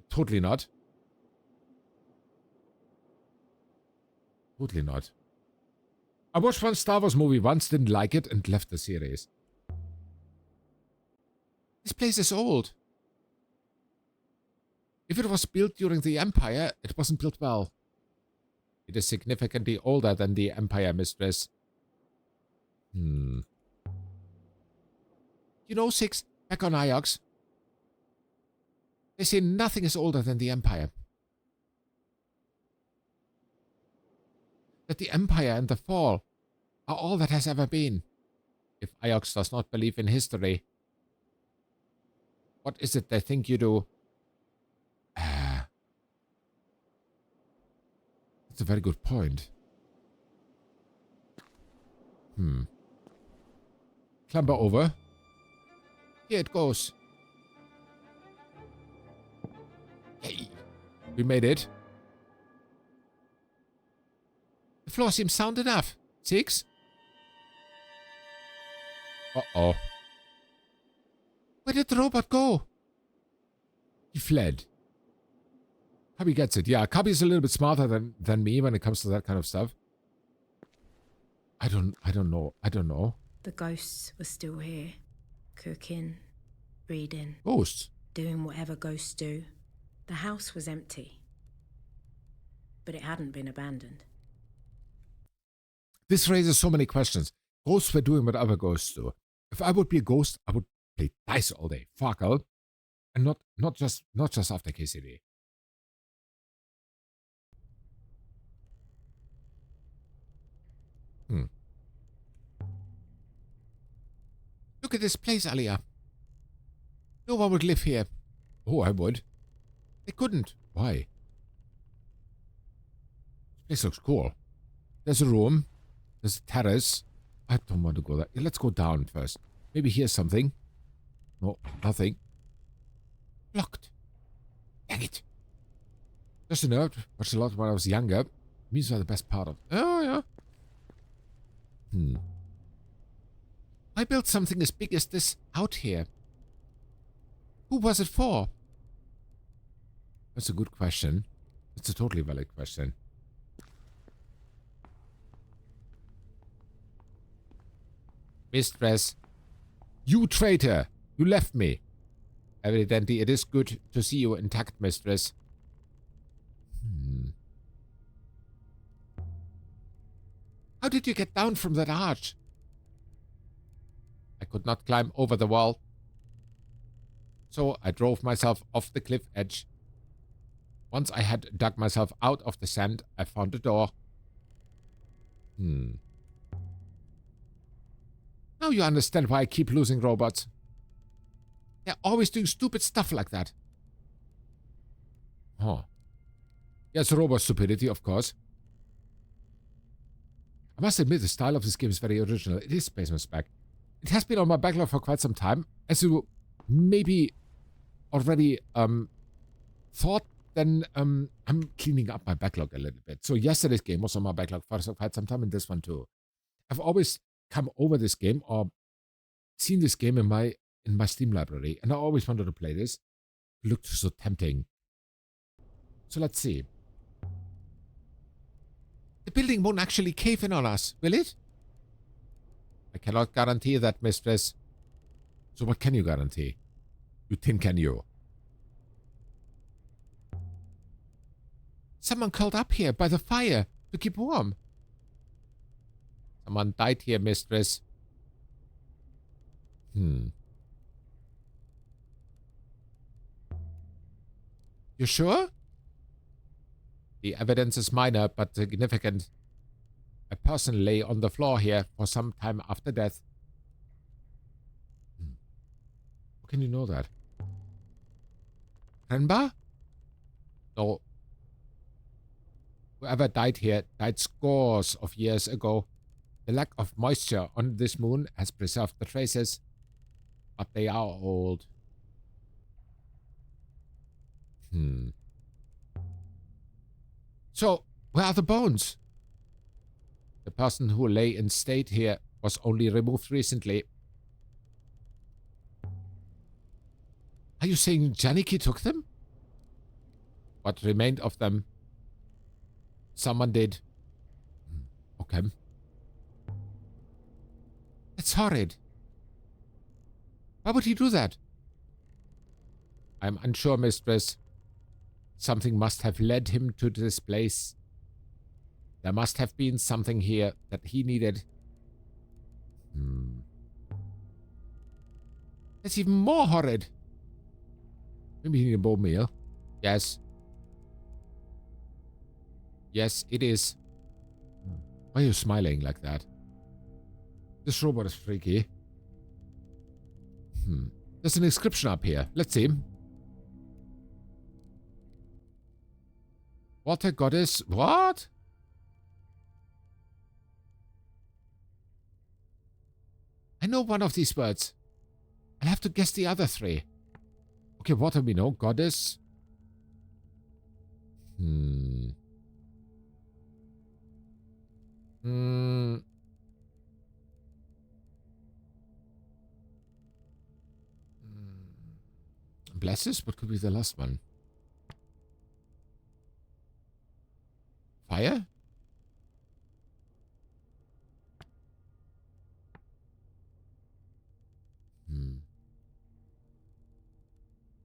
Totally not. Totally not. I watched one Star Wars movie once, didn't like it, and left the series. This place is old. If it was built during the Empire, it wasn't built well. It is significantly older than the Empire, mistress. You know, Six, back on Iox, they say nothing is older than the Empire. That the Empire and the Fall are all that has ever been. If Iox does not believe in history, what is it they think you do? That's a very good point. Clamber over. Here it goes. Yay. We made it. The floor seems sound enough. Six? Uh-oh. Where did the robot go? He fled. Cubby gets it. Yeah, Cubby's a little bit smarter than me when it comes to that kind of stuff. I don't know. The ghosts were still here. Cooking, reading. Ghosts? Doing whatever ghosts do. The house was empty. But it hadn't been abandoned. This raises so many questions. Ghosts were doing what other ghosts do. If I would be a ghost, I would play dice all day. Farkle. And not just after KCD. Look at this place, Aliya. No one would live here. Oh, I would. They couldn't. Why? This place looks cool. There's a room. There's a terrace. I don't want to go there. Let's go down first. Maybe here's something. No, nothing. Locked. Dang it. Just a note. Watched a lot when I was younger. Memes are the best part of. Oh, yeah. I built something as big as this out here. Who was it for? That's a good question. It's a totally valid question. Mistress. You traitor! You left me. Evidently, it is good to see you intact, mistress. How did you get down from that arch? I could not climb over the wall. So I drove myself off the cliff edge. Once I had dug myself out of the sand, I found a door. Now you understand why I keep losing robots. They're always doing stupid stuff like that. Huh. Yes, robot stupidity, of course. I must admit, the style of this game is very original. It is Spaceman Spec. It has been on my backlog for quite some time. As you maybe already thought, then I'm cleaning up my backlog a little bit. So yesterday's game was on my backlog for quite some time, and this one too. I've always come over this game or seen this game in my Steam library, and I always wanted to play this. It looked so tempting. So let's see. The building won't actually cave in on us, will it? I cannot guarantee that, mistress. So what can you guarantee? You think, can you? Someone curled up here by the fire to keep warm. Someone died here, mistress. You sure? The evidence is minor, but significant. A person lay on the floor here for some time after death. How can you know that? Renba? No. Whoever died here died scores of years ago. The lack of moisture on this moon has preserved the traces, but they are old. So, where are the bones? The person who lay in state here was only removed recently. Are you saying Janiki took them? What remained of them? Someone did. Okay. That's horrid. Why would he do that? I'm unsure, mistress. Something must have led him to this place. There must have been something here that he needed. That's even more horrid. Maybe he needed a bone meal. Yes. Yes, it is. Why are you smiling like that? This robot is freaky. There's an inscription up here. Let's see. Water goddess. What? I know one of these words. I'll have to guess the other three. Okay, water we know. Goddess. Blesses? What could be the last one? Fire?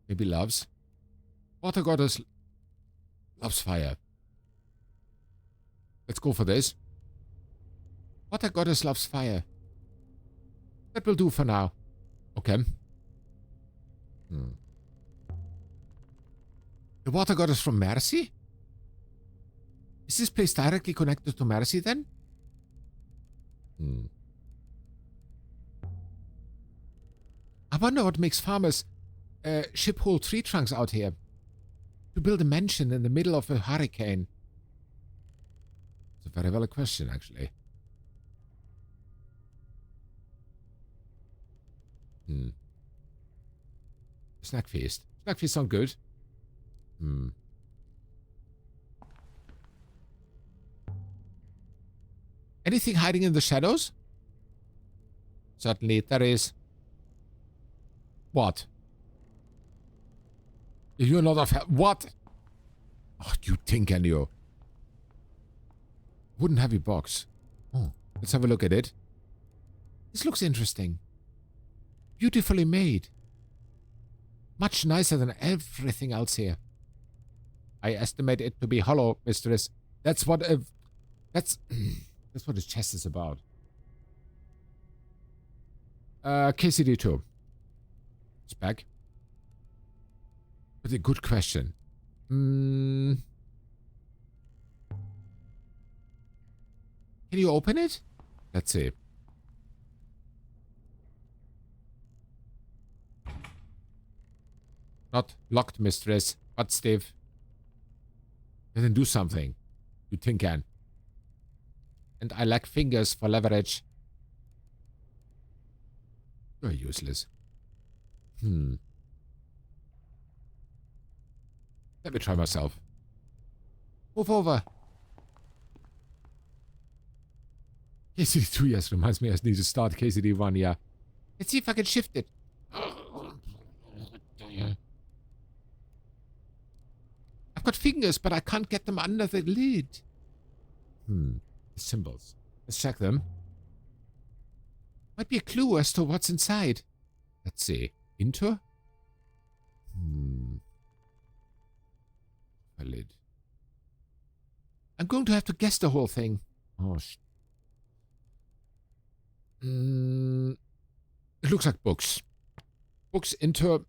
Maybe loves. Water goddess loves fire. Let's go for this. Water goddess loves fire. That will do for now. Okay. The water goddess from Mercy? Is this place directly connected to Mercy then? I wonder what makes farmers ship whole tree trunks out here to build a mansion in the middle of a hurricane. It's a very valid question, actually. Snack feast. Snack feast sound good. Anything hiding in the shadows? Certainly there is. What? You're not of help. What? Oh, you think, and you. Wooden heavy box. Oh, let's have a look at it. This looks interesting. Beautifully made. Much nicer than everything else here. I estimate it to be hollow, mistress. That's what that's what his chest is about. KCD2. It's back. But a good question. Can you open it? Let's see. Not locked, mistress, but stiff. Then do something. You think can. And I lack fingers for leverage. You're useless. Let me try myself. Move over. KCD2, yes, reminds me I need to start KCD1, yeah. Let's see if I can shift it. I've got fingers, but I can't get them under the lid. The symbols. Let's check them. Might be a clue as to what's inside. Let's see. Into? A lid. I'm going to have to guess the whole thing. Oh, it looks like books. Books into...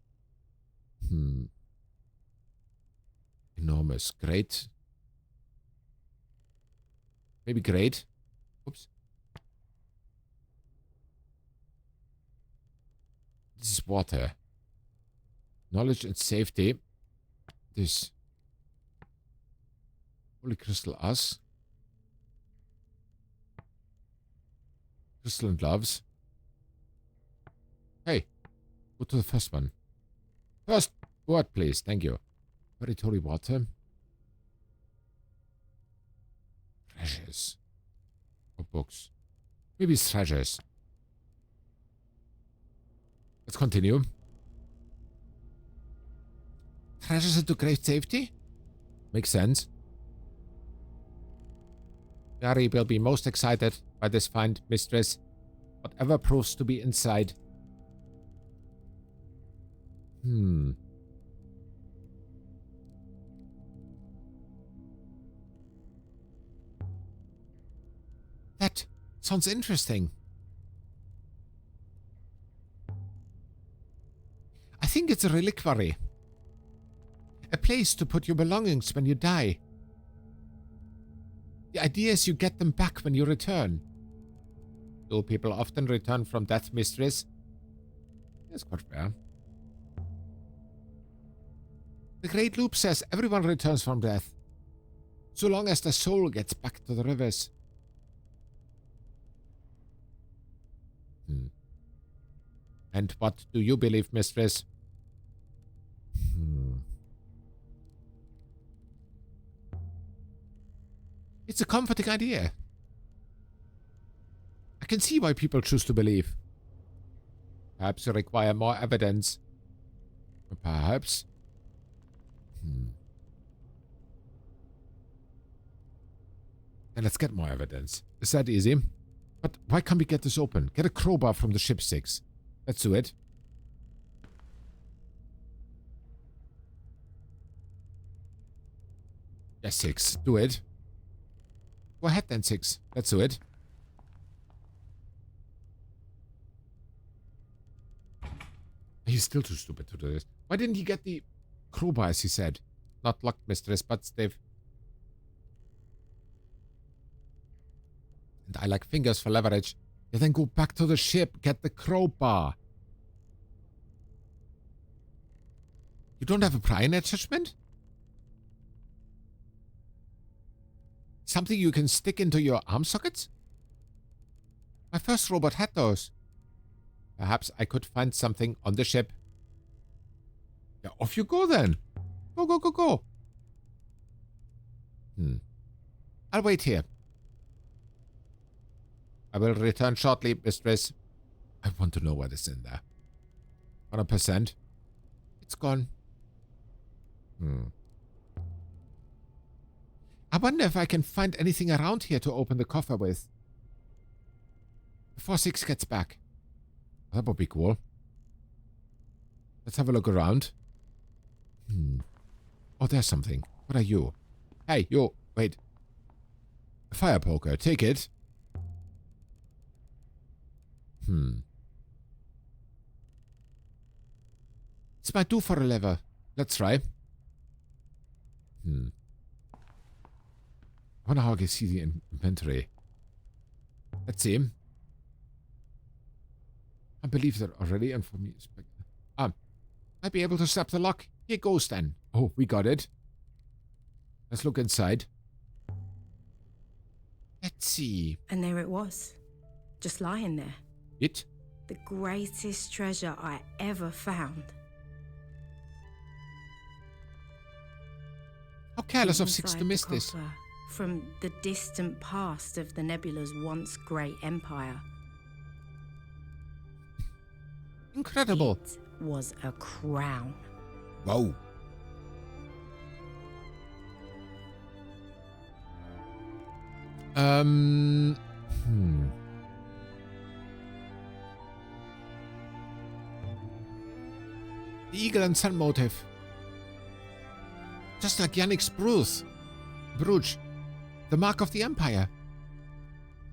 Enormous. Great. Maybe great. Oops. This is water. Knowledge and safety. This. Holy crystal us. Crystal and gloves. Hey. Go to the first one. First word, please. Thank you. Territory water. Treasures. Or books. Maybe it's treasures. Let's continue. Treasures into great safety? Makes sense. Gary will be most excited by this find, mistress. Whatever proves to be inside. That sounds interesting. I think it's a reliquary. A place to put your belongings when you die. The idea is you get them back when you return. Do people often return from death, mistress? That's quite fair. The Great Loop says everyone returns from death, so long as the soul gets back to the rivers. And what do you believe, mistress? It's a comforting idea. I can see why people choose to believe. Perhaps you require more evidence. Perhaps. And let's get more evidence. Is that easy? But why can't we get this open? Get a crowbar from the ship 6. Let's do it. Yes, 6. Do it. Go ahead then, 6. Let's do it. He's still too stupid to do this. Why didn't he get the crowbar, as he said? Not locked, mistress, but stiff. And I like fingers for leverage. You then go back to the ship, get the crowbar. You don't have a prior attachment? Something you can stick into your arm sockets? My first robot had those. Perhaps I could find something on the ship. Yeah, off you go then. Go, go, go, go. I'll wait here. I will return shortly, mistress. I want to know what is in there. 100%. It's gone. I wonder if I can find anything around here to open the coffer with. Before Six gets back. That would be cool. Let's have a look around. Oh, there's something. What are you? Hey, you. Wait. A fire poker. Take it. This might do for a lever. Let's try. I wonder how I can see the inventory. Let's see. I believe that already, and for me, might be able to snap the lock. Here goes then. Oh, we got it. Let's look inside. Let's see. And there it was, just lying there. It? The greatest treasure I ever found. How careless of Six Inside to miss the this. coffer, from the distant past of the nebula's once great empire. Incredible. It was a crown. Wow. The eagle and sun motif. Just like Yannick's brooch. The mark of the Empire.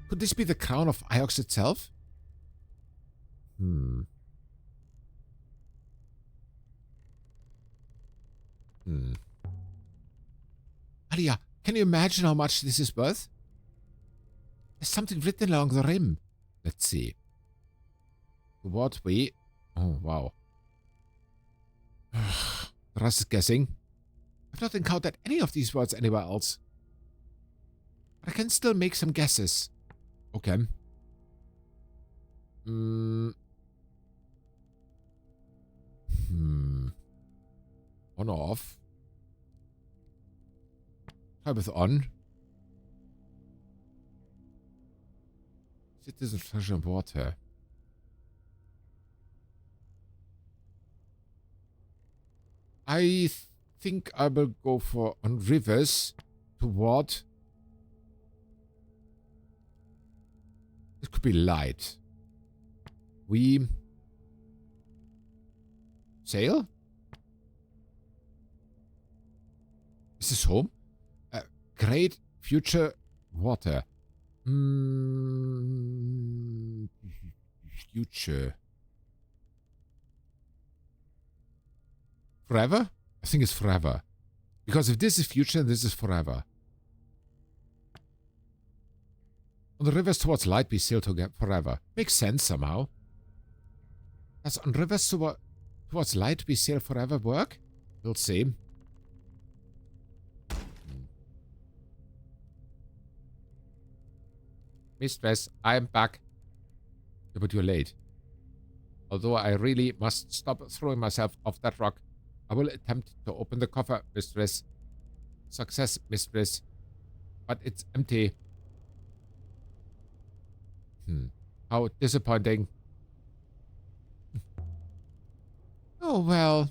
Could this be the crown of Iox itself? Aliya, can you imagine how much this is worth? There's something written along the rim. Let's see. What we... Oh, wow. The rest is guessing. I've not encountered any of these words anywhere else. But I can still make some guesses. Okay. On or off. Try with on. Citizen treasure and water. I think I will go for on rivers toward. This could be light. We sail? Is this home? Great future water. Future. Forever? I think it's forever. Because if this is future, this is forever. On the rivers towards light, we sail together forever. Makes sense somehow. Does on rivers towards light, we sail forever work? We'll see. Mistress, I am back. Yeah, but you're late. Although I really must stop throwing myself off that rock. I will attempt to open the coffer, mistress. Success, mistress. But it's empty. How disappointing. Oh, well.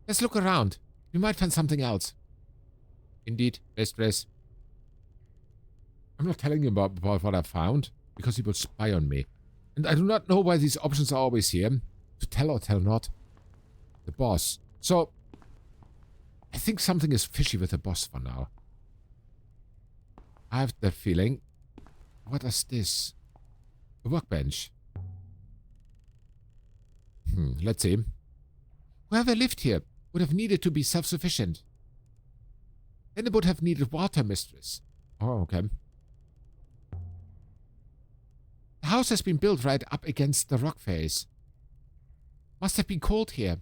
Let's look around. We might find something else. Indeed, mistress. I'm not telling you about what I found, because he will spy on me. And I do not know why these options are always here. To tell or tell not. The boss. So, I think something is fishy with the boss for now. I have that feeling. What is this? A workbench. Let's see. Whoever lived here would have needed to be self-sufficient. Then it would have needed water, mistress. Oh, okay. The house has been built right up against the rock face. Must have been cold here.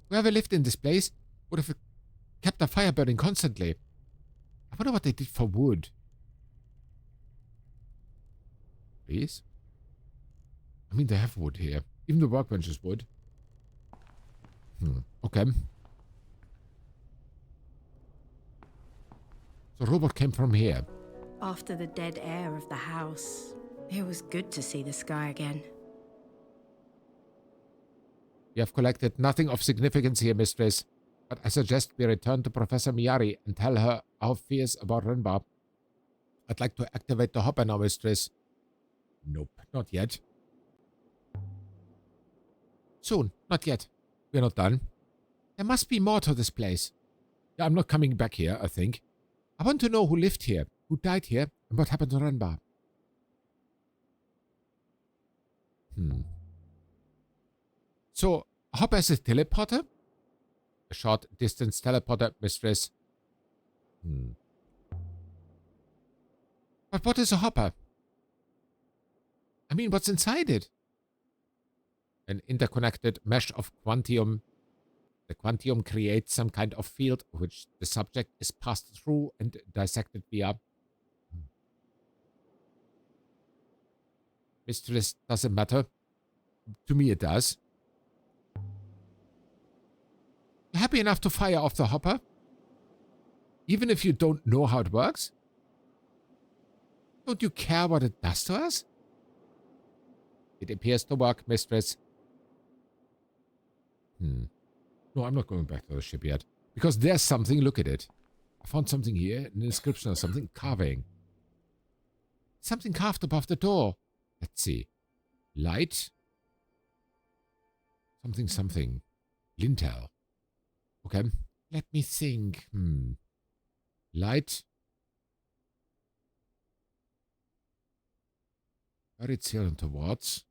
Whoever lived in this place would have kept the fire burning constantly. I wonder what they did for wood. Please? I mean, they have wood here. Even the workbench is wood. Okay. The robot came from here. After the dead air of the house, it was good to see the sky again. We have collected nothing of significance here, mistress. But I suggest we return to Professor Miyari and tell her our fears about Renbar. I'd like to activate the hopper now, mistress. Nope, not yet. Soon, not yet. We're not done. There must be more to this place. Yeah, I'm not coming back here, I think. I want to know who lived here, who died here, and what happened to Renbar. So, hopper is a teleporter? A short-distance teleporter, mistress. But what is a hopper? I mean, what's inside it? An interconnected mesh of quantium. The quantium creates some kind of field which the subject is passed through and dissected via. Mistress, doesn't matter. To me it does. You happy enough to fire off the hopper? Even if you don't know how it works? Don't you care what it does to us? It appears to work, mistress. No, I'm not going back to the ship yet. Because there's something, look at it. I found something here, an inscription or something, carving. Something carved above the door. Let's see. Light. Something. Lintel. Okay. Let me think. Light. Very sail towards.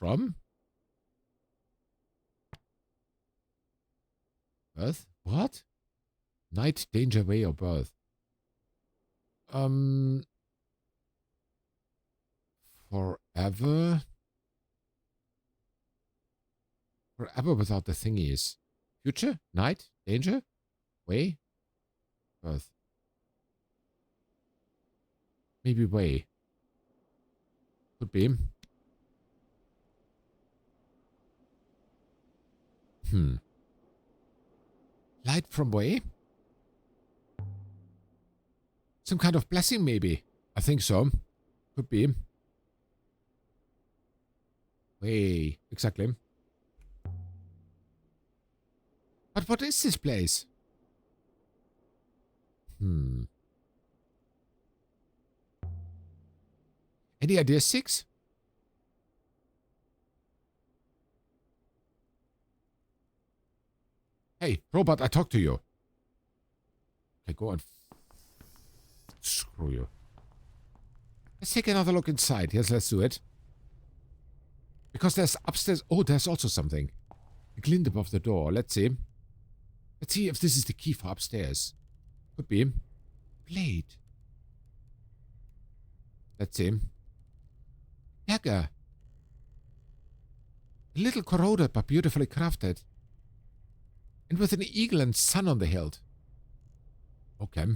From? Birth? What? Night, danger, way, or birth? Forever? Forever without the thingies. Future? Night? Danger? Way? Birth. Maybe way. Could be. Light from way? Some kind of blessing, maybe. I think so. Could be. Way. Exactly. But what is this place? Any ideas, Six? Hey, robot, I talk to you. Okay, go on. Screw you. Let's take another look inside. Yes, let's do it. Because there's upstairs. Oh, there's also something. A glint above the door. Let's see. Let's see if this is the key for upstairs. Could be. Blade. Let's see. Dagger. A little corroded but beautifully crafted. And with an eagle and sun on the hilt. Okay.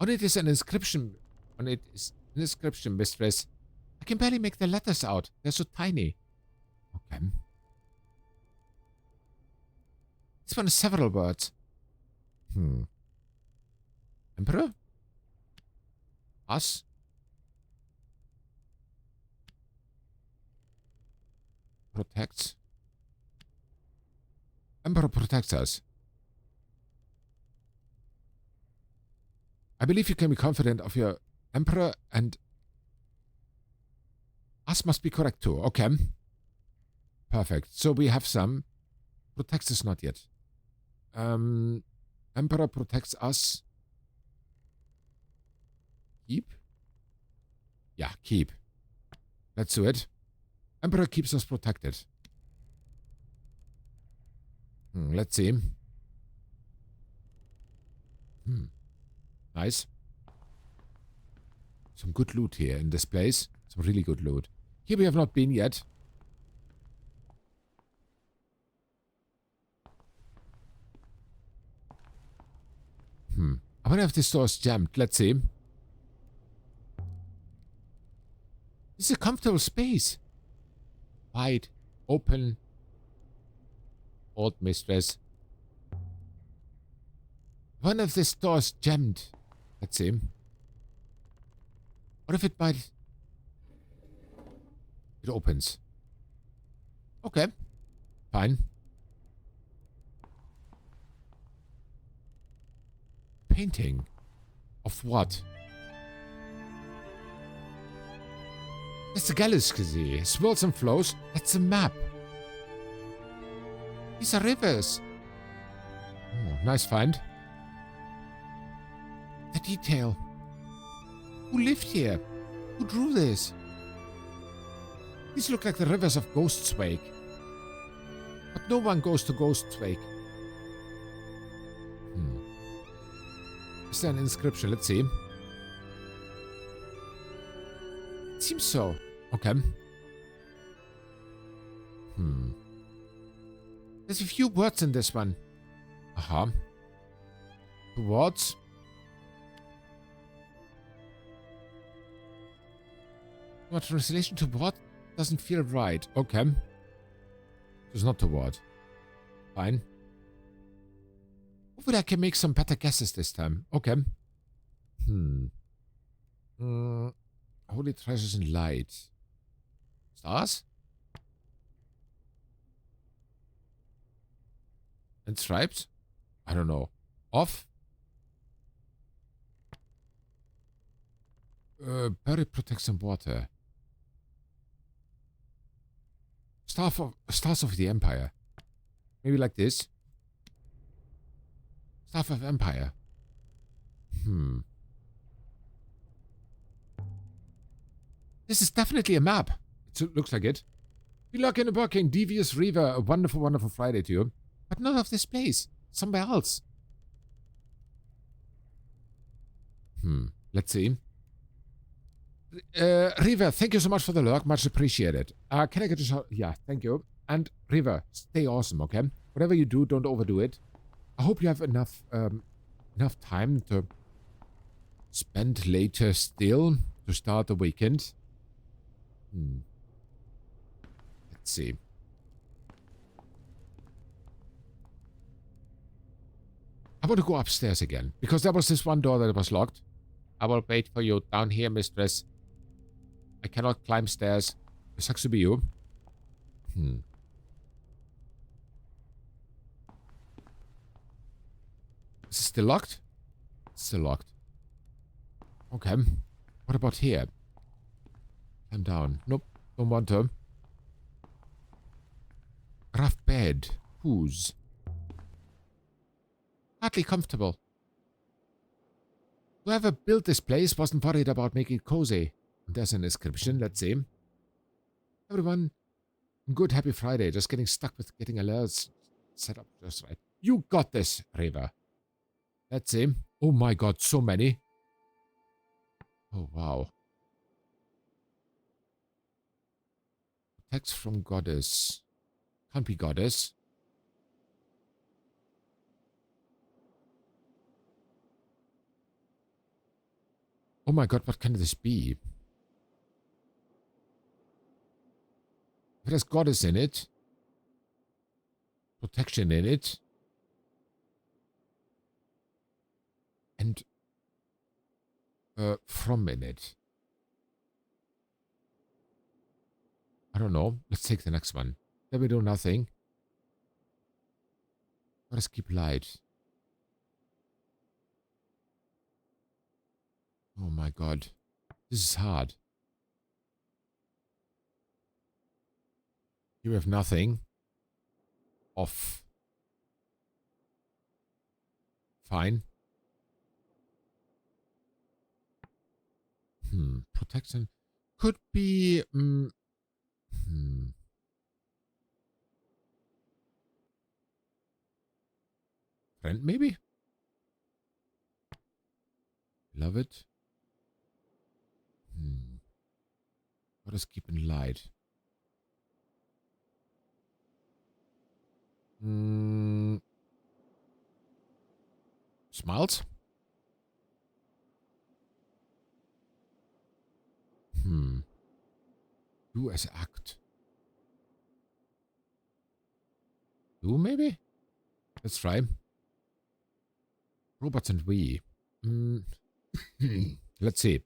On it is an inscription. Mistress. I can barely make the letters out. They're so tiny. Okay. This one is several words. Emperor? Us? Protects. Emperor protects us. I believe you can be confident of your Emperor, and us must be correct too. Okay. Perfect. So we have some. Protects us not yet. Emperor protects us. Keep? Yeah, keep. Let's do it. Emperor keeps us protected. Let's see. Nice. Some good loot here in this place. Some really good loot. Here we have not been yet. I wonder if this door is jammed. Let's see. This is a comfortable space. Wide, open. Old mistress. One of these doors jammed. Let's see. What if it might... It opens. Okay. Fine. Painting. Of what? That's the galaxy. Swirls and flows. That's a map. These are rivers. Oh, nice find. The detail. Who lived here? Who drew this? These look like the rivers of Ghost's Wake. But no one goes to Ghost's Wake. Is there an inscription? Let's see. It seems so. Okay. There's a few words in this one. Aha. Towards. What translation to what? Doesn't feel right. Okay. It's not toward. Fine. Hopefully I can make some better guesses this time. Okay. Holy treasures in light. Stars? And stripes? I don't know. Off? Berry protects some water. Stars of the Empire. Maybe like this. Staff of Empire. This is definitely a map. It looks like it. Be luck in a working, devious Reaver. A wonderful, wonderful Friday to you. But not of this place. Somewhere else. Let's see. River, thank you so much for the lurk. Much appreciated. Can I get a shot? Yeah, thank you. And River, stay awesome, okay? Whatever you do, don't overdo it. I hope you have enough time to spend later still to start the weekend. Let's see. I want to go upstairs again, because there was this one door that was locked. I will wait for you down here, mistress. I cannot climb stairs. It sucks to be you. Is it still locked? It's still locked. Okay. What about here? Climb down. Nope. Don't want to. Rough bed. Whose? Hardly comfortable. Whoever built this place wasn't worried about making it cozy. There's an inscription. Let's see. Everyone, good happy Friday. Just getting stuck with getting alerts set up just right. You got this, River. Let's see. Oh my god, so many. Oh, wow. Text from Goddess. Can't be Goddess. Oh my god, what can this be? If there's Goddess in it, protection in it, and from in it. I don't know. Let's take the next one. Then we do nothing. Let us keep light. Oh my god. This is hard. You have nothing. Off. Fine. Protection. Could be... Friend, maybe? Love it. What is keeping light? Smiles? Do as act. Do maybe? Let's try. Robots and we. Let's see.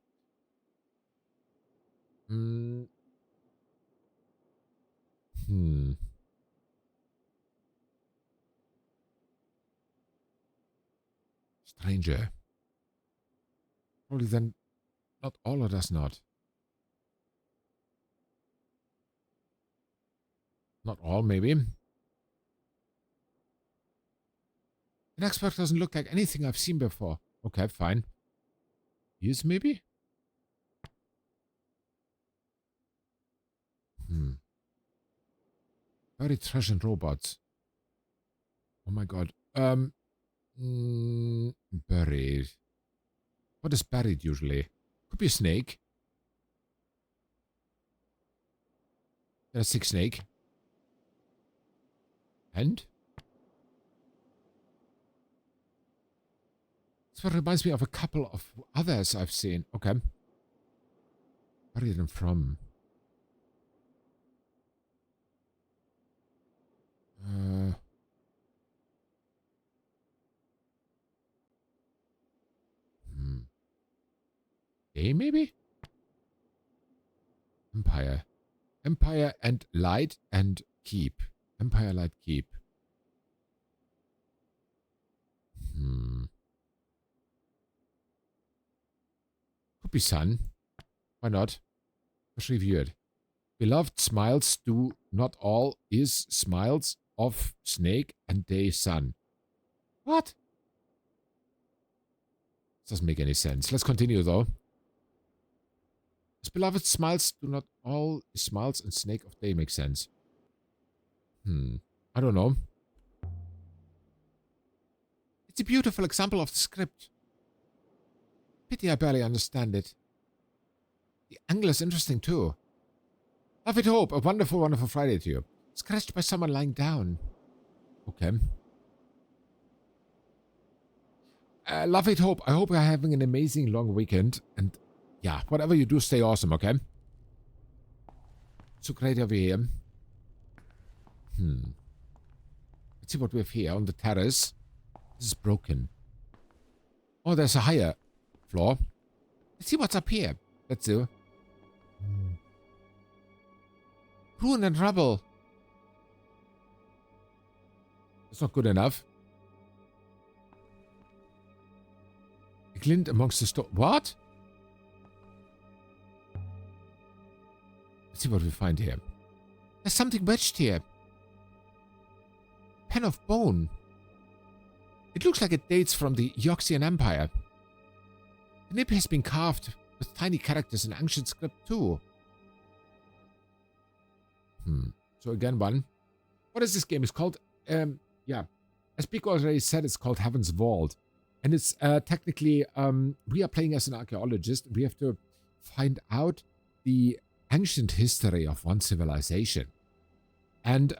Stranger. Probably then not all of us not. Not all, maybe. The next box doesn't look like anything I've seen before. Okay, fine. Yes, maybe? Buried treasure and robots. Oh my god. Buried. What is buried usually? Could be a snake. There's a sick snake. And? This one reminds me of a couple of others I've seen. Okay. Where are them from? A maybe? Empire. Empire and light and keep. Empire, light, keep. Could be sun. Why not? Let's review it. Beloved smiles do not all is smiles of snake and day sun. What? This doesn't make any sense. Let's continue though. His beloved smiles do not all smiles and snake of day make sense. I don't know. It's a beautiful example of the script. Pity I barely understand it. The angle is interesting too. Love it, hope. A wonderful, wonderful Friday to you. Scratched by someone lying down. Okay. Love it, hope. I hope you're having an amazing long weekend. And yeah, whatever you do, stay awesome, okay? So great over here. Let's see what we have here on the terrace. This is broken. Oh, there's a higher floor. Let's see what's up here. Let's do. Ruin and rubble. That's not good enough. A glint amongst the stone. What? Let's see what we find here. There's something wedged here. Pen of bone. It looks like it dates from the Yoxian Empire. The nib has been carved with tiny characters in ancient script too. So again, one. What is this game? It's called, yeah. As Pico already said, it's called Heaven's Vault. And it's technically, we are playing as an archaeologist. We have to find out the ancient history of one civilization. And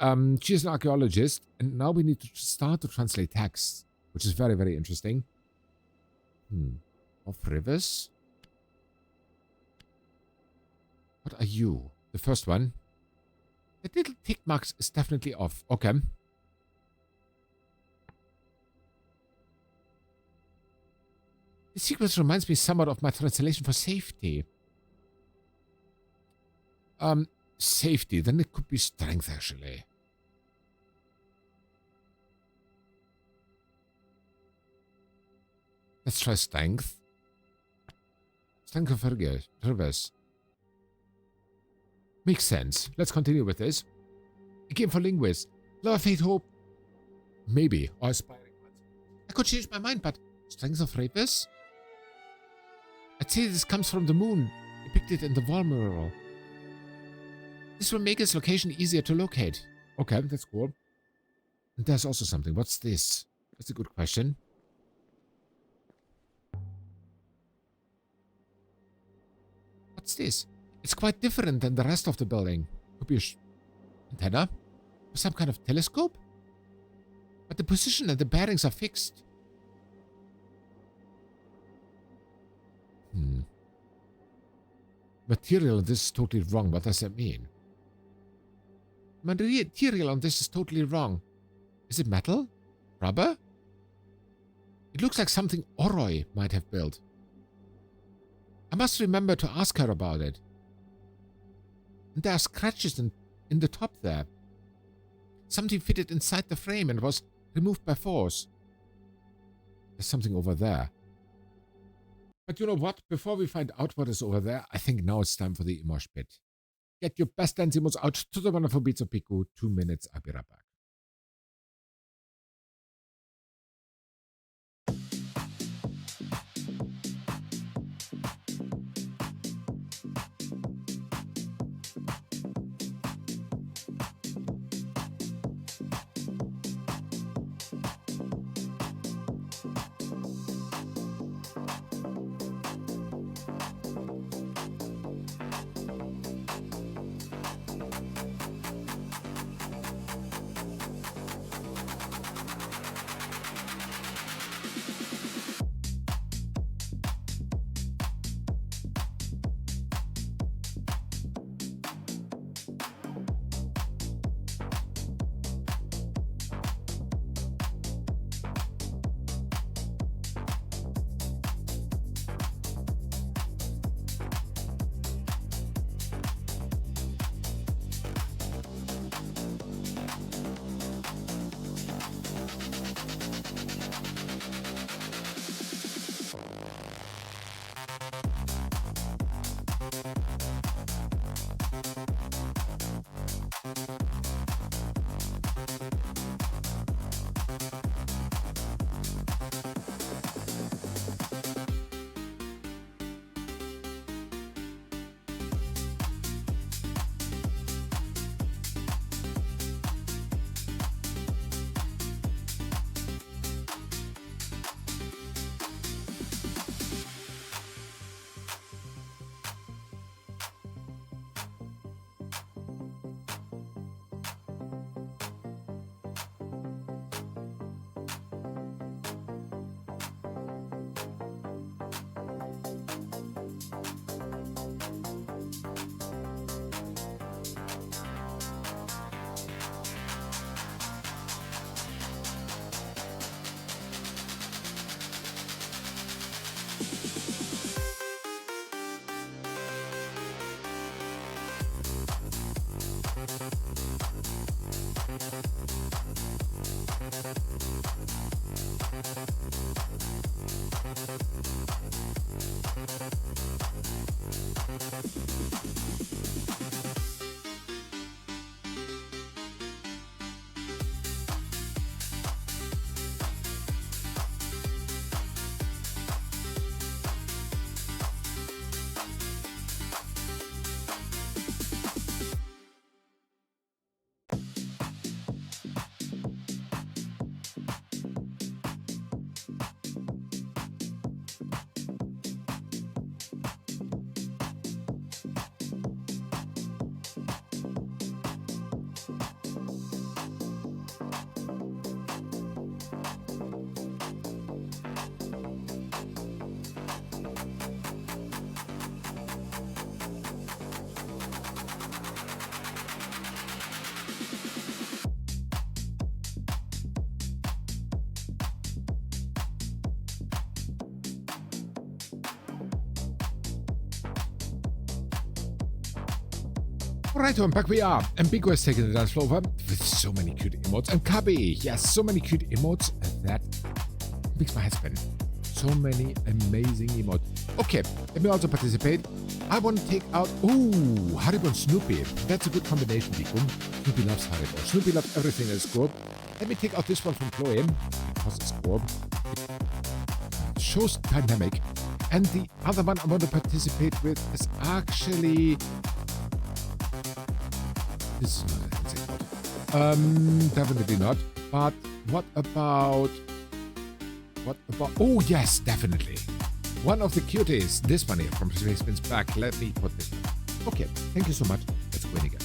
she's an archaeologist. And now we need to start to translate texts, which is very, very interesting. Of rivers? What are you? The first one. The little tick marks is definitely off. Okay. The sequence reminds me somewhat of my translation for safety. Safety. Then it could be strength, actually. Let's try strength. Strength of rivers. Makes sense. Let's continue with this. A game for linguists. Love, faith, hope. Maybe. Or aspiring ones. I could change my mind, but strength of rivers? I'd say this comes from the moon, depicted in the wall mural. This will make its location easier to locate. Okay, that's cool. And there's also something. What's this? That's a good question. What's this? It's quite different than the rest of the building. Could be a antenna? Or some kind of telescope? But the position and the bearings are fixed. Material on this is totally wrong. What does that mean? Material on this is totally wrong. Is it metal? Rubber? It looks like something Oroi might have built. I must remember to ask her about it. And there are scratches in the top there. Something fitted inside the frame and was removed by force. There's something over there. But you know what? Before we find out what is over there, I think now it's time for the emosh bit. Get your best dance emotes out to the wonderful beats of Piku. 2 minutes. I'll be right back. Alright, and back we are. And Piku has taken the dance floor over with so many cute emotes. And Kabi, yes, so many cute emotes that makes my head spin. So many amazing emotes. Okay, let me also participate. I want to take out, Haribo and Snoopy. That's a good combination, Piku. Snoopy loves Haribo. Snoopy loves everything that's good. Let me take out this one from Chloe, because it's good. It shows dynamic. And the other one I want to participate with is actually... This is not an insect mod. Definitely not. But what about... Oh, yes, definitely. One of the cuties. This one here from Space Spins Back. Let me put this one. Okay, thank you so much. Let's go in again.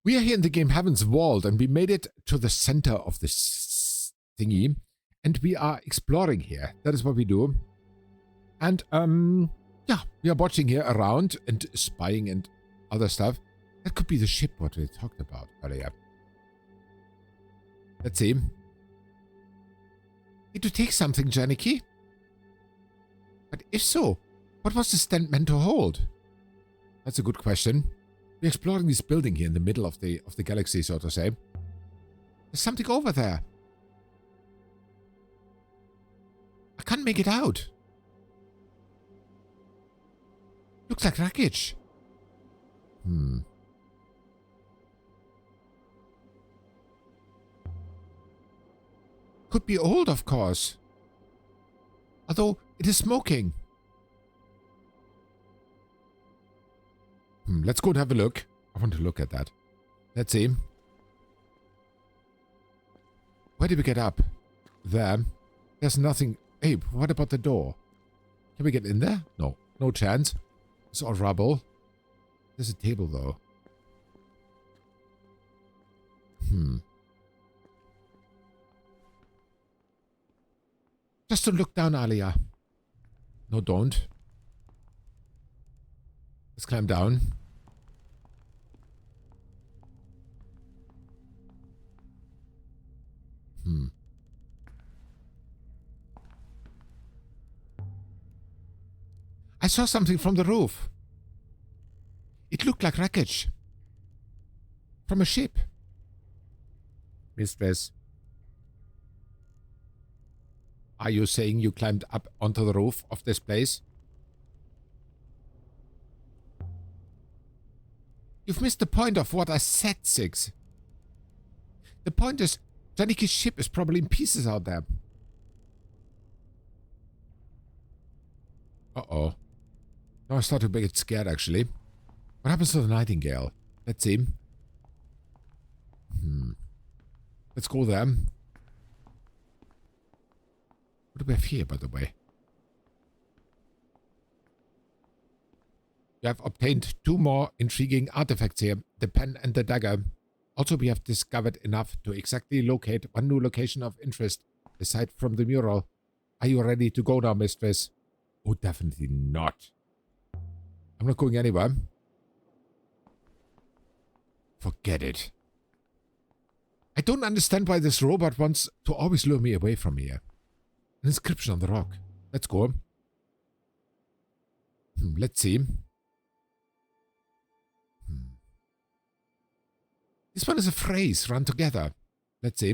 We are here in the game Heaven's Vault, and we made it to the center of this thingy. And we are exploring here. That is what we do. And, yeah, we are watching here around and spying and other stuff. That could be the ship what we talked about earlier. Let's see. Did you take something, Janicki? But if so, what was the stand meant to hold? That's a good question. We're exploring this building here in the middle of the galaxy, so to say. There's something over there. I can't make it out. Looks like wreckage. Could be old, of course. Although it is smoking. Let's go and have a look. I want to look at that. Let's see. Where did we get up? There. There's nothing. Hey, what about the door? Can we get in there? No. No chance. It's all rubble. There's a table, though. Just to look down, Aliya. No, don't. Let's climb down. I saw something from the roof. It looked like wreckage. From a ship. Mistress. Are you saying you climbed up onto the roof of this place? You've missed the point of what I said, Six. The point is, Janiki's ship is probably in pieces out there. Uh-oh. Now I start to get scared, actually. What happens to the Nightingale? Let's see. Let's go there. What do we have here, by the way? We have obtained 2 more intriguing artifacts here. The pen and the dagger. Also, we have discovered enough to exactly locate one new location of interest, aside from the mural. Are you ready to go now, mistress? Oh, definitely not. I'm not going anywhere. Forget it. I don't understand why this robot wants to always lure me away from here. An inscription on the rock. Let's go. Let's see. This one is a phrase run together. Let's see.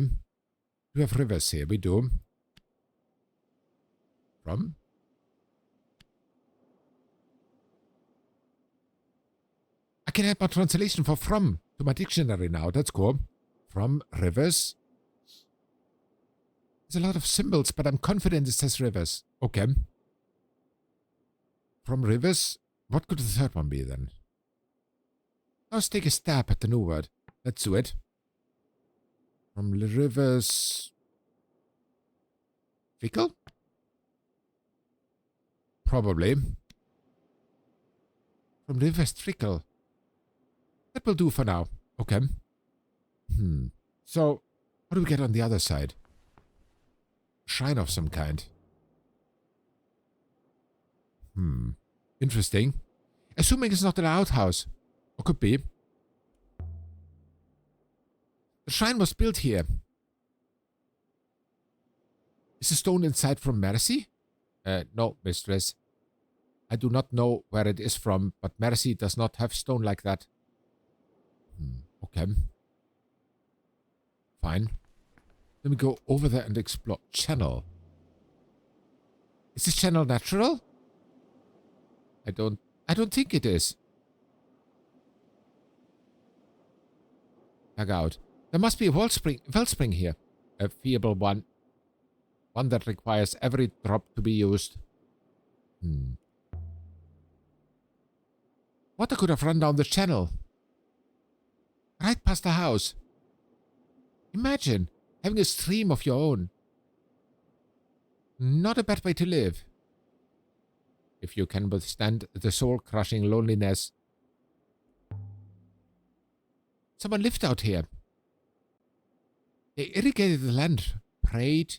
We have rivers here. We do. From? I can add my translation for from to my dictionary now. That's cool. From rivers. There's a lot of symbols, but I'm confident it says rivers. Okay. From rivers. What could the third one be then? Let's take a stab at the new word. Let's do it. From the rivers. Fickle? Probably. From rivers trickle. That will do for now. Okay. So, what do we get on the other side? Shrine of some kind. Interesting. Assuming it's not an outhouse. Or could be. The shrine was built here. Is the stone inside from Mercy? No, mistress. I do not know where it is from, but Mercy does not have stone like that. Okay. Fine. Let me go over there and explore. Channel. Is this channel natural? I don't think it is. Check out. There must be a wellspring here. A feeble one. One that requires every drop to be used. Water could have run down the channel. Right past the house. Imagine having a stream of your own. Not a bad way to live. If you can withstand the soul-crushing loneliness. Someone lived out here. They irrigated the land, prayed.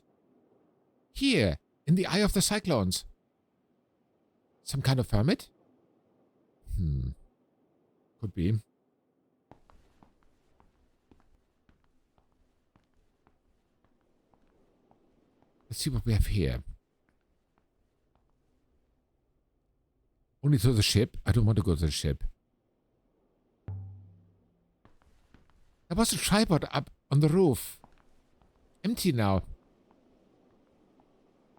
Here, in the eye of the cyclones. Some kind of hermit? Could be. Let's see what we have here. Only to the ship? I don't want to go to the ship. There was a tripod up on the roof. Empty now.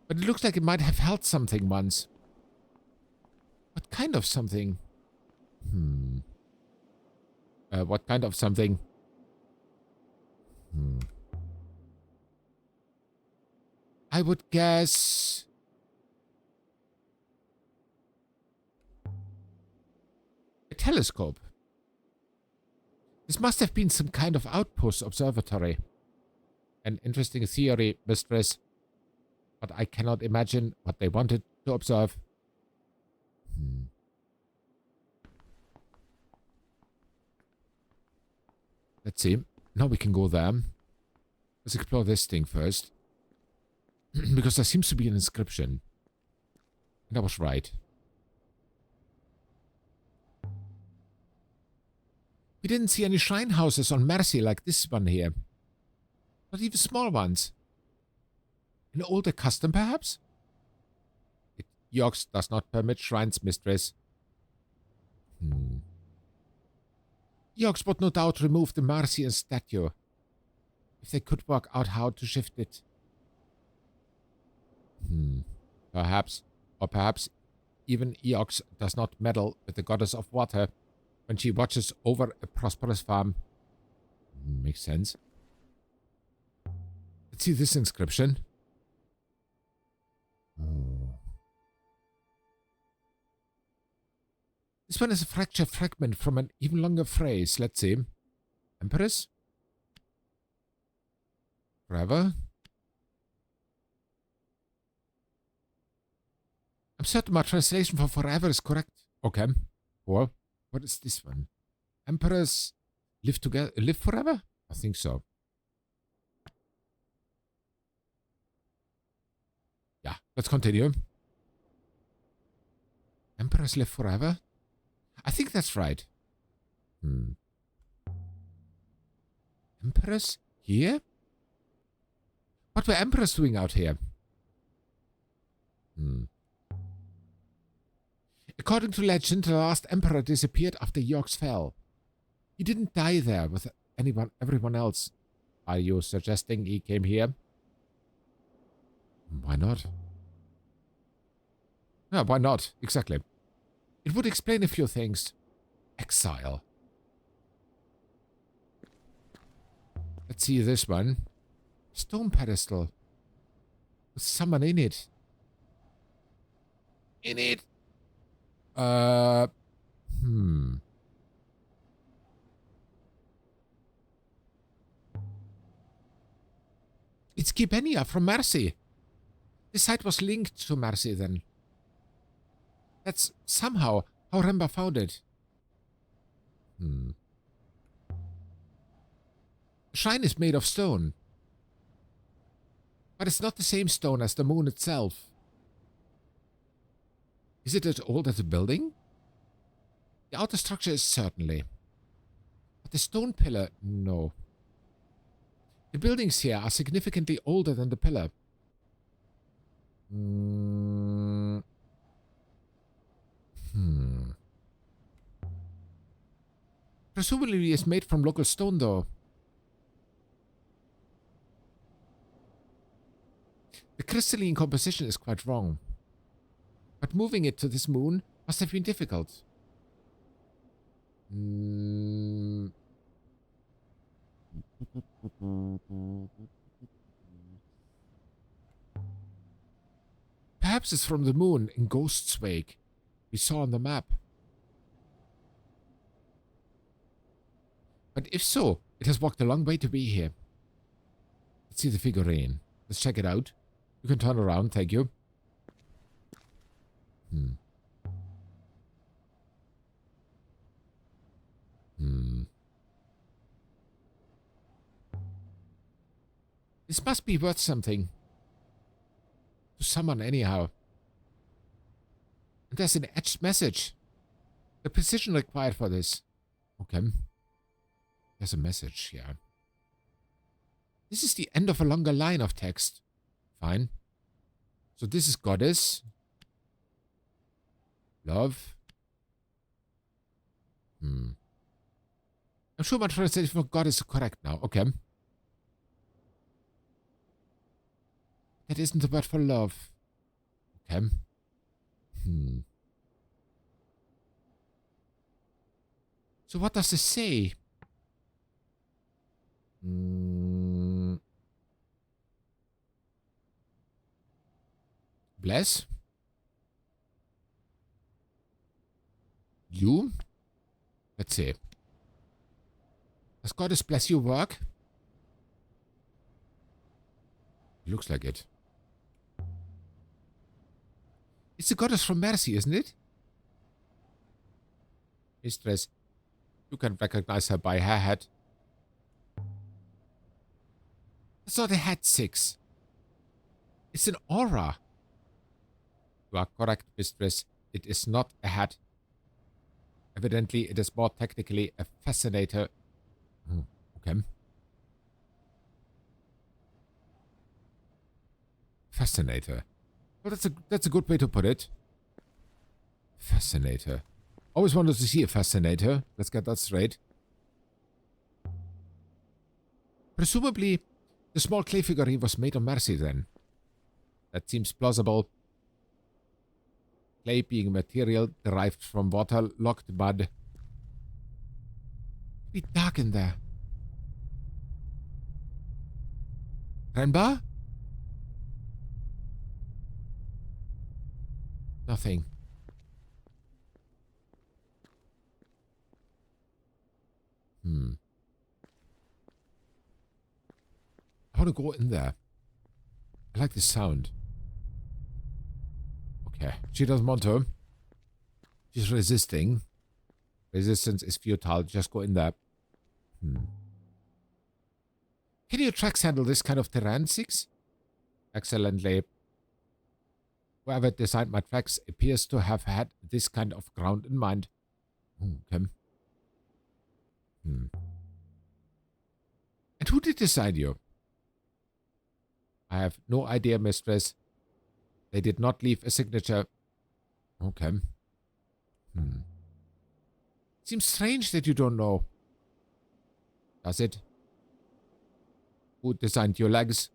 But it looks like it might have held something once. What kind of something? What kind of something? I would guess... a telescope. This must have been some kind of outpost observatory. An interesting theory, mistress. But I cannot imagine what they wanted to observe. Let's see. Now we can go there. Let's explore this thing first. Because there seems to be an inscription. And I was right. We didn't see any shrine houses on Mercy like this one here. Not even small ones. An older custom, perhaps? Yorks does not permit shrines, mistress. Yorks would no doubt remove the Marcian statue, if they could work out how to shift it. Perhaps, or perhaps even Eox does not meddle with the goddess of water when she watches over a prosperous farm. Makes sense. Let's see this inscription. This one is a fractured fragment from an even longer phrase. Let's see. Empress? Forever? I'm certain my translation for forever is correct. Okay. Or, what is this one? Emperors live together, live forever? I think so. Yeah, let's continue. Emperors live forever? I think that's right. Emperors? Here? What were emperors doing out here? According to legend, the last emperor disappeared after York's fell. He didn't die there with everyone else. Are you suggesting he came here? Why not? No, why not? Exactly. It would explain a few things. Exile. Let's see this one. Stone pedestal. With someone in it. It's Gibenia from Mercy. This site was linked to Mercy then. That's somehow how Remba found it. The shrine is made of stone. But it's not the same stone as the moon itself. Is it as old as the building? The outer structure is certainly. But the stone pillar, no. The buildings here are significantly older than the pillar. Presumably it's made from local stone, though. The crystalline composition is quite wrong. But moving it to this moon must have been difficult. Perhaps it's from the moon in Ghost's wake we saw on the map. But if so, it has walked a long way to be here. Let's see the figurine. Let's check it out. You can turn around, thank you. This must be worth something. To someone anyhow. And there's an etched message. The precision required for this. Okay. There's a message here. This is the end of a longer line of text. Fine. So this is goddess. Love. I'm sure my translation for God is correct now. Okay. That isn't the word for love. Okay. So what does this say? Bless? You? Let's see. Does Goddess bless your work? Looks like it. It's the Goddess from Mercy, isn't it? Mistress, you can recognize her by her hat. That's not a hat, 6. It's an aura. You are correct, Mistress. It is not a hat. Evidently, it is more technically a fascinator. Okay. Fascinator. Well, that's a good way to put it. Fascinator. Always wanted to see a fascinator. Let's get that straight. Presumably, the small clay figurine was made of Mercy then. That seems plausible. Clay being material derived from water-locked mud. It'd be dark in there. Renba? Nothing. I want to go in there. I like the sound. Okay. She doesn't want to. She's resisting. Resistance is futile. Just go in there. Can your tracks handle this kind of terrain, 6? Excellently. Whoever designed my tracks appears to have had this kind of ground in mind. Okay. And who did design you? I have no idea, Mistress. They did not leave a signature. Okay. Seems strange that you don't know. Does it? Who designed your legs?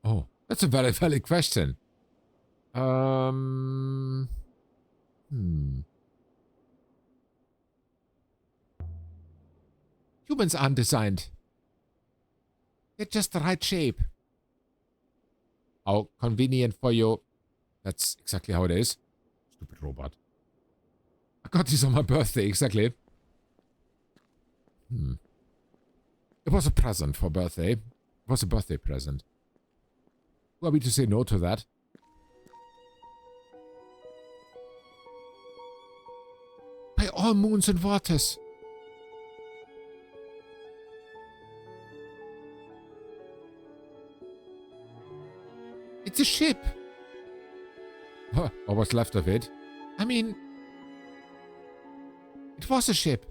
Oh, that's a very valid question. Humans aren't designed. They're just the right shape. How convenient for you. That's exactly how it is. Stupid robot. I got these on my birthday, exactly. It was a present for birthday. It was a birthday present. Who are we to say no to that? By all moons and waters. It's a ship. Or what's left of it. I mean, it was a ship.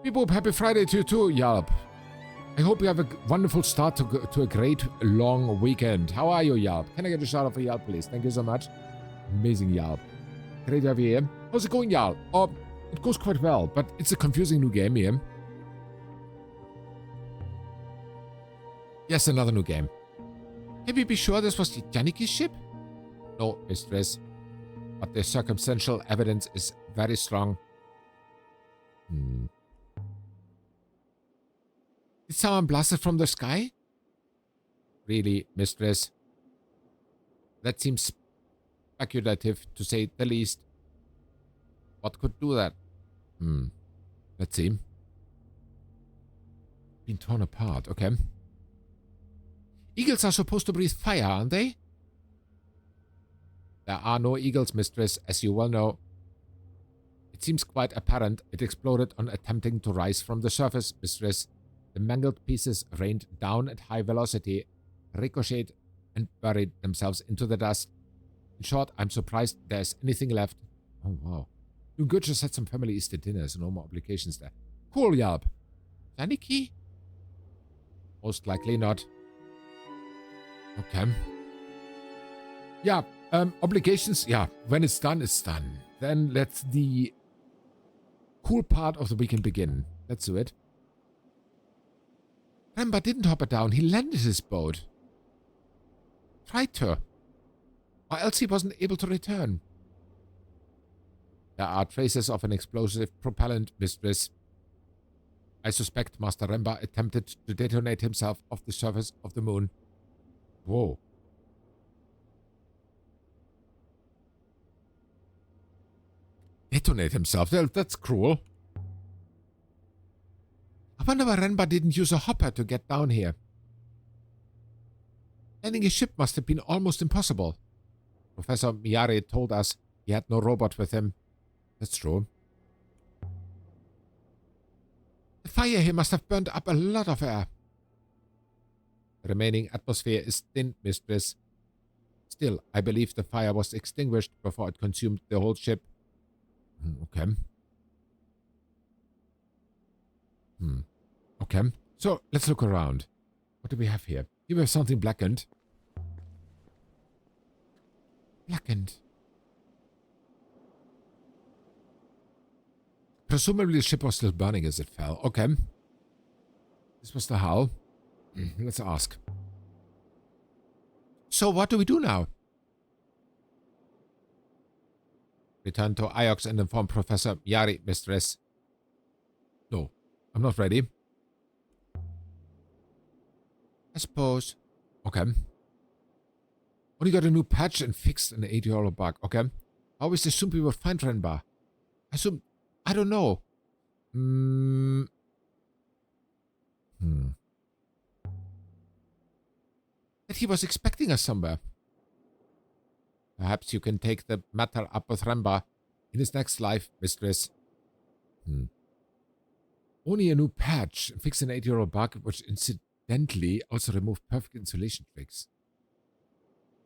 Beep boop, happy Friday to you too, Yelp. I hope you have a wonderful start to a great long weekend. How are you, Yelp? Can I get a shout out for Yelp, please? Thank you so much. Amazing, Yelp. Great to have you here. How's it going, Yelp? Oh, it goes quite well, but it's a confusing new game here. Yes, another new game. Can we be sure this was the Janiki's ship? No, Mistress. But the circumstantial evidence is very strong. Did someone blast it from the sky? Really, Mistress? That seems speculative, to say the least. What could do that? Let's see. Been torn apart, okay. Eagles are supposed to breathe fire, aren't they? There are no eagles, Mistress, as you well know. It seems quite apparent it exploded on attempting to rise from the surface, Mistress. The mangled pieces rained down at high velocity, ricocheted, and buried themselves into the dust. In short, I'm surprised there's anything left. Oh, wow. You good just had some family Easter dinners, no more obligations there. Cool, Yelp. Janiki? Most likely not. Okay. Yeah, obligations, yeah, when it's done, it's done. Then let the cool part of the weekend begin. Let's do it. Remember didn't hop it down. He landed his boat. Tried to. Or else he wasn't able to return. There are traces of an explosive propellant, Mistress. I suspect Master Remba attempted to detonate himself off the surface of the moon. Whoa. Detonate himself? That's cruel. I wonder why Remba didn't use a hopper to get down here. Landing a ship must have been almost impossible. Professor Miyari told us he had no robot with him. That's true. The fire here must have burned up a lot of air. The remaining atmosphere is thin, Mistress. Still, I believe the fire was extinguished before it consumed the whole ship. Okay. Okay. So, let's look around. What do we have here? Here we have something blackened. Blackened. Presumably the ship was still burning as it fell. Okay. This was the hull. Let's ask. So what do we do now? Return to Iox and inform Professor Miyari, Mistress. No, I'm not ready. I suppose. Okay. Only got a new patch and fixed an 80-year-old bug. Okay. I always assumed we would find Renba. I don't know. That he was expecting us somewhere. Perhaps you can take the matter up with Remba in his next life, Mistress. Only a new patch and fix an 80-year-old bug, which incidentally also removed perfect insulation tricks.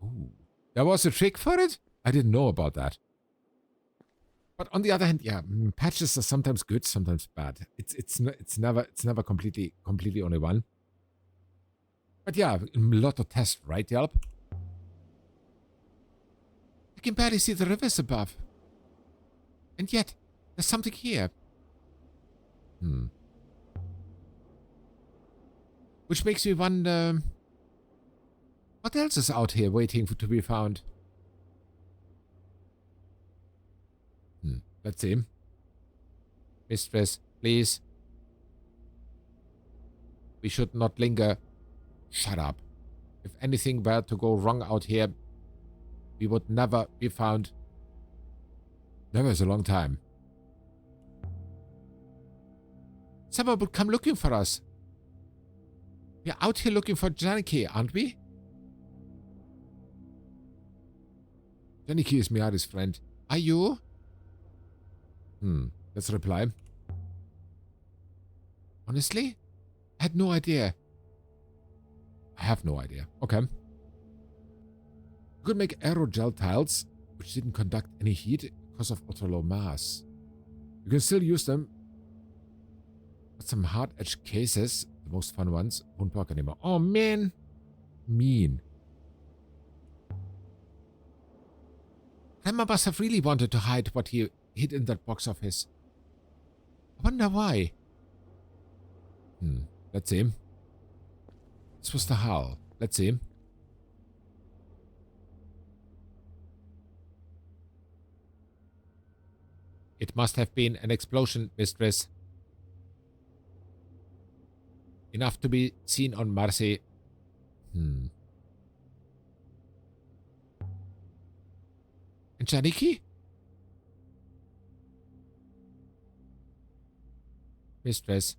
Ooh. There was a trick for it? I didn't know about that. But on the other hand, yeah, patches are sometimes good, sometimes bad. It's never completely only one. But yeah, a lot of tests, right, Yelp? I can barely see the rivers above. And yet, there's something here. Which makes me wonder, what else is out here waiting to be found? Let's see. Mistress, please. We should not linger. Shut up. If anything were to go wrong out here, we would never be found. Never is a long time. Someone would come looking for us. We're out here looking for Janiki, aren't we? Janiki is Miyari's friend. Are you? Let's reply. Honestly? I had no idea. I have no idea. Okay. You could make aerogel tiles, which didn't conduct any heat because of ultra low mass. You can still use them, but some hard-edged cases, the most fun ones, won't work anymore. Oh, man. Mean. Remma must have really wanted to hide what he hid in that box of his. I wonder why. Let's see. This was the hull. Let's see. It must have been an explosion, Mistress. Enough to be seen on Marcy. And Janiki? Mistress.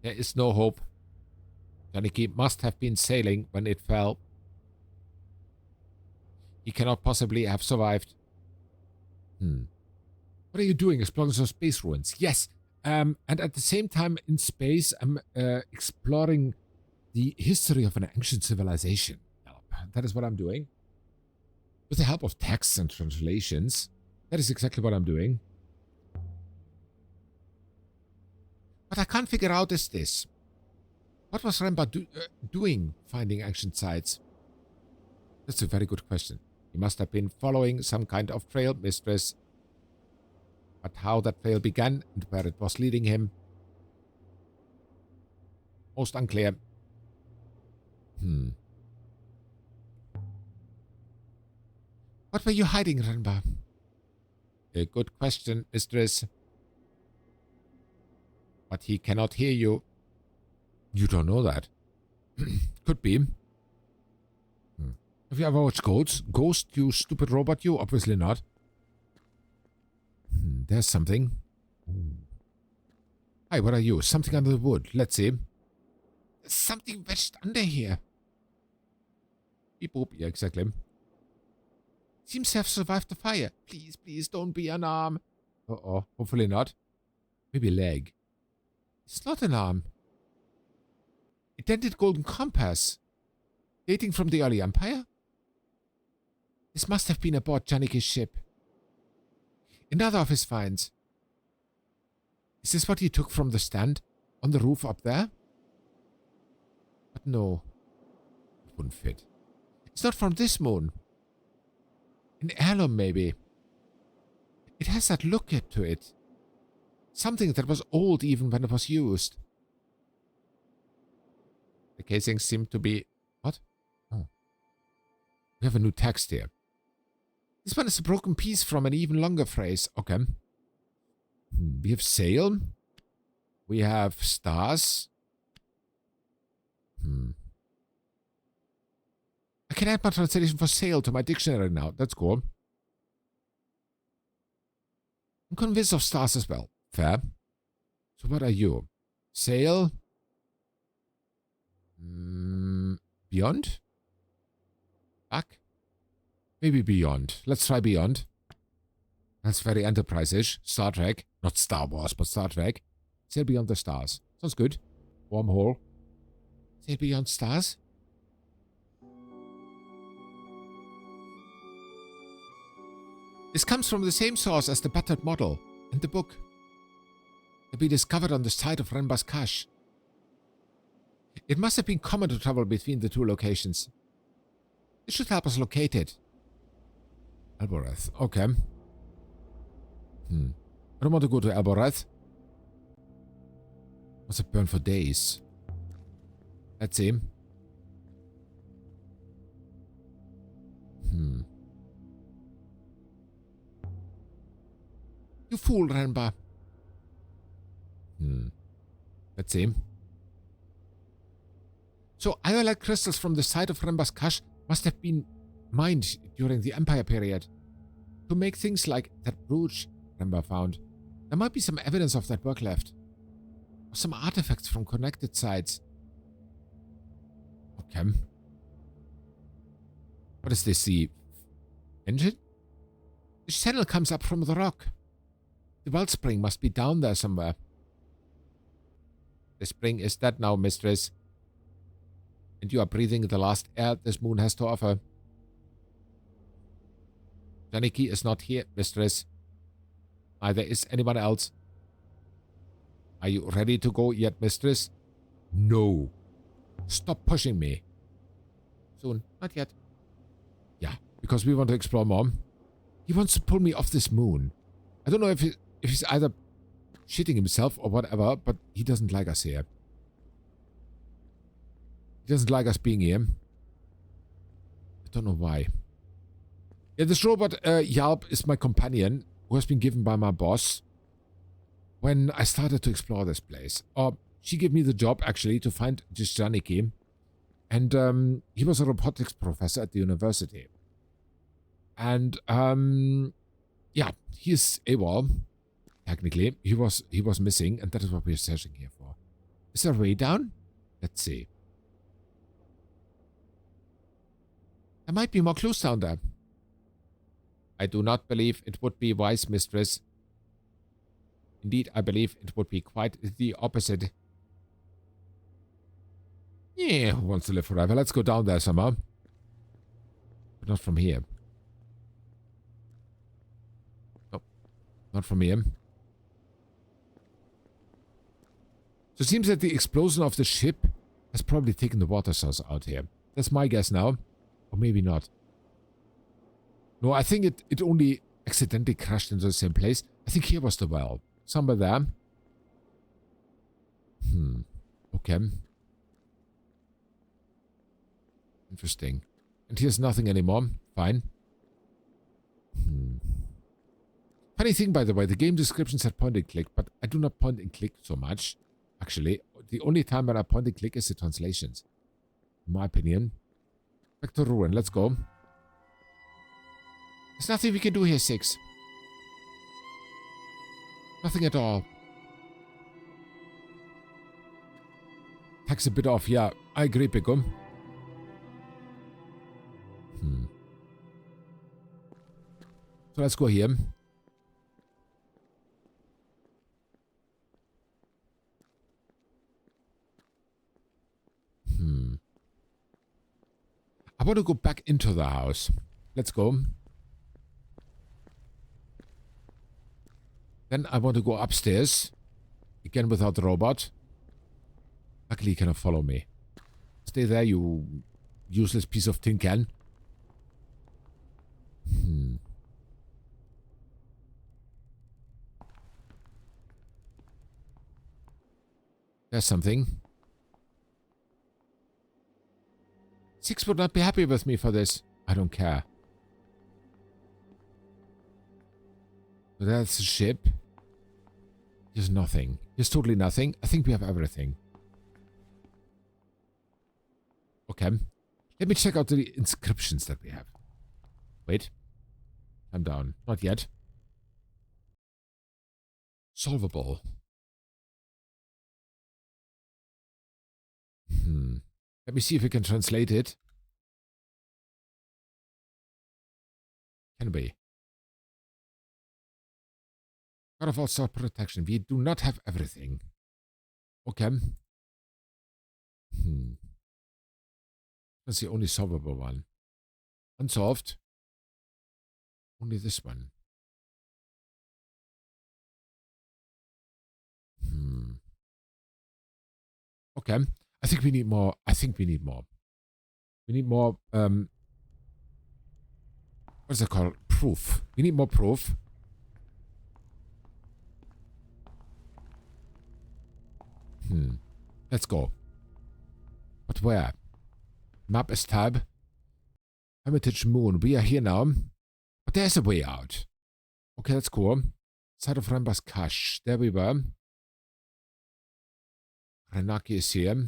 There is no hope. Janiki must have been sailing when it fell. He cannot possibly have survived. What are you doing? Exploring some space ruins? Yes. And at the same time in space, I'm exploring the history of an ancient civilization. That is what I'm doing. With the help of texts and translations. That is exactly what I'm doing. What I can't figure out is this. What was Remba doing finding ancient sites? That's a very good question. He must have been following some kind of trail, Mistress. But how that trail began and where it was leading him, most unclear. What were you hiding, Renba? A good question, mistress. But he cannot hear you. You don't know that. Could be. Have you ever watched Ghost, you stupid robot? You obviously not. There's something. Hi, what are you? Something under the wood. Let's see. There's something wedged under here. Beep boop. Yeah, exactly. Seems to have survived the fire. Please, please don't be an arm. Uh-oh. Hopefully not. Maybe a leg. It's not an arm. A dented golden compass. Dating from the early Empire? This must have been aboard Janik's ship. Another of his finds. Is this what he took from the stand on the roof up there? But no. It wouldn't fit. It's not from this moon. An heirloom, maybe. It has that look to it. Something that was old even when it was used. The casings seem to be... What? Oh. We have a new text here. This one is a broken piece from an even longer phrase. Okay. We have sail. We have stars. I can add my translation for sail to my dictionary now. That's cool. I'm convinced of stars as well. Fair. So what are you? Sail? Beyond? Back? Maybe beyond. Let's try beyond. That's very Enterprise-ish. Star Trek. Not Star Wars, but Star Trek. Sail beyond the stars. Sounds good. Wormhole. Sail beyond stars? This comes from the same source as the battered model and the book that we discovered on the site of Renba's cache. It must have been common to travel between the two locations. This should help us locate it. Alboreth. Okay. I don't want to go to Alboreth. Must have burned for days. Let's see. You fool, Renba. Let's see. So, iolite crystals from the site of Renba's cache must have been mined during the Empire period to make things like that brooch Renba found. There might be some evidence of that work left. Or some artifacts from connected sites. Okay. What is this? The engine? This channel comes up from the rock. The wellspring must be down there somewhere. The spring is dead now, mistress. And you are breathing the last air this moon has to offer. Janiki is not here, mistress. Neither is anyone else. Are you ready to go yet, mistress? No. Stop pushing me. Soon. Not yet. Yeah, because we want to explore more. He wants to pull me off this moon. I don't know if he's either shitting himself or whatever, but he doesn't like us here. He doesn't like us being here. I don't know why. Yeah, this robot, Yalp, is my companion, who has been given by my boss when I started to explore this place. She gave me the job, actually, to find Janiki. And he was a robotics professor at the university. And, yeah, he is AWOL. Technically, he was missing, and that is what we're searching here for. Is there a way down? Let's see. There might be more clues down there. I do not believe it would be wise, mistress. Indeed, I believe it would be quite the opposite. Yeah, who wants to live forever? Let's go down there somehow. But not from here. Nope. Not from here. So it seems that the explosion of the ship has probably taken the water source out here. That's my guess now. Or maybe not. No, I think it only accidentally crashed into the same place. I think here was the well. Somewhere there. Okay. Interesting. And here's nothing anymore. Fine. Funny thing, by the way, the game description said point and click, but I do not point and click so much. Actually, the only time when I point and click is the translations. In my opinion. Back to ruin. Let's go. There's nothing we can do here, 6. Nothing at all. Takes a bit off. Yeah, I agree, Pico. So let's go here. I want to go back into the house. Let's go. Then I want to go upstairs. Again without the robot. Luckily he cannot follow me. Stay there, you useless piece of tin can. There's something. 6 would not be happy with me for this. I don't care. But that's a ship. Here's nothing. Here's totally nothing. I think we have everything. Okay. Let me check out the inscriptions that we have. Wait. I'm down. Not yet. Solvable. Let me see if we can translate it. Can we? God of all sort protection. We do not have everything. Okay. That's the only solvable one. Unsolved. Only this one. Okay. I think we need more. We need more, what is it called? Proof. We need more proof. Let's go. But where? Map is tab. Hermitage Moon. We are here now. But there's a way out. Okay, that's cool. Side of Rambas Cache. There we were. Renaki is here.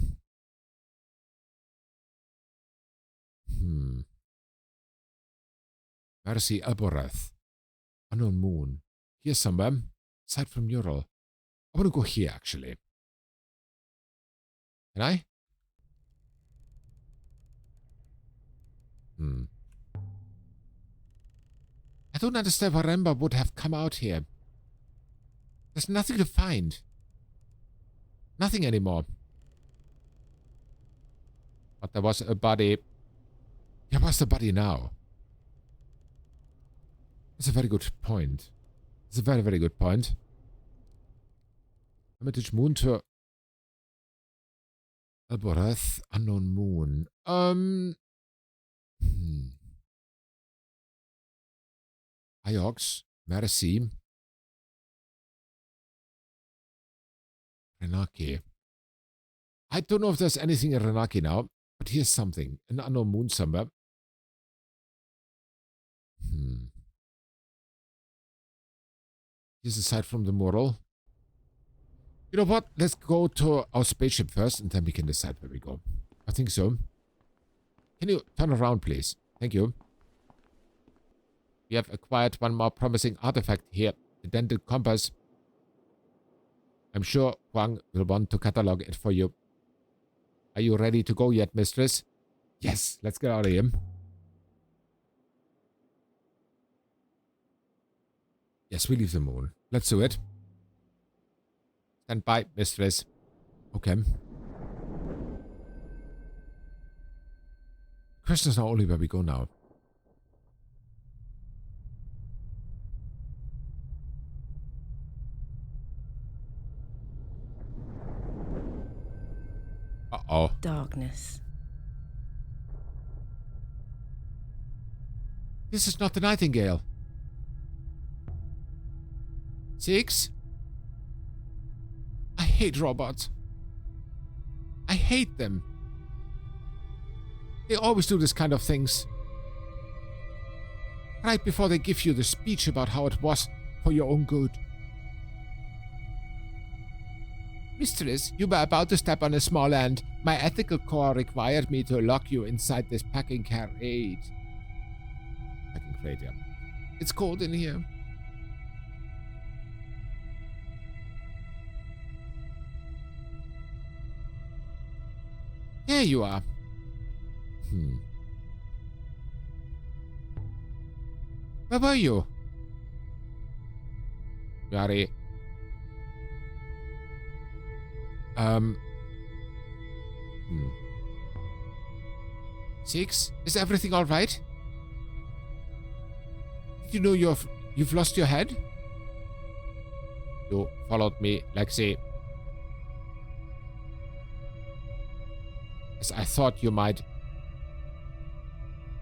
Mercy Alboreth. Unknown Moon. Here's somewhere. Aside from mural. I want to go here, actually. Can I? I don't understand why Remba would have come out here. There's nothing to find. Nothing anymore. But there was a body. Yeah, where's the body now? That's a very good point. It's a very, very good point. Hermitage Moon to Alboreth, Unknown Moon. Iox, Mercy. Renaki. I don't know if there's anything in Renaki now, but here's something. An Unknown Moon somewhere. Here's a sight from the mural. You know what? Let's go to our spaceship first, and then we can decide where we go. I think so. Can you turn around, please? Thank you. We have acquired one more promising artifact here. The dented compass. I'm sure Huang will want to catalog it for you. Are you ready to go yet, mistress? Yes, let's get out of here. Yes, we leave the moon. Let's do it. Stand by, mistress. Okay. Question is not only where we go now. Uh-oh. Darkness. This is not the Nightingale. 6? I hate robots. I hate them. They always do this kind of things. Right before they give you the speech about how it was for your own good. Mistress, you were about to step on a small ant. My ethical core required me to lock you inside this packing crate. Packing crate, yeah. It's cold in here. There you are. Where were you? Sorry. 6? Is everything all right? Did you know you've lost your head? You followed me, Lexi. As I thought you might.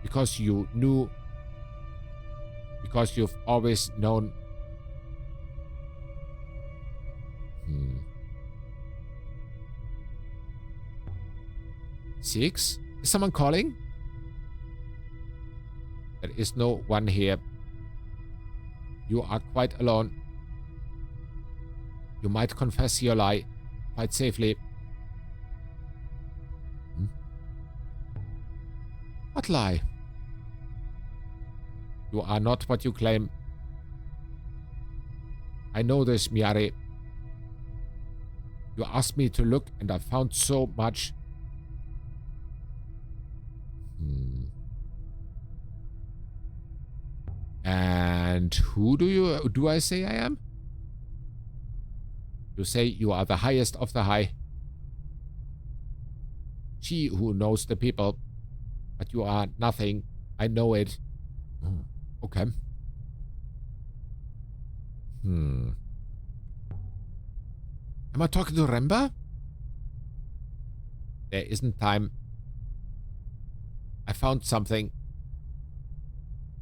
Because you knew. Because you've always known. 6? Is someone calling? There is no one here. You are quite alone. You might confess your lie quite safely. What lie? You are not what you claim. I know this, Miari. You asked me to look and I found so much. And who do I say I am? You say you are the highest of the high. She who knows the people. But you are nothing. I know it. Okay. Am I talking to Remba? There isn't time. I found something.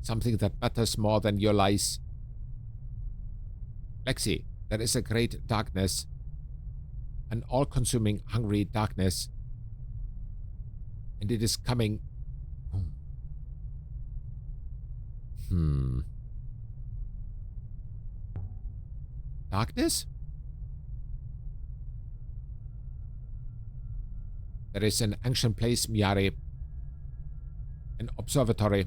Something that matters more than your lies. Lexi, there is a great darkness. An all-consuming, hungry darkness. And it is coming. Darkness? There is an ancient place, Miari. An observatory.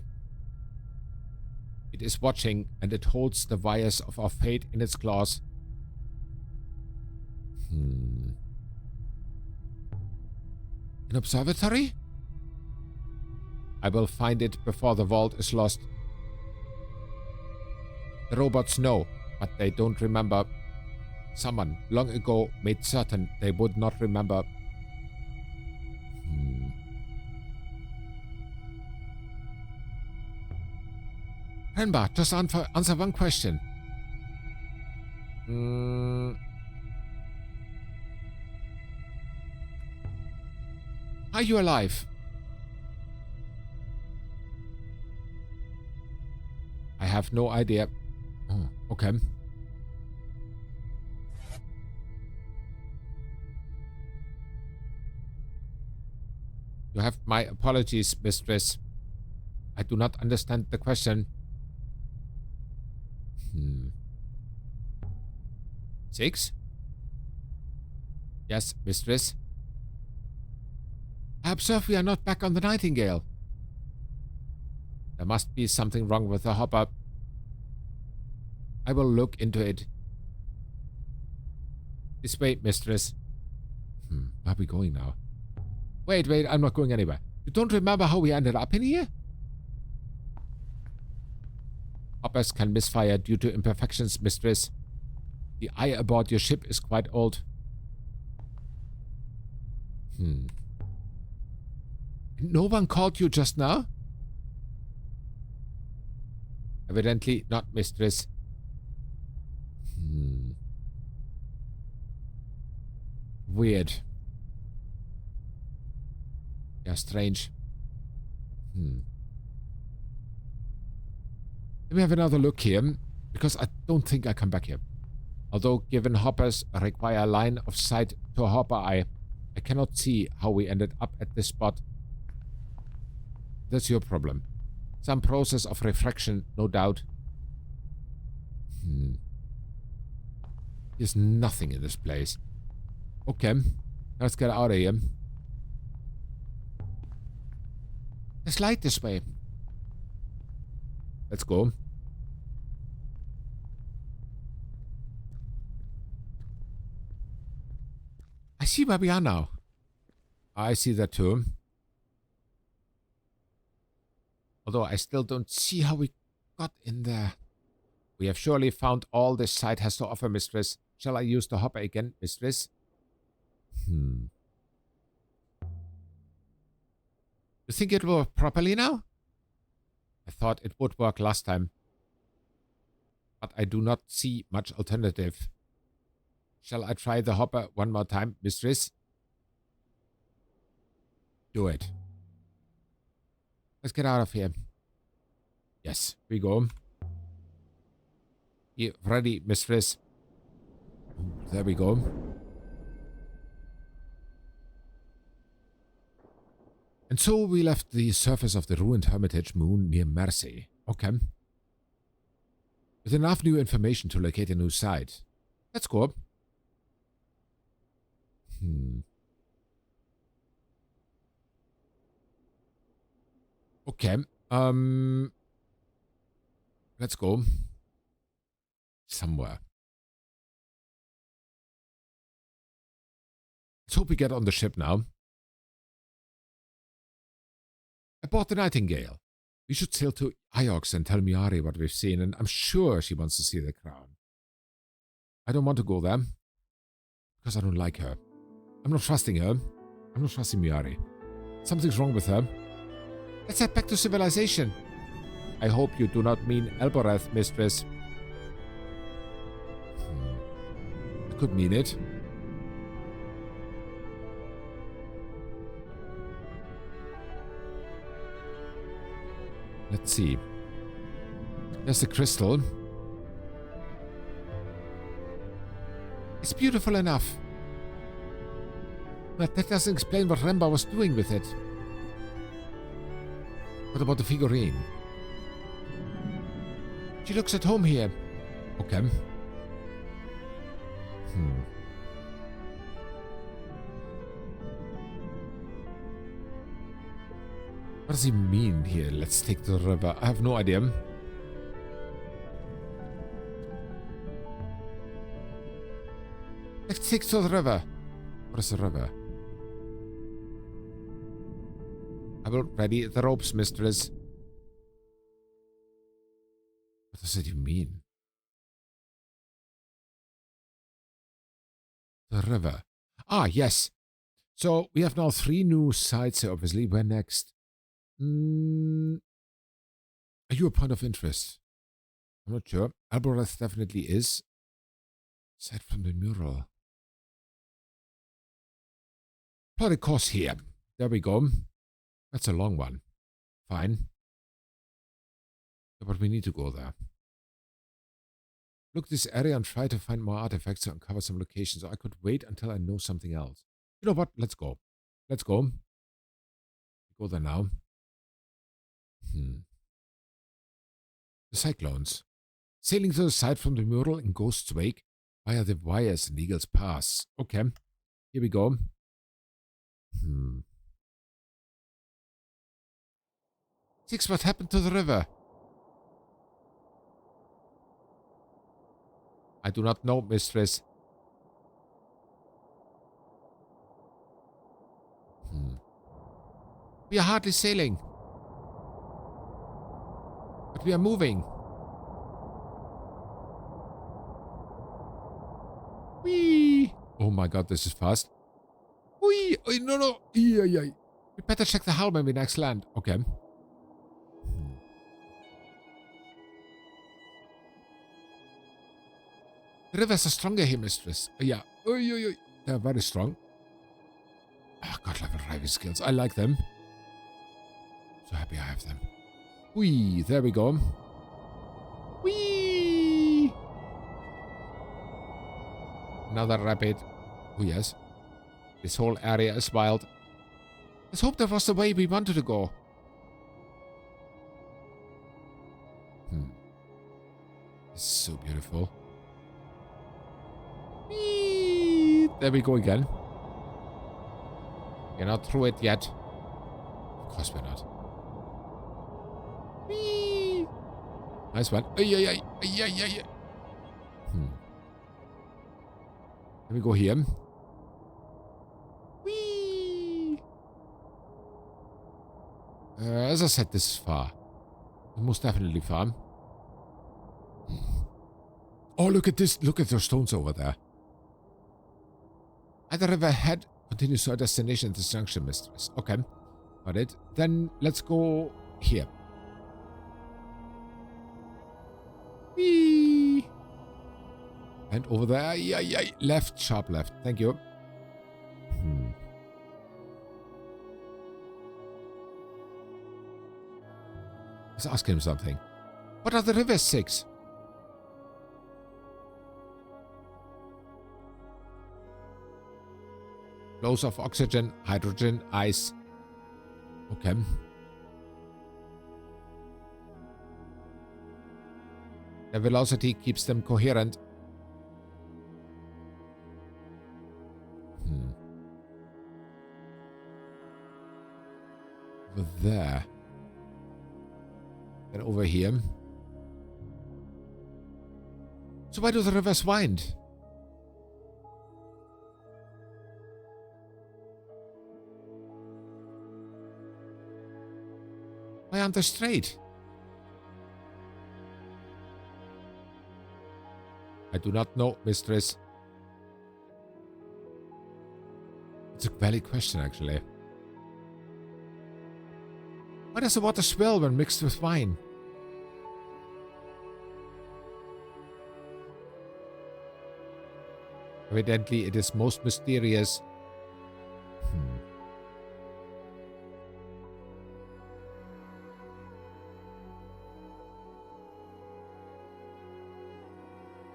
It is watching, and it holds the wires of our fate in its claws. An observatory? I will find it before the vault is lost. The robots know, but they don't remember. Someone long ago made certain they would not remember. Renba, just answer one question. Are you alive? I have no idea. Oh, okay. You have my apologies, mistress. I do not understand the question. 6? Yes, mistress. I observe we are not back on the Nightingale. There must be something wrong with the hopper. I will look into it. This way, mistress. Where are we going now? Wait, I'm not going anywhere. You don't remember how we ended up in here? Hoppers can misfire due to imperfections, mistress. The eye aboard your ship is quite old. No one called you just now? Evidently not, mistress. Weird. Yeah, strange. Let me have another look here, because I don't think I come back here. Although given hoppers require a line of sight to a hopper eye, I cannot see how we ended up at this spot. That's your problem. Some process of refraction, no doubt. There's nothing in this place. Okay, let's get out of here. There's light this way. Let's go. I see where we are now. I see that too. Although I still don't see how we got in there. We have surely found all this site has to offer, mistress. Shall I use the hopper again, mistress? You think it will work properly now? I thought it would work last time. But I do not see much alternative. Shall I try the hopper one more time, mistress? Do it. Let's get out of here. Yes, we go. You ready, mistress? There we go. And so we left the surface of the ruined hermitage moon near Mercy. Okay. With enough new information to locate a new site. Let's go. Okay. Let's go. Somewhere. Let's hope we get on the ship now. Aboard the Nightingale. We should sail to Iox and tell Miari what we've seen, and I'm sure she wants to see the crown. I don't want to go there, because I don't like her. I'm not trusting her. I'm not trusting Miari. Something's wrong with her. Let's head back to civilization. I hope you do not mean Elboreth, mistress. I could mean it. Let's see. There's the crystal. It's beautiful enough. But that doesn't explain what Remba was doing with it. What about the figurine? She looks at home here. Okay. What does he mean here? Let's take the river. I have no idea. Let's take to the river. What is the river? I will ready the ropes, mistress. What does it mean? The river. Ah, yes. So we have now 3 new sites here, obviously. Where next? Are you a point of interest? I'm not sure. Alboreth definitely is. Aside from the mural. Plot a course here. There we go. That's a long one. Fine. But we need to go there. Look this area and try to find more artifacts to uncover some locations. Or I could wait until I know something else. You know what? Let's go. Let's go. Go there now. The cyclones. Sailing to the side from the mural in Ghost's wake via the wires in Eagle's Pass. Okay. Here we go. Six, what happened to the river? I do not know, mistress. We are hardly sailing. But we are moving. Whee! Oh my god, this is fast. Whee! Oh, no. Yeah. We better check the hull when we next land. Okay. The rivers are stronger here, mistress. Yeah. They're very strong. Oh, god level driving skills. I like them. So happy I have them. Whee! There we go. Whee! Another rapid. Oh, yes. This whole area is wild. Let's hope that was the way we wanted to go. This is so beautiful. Whee! There we go again. We're not through it yet. Of course we're not. Whee! Nice one. Ay, ay, ay, ay, ay, ay. Let me go here. Whee! As I said, this is far. Most definitely far. Oh, look at this. Look at those stones over there. At the river head continues to our destination at this junction, mistress. Okay. Got it. Then let's go here. Whee! And over there. Yeah, yeah. Left. Sharp left. Thank you. Let's ask him something. What are the river 6? Flows of oxygen, hydrogen, ice. Okay. The velocity keeps them coherent. Over there. And over here. So why do the rivers wind? Why aren't they straight? I do not know, mistress. It's a valid question, actually. Why does the water swell when mixed with wine? Evidently, it is most mysterious.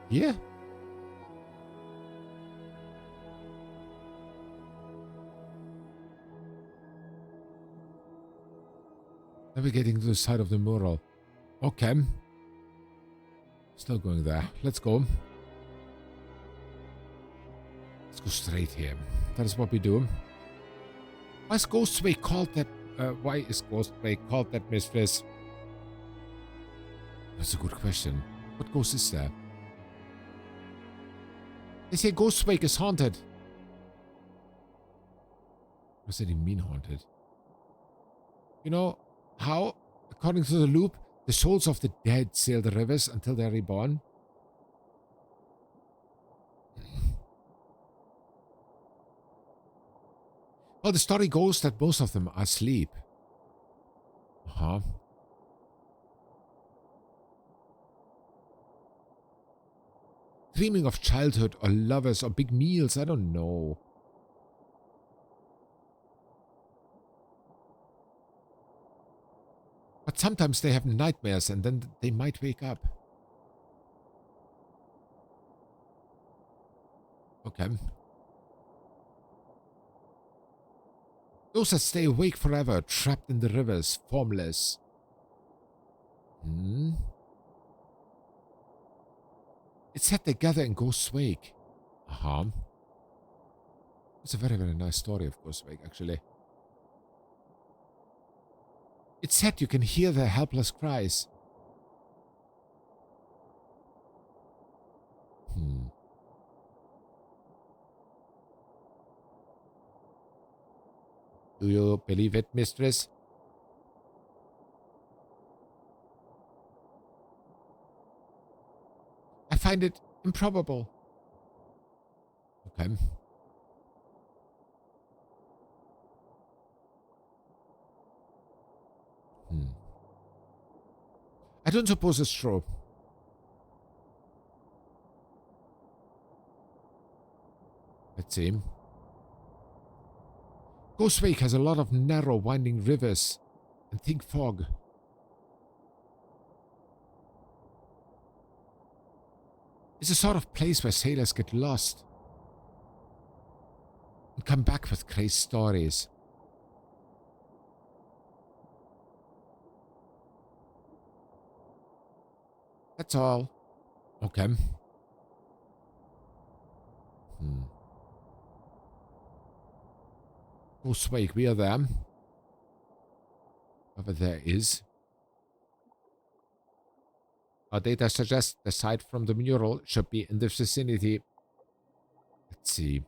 Yeah. Navigating to the side of the mural. Okay. Still going there. Let's go. Let's go straight here. That is what we do. Why is Ghostway called that? Why is Ghostway called that, mistress? That's a good question. What ghost is there? They say Ghostwake is haunted. What does it even mean, haunted? You know how, according to the loop, the souls of the dead sail the rivers until they are reborn? Well, the story goes that most of them are asleep. Dreaming of childhood or lovers or big meals, I don't know. But sometimes they have nightmares and then they might wake up. Okay. Those that stay awake forever, trapped in the rivers, formless. It's said they gather in Ghost's Wake. It's a very, very nice story of Ghost's Wake, actually. It's said you can hear their helpless cries. Do you believe it, mistress? I find it improbable. Okay. I don't suppose it's true. Let's see. Ghost Wake has a lot of narrow, winding rivers and thick fog. It's a sort of place where sailors get lost and come back with crazy stories. That's all. Okay. Oh, Swag, we are there. Whatever there is. Our data suggests the site from the mural should be in this vicinity. Let's see.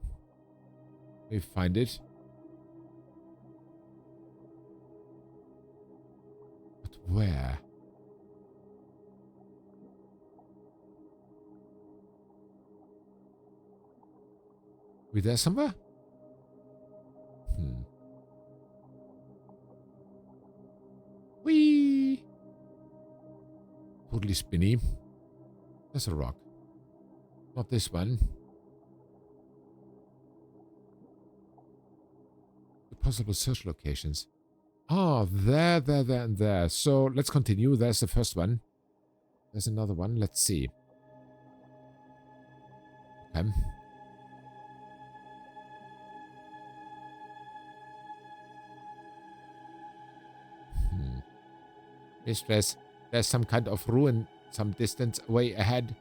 We find it. But where? We there somewhere? Whee! Totally spinny. There's a rock. Not this one. The possible search locations. Ah, there, and there. So let's continue. There's the first one. There's another one. Let's see. Okay. Mistress, there's some kind of ruin some distance away ahead.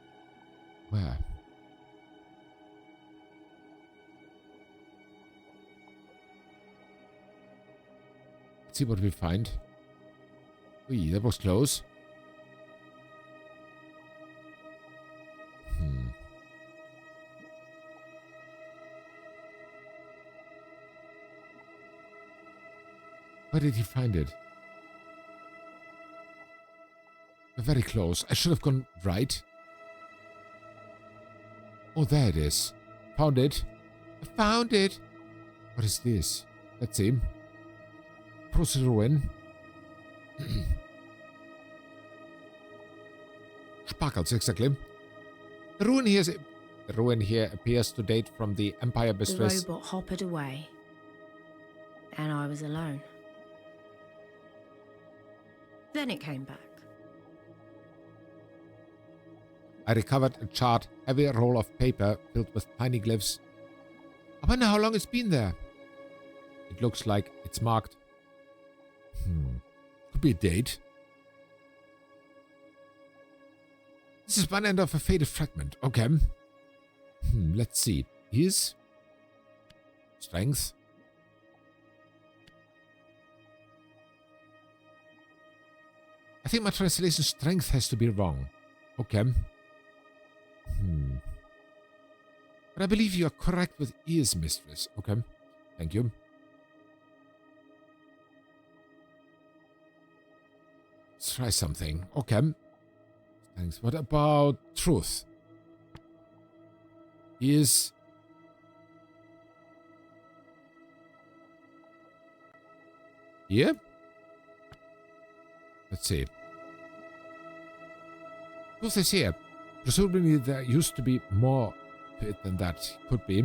Where? Let's see what we find. Wee, that was close. Where did he find it? We're very close. I should have gone right. Oh, there it is. Found it. I found it. What is this? Let's see. Process ruin. Sparkles, exactly. The ruin here appears to date from the Empire Mistress. The robot hoppered away, and I was alone. Then it came back. I recovered a charred, heavy roll of paper filled with tiny glyphs. I wonder how long it's been there. It looks like it's marked. Could be a date. This is one end of a faded fragment. Okay. Let's see. Here's strength. I think my translation strength has to be wrong. Okay. But I believe you are correct with ears, mistress. Okay. Thank you. Let's try something. Okay. Thanks. What about truth? Ears. Here? Let's see. Truth is here. Presumably there used to be more to it than that. Could be.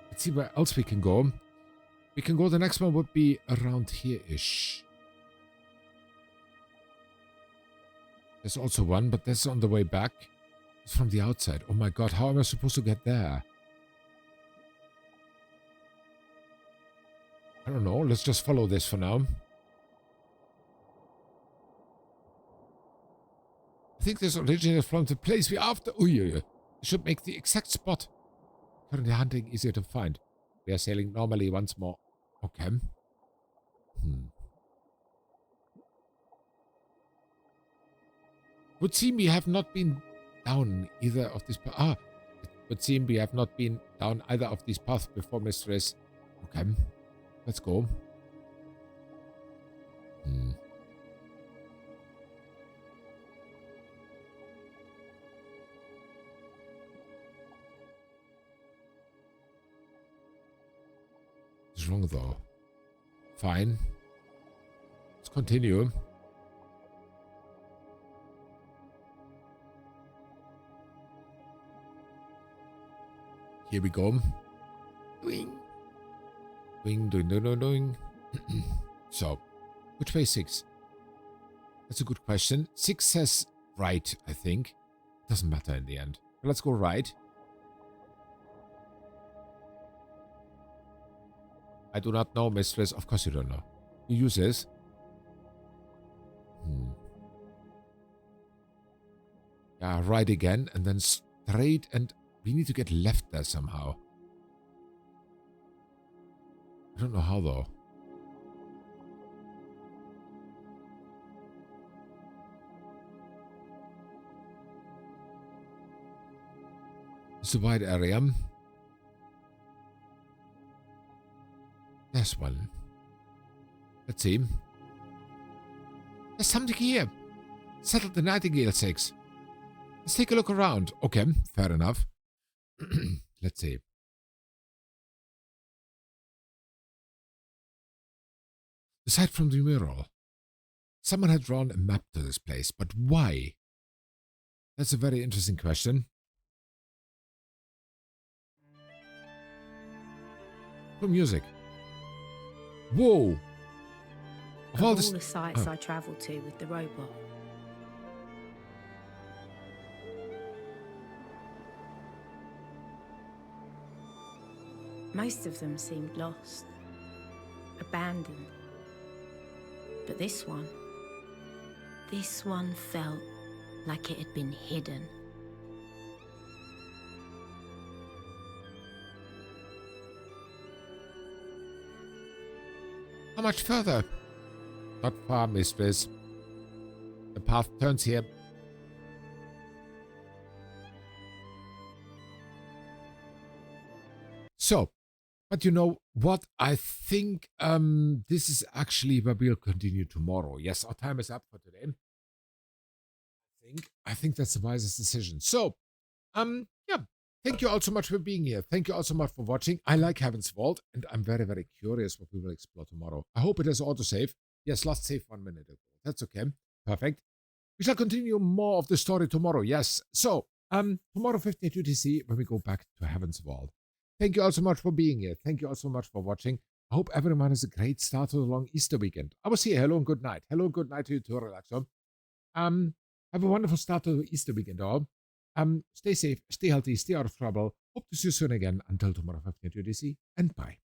Let's see where else we can go. We can go, the next one would be around here-ish. There's also one, but that's on the way back. It's from the outside. Oh my god, how am I supposed to get there? I don't know, let's just follow this for now. I think this originated from the place we after. It should make the exact spot. Currently hunting easier to find. We are sailing normally once more. Okay. Would seem we have not been down either of these paths. It would seem we have not been down either of these paths before, mistress. Okay. Let's go. What's wrong though? Fine. Let's continue. Here we go. Doing. Doing. So, which way 6? That's a good question. 6 says right, I think. doesn't matter in the end. Let's go right. I do not know, mistress. Of course you don't know. You use this. Yeah, right again, and then straight, and we need to get left there somehow. I don't know how, though. It's a wide area. There's one. Let's see. There's something here. Settled the Nightingale 6. Let's take a look around. Okay, fair enough. Let's see. Aside from the mural, someone had drawn a map to this place, but why? That's a very interesting question. The music. Whoa! Of all the sites I travelled to with the robot, most of them seemed lost, abandoned. But this one felt like it had been hidden. How much further? Not far, mistress. The path turns here. So, but you know what? I think this is actually where we'll continue tomorrow. Yes, our time is up for today. I think that's the wisest decision. So, yeah. Thank you all so much for being here. Thank you all so much for watching. I like Heaven's Vault, and I'm very, very curious what we will explore tomorrow. I hope it has autosave. Yes, last save 1 minute ago. That's okay. Perfect. We shall continue more of the story tomorrow. Yes. So, tomorrow 15 UTC when we go back to Heaven's Vault. Thank you all so much for being here. Thank you all so much for watching. I hope everyone has a great start to the long Easter weekend. I will say hello and good night. Hello and good night to you too, Relaxo. Have a wonderful start to the Easter weekend, all. Stay safe, stay healthy, stay out of trouble. Hope to see you soon again. Until tomorrow, 15 UTC, and bye.